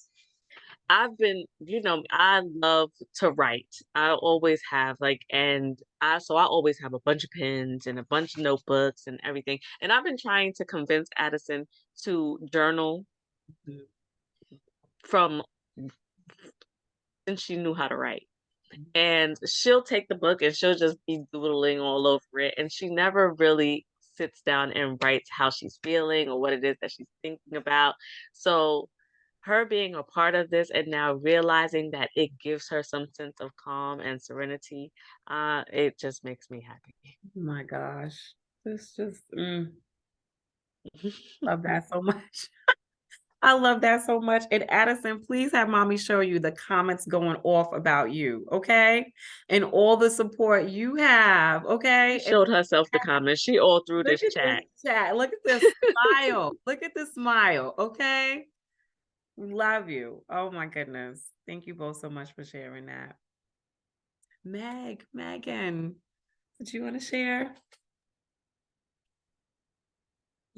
I've been, I love to write. I always have, I always have a bunch of pens and a bunch of notebooks and everything. And I've been trying to convince Addison to journal from since she knew how to write. And she'll take the book and she'll just be doodling all over it. And she never really sits down and writes how she's feeling or what it is that she's thinking about. So her being a part of this and now realizing that it gives her some sense of calm and serenity, it just makes me happy. Oh my gosh. This just love that so much. I love that so much. And Addison, please have mommy show you the comments going off about you, okay? And all the support you have, okay? She showed herself the comments. She all through Look this at chat. this chat. Look at this smile. Look at this smile, okay? Love you. Oh my goodness. Thank you both so much for sharing that. Megan, did you want to share?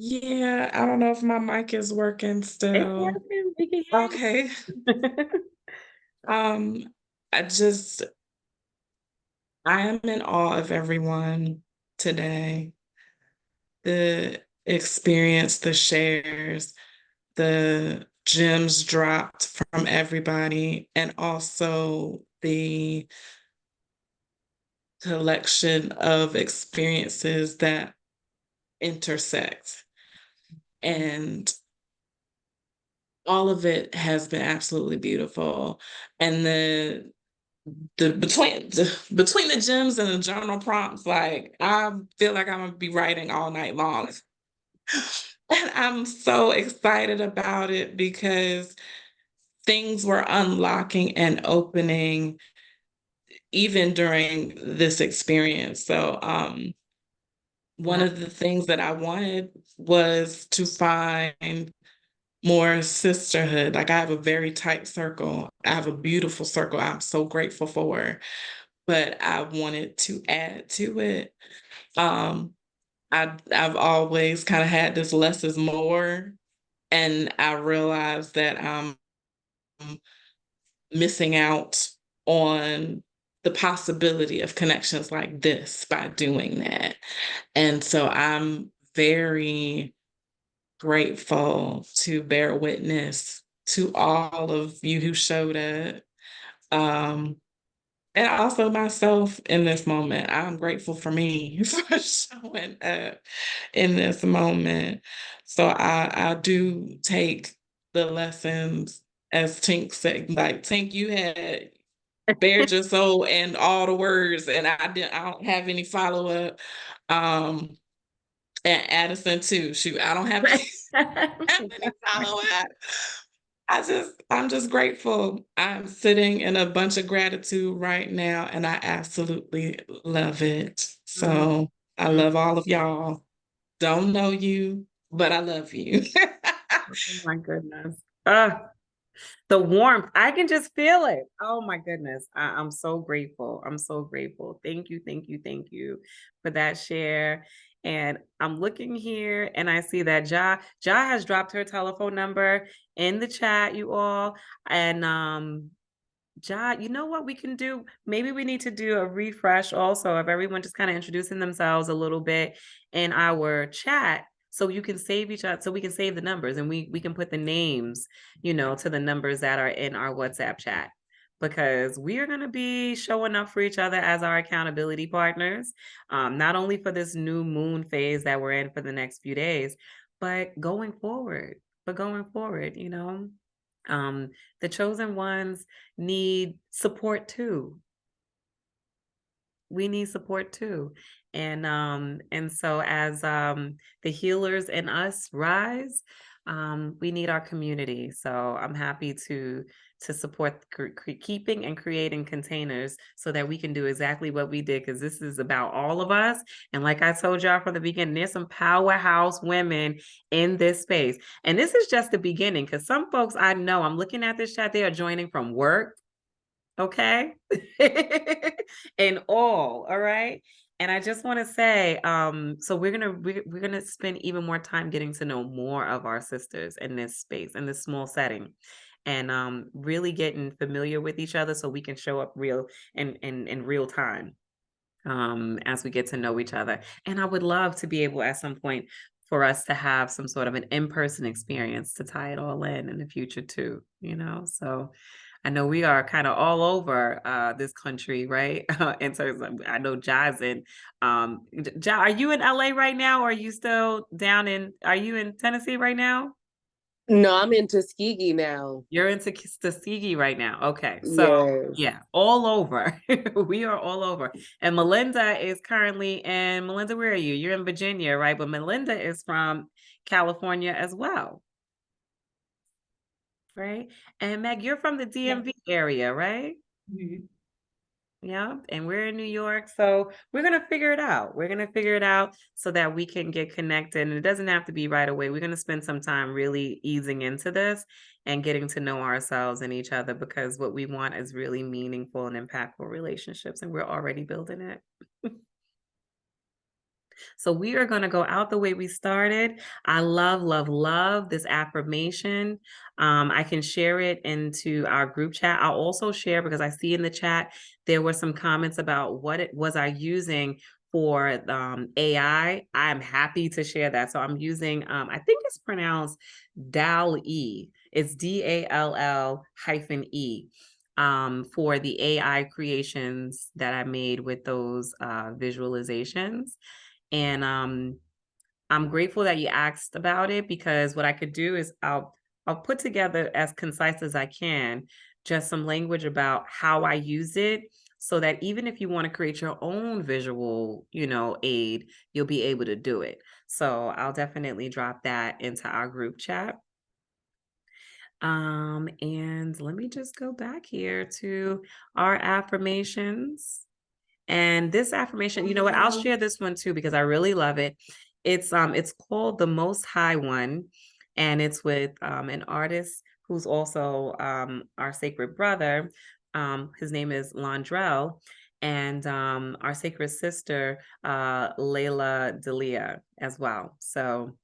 Yeah, I don't know if my mic is working It's still. working. We can hear Okay. you. I am in awe of everyone today. The experience, the shares, the gems dropped from everybody, and also the collection of experiences that intersect. And all of it has been absolutely beautiful. And between the gems and the journal prompts, like I feel like I'm gonna be writing all night long. And I'm so excited about it because things were unlocking and opening even during this experience. So one of the things that I wanted was to find more sisterhood. Like I have a very tight circle. I have a beautiful circle I'm so grateful for, but I wanted to add to it. I've always kind of had this less is more, and I realized that I'm missing out on the possibility of connections like this by doing that. And so I'm very grateful to bear witness to all of you who showed up. And also myself in this moment. I'm grateful for me for showing up in this moment. So I do take the lessons as Tink said, like Tink, you had bared your soul and all the words, and I don't have any follow-up. And Addison too. Shoot, I don't have any follow-up. I'm just grateful. I'm sitting in a bunch of gratitude right now, and I absolutely love it. So I love all of y'all. Don't know you, but I love you. Oh my goodness. The warmth, I can just feel it. Oh my goodness. I'm so grateful. I'm so grateful. Thank you, thank you, thank you for that share. And I'm looking here and I see that Ja has dropped her telephone number in the chat, you all. And Ja, you know what we can do? Maybe we need to do a refresh also of everyone just kind of introducing themselves a little bit in our chat. So you can save each other, so we can save the numbers and we can put the names, to the numbers that are in our WhatsApp chat. Because we are going to be showing up for each other as our accountability partners, not only for this new moon phase that we're in for the next few days, but going forward. The chosen ones need support too. We need support too. And so as the healers in us rise, we need our community. So I'm happy to support keeping and creating containers so that we can do exactly what we did, because this is about all of us. And like I told y'all from the beginning, there's some powerhouse women in this space. And this is just the beginning, because some folks I know, I'm looking at this chat, they are joining from work. Okay. And all right. And I just want to say, so we're gonna spend even more time getting to know more of our sisters in this space, in this small setting, and really getting familiar with each other so we can show up real in real time as we get to know each other. And I would love to be able at some point for us to have some sort of an in-person experience to tie it all in the future too, so I know we are kind of all over this country, right? In terms of, I know Ja's in, Ja, are you in LA right now? Or are you still are you in Tennessee right now? No, I'm in Tuskegee now. You're in Tuskegee right now. Okay. So Yes. yeah, all over. We are all over. And Melinda is currently in, Melinda, where are you? You're in Virginia, right? But Melinda is from California as well. Right? And Meg, you're from the DMV area, right? Yeah, and we're in New York, so we're gonna figure it out. We're gonna figure it out so that we can get connected. And it doesn't have to be right away. We're gonna spend some time really easing into this and getting to know ourselves and each other, because what we want is really meaningful and impactful relationships, and we're already building it. So we are going to go out the way we started. I love, love, love this affirmation. I can share it into our group chat. I'll also share, because I see in the chat there were some comments about what it was I using for AI. I'm happy to share that. So I'm using, I think it's pronounced DALL-E. It's DALL-E. For the AI creations that I made with those visualizations. And I'm grateful that you asked about it, because what I could do is I'll put together as concise as I can, just some language about how I use it, so that even if you want to create your own visual, aid, you'll be able to do it. So I'll definitely drop that into our group chat. And let me just go back here to our affirmations. And this affirmation, you know what? I'll share this one too, because I really love it. It's called The Most High One, and it's with an artist who's also our sacred brother. His name is Londrell, and our sacred sister, Layla Delia, as well. So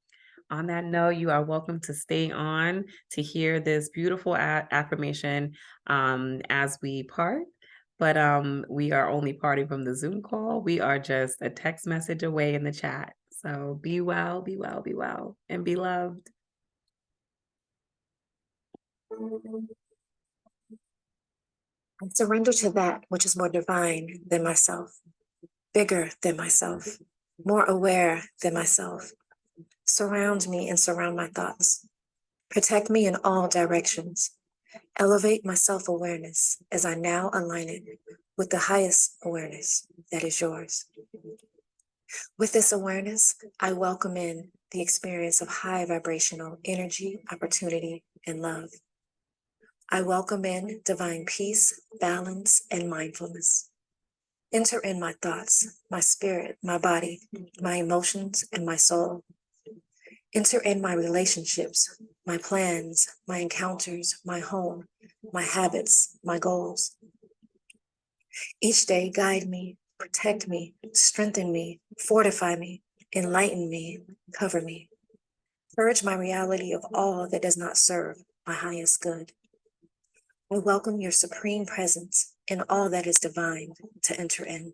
on that note, you are welcome to stay on to hear this beautiful affirmation as we part. But we are only parting from the Zoom call. We are just a text message away in the chat. So be well, be well, be well, and be loved. I surrender to that which is more divine than myself, bigger than myself, more aware than myself. Surround me and surround my thoughts. Protect me in all directions. Elevate my self-awareness as I now align it with the highest awareness that is yours. With this awareness, I welcome in the experience of high vibrational energy, opportunity, and love. I welcome in divine peace, balance, and mindfulness. Enter in my thoughts, my spirit, my body, my emotions, and my soul. Enter in my relationships, my plans, my encounters, my home, my habits, my goals. Each day, guide me, protect me, strengthen me, fortify me, enlighten me, cover me. Purge my reality of all that does not serve my highest good. I welcome your supreme presence in all that is divine to enter in.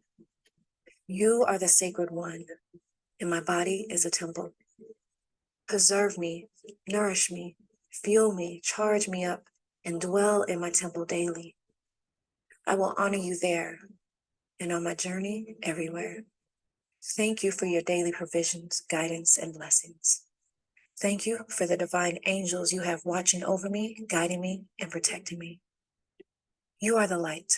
You are the sacred one, and my body is a temple. Preserve me, nourish me, fuel me, charge me up, and dwell in my temple daily. I will honor you there and on my journey everywhere. Thank you for your daily provisions, guidance, and blessings. Thank you for the divine angels you have watching over me, guiding me, and protecting me. You are the light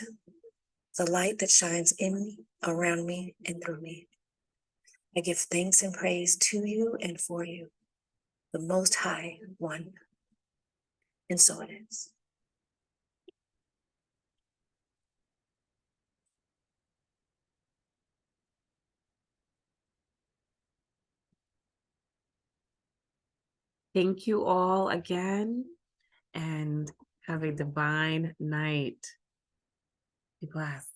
that shines in me, around me, and through me. I give thanks and praise to you and for you, the Most High One. And so it is. Thank you all again, and have a divine night. Be blessed.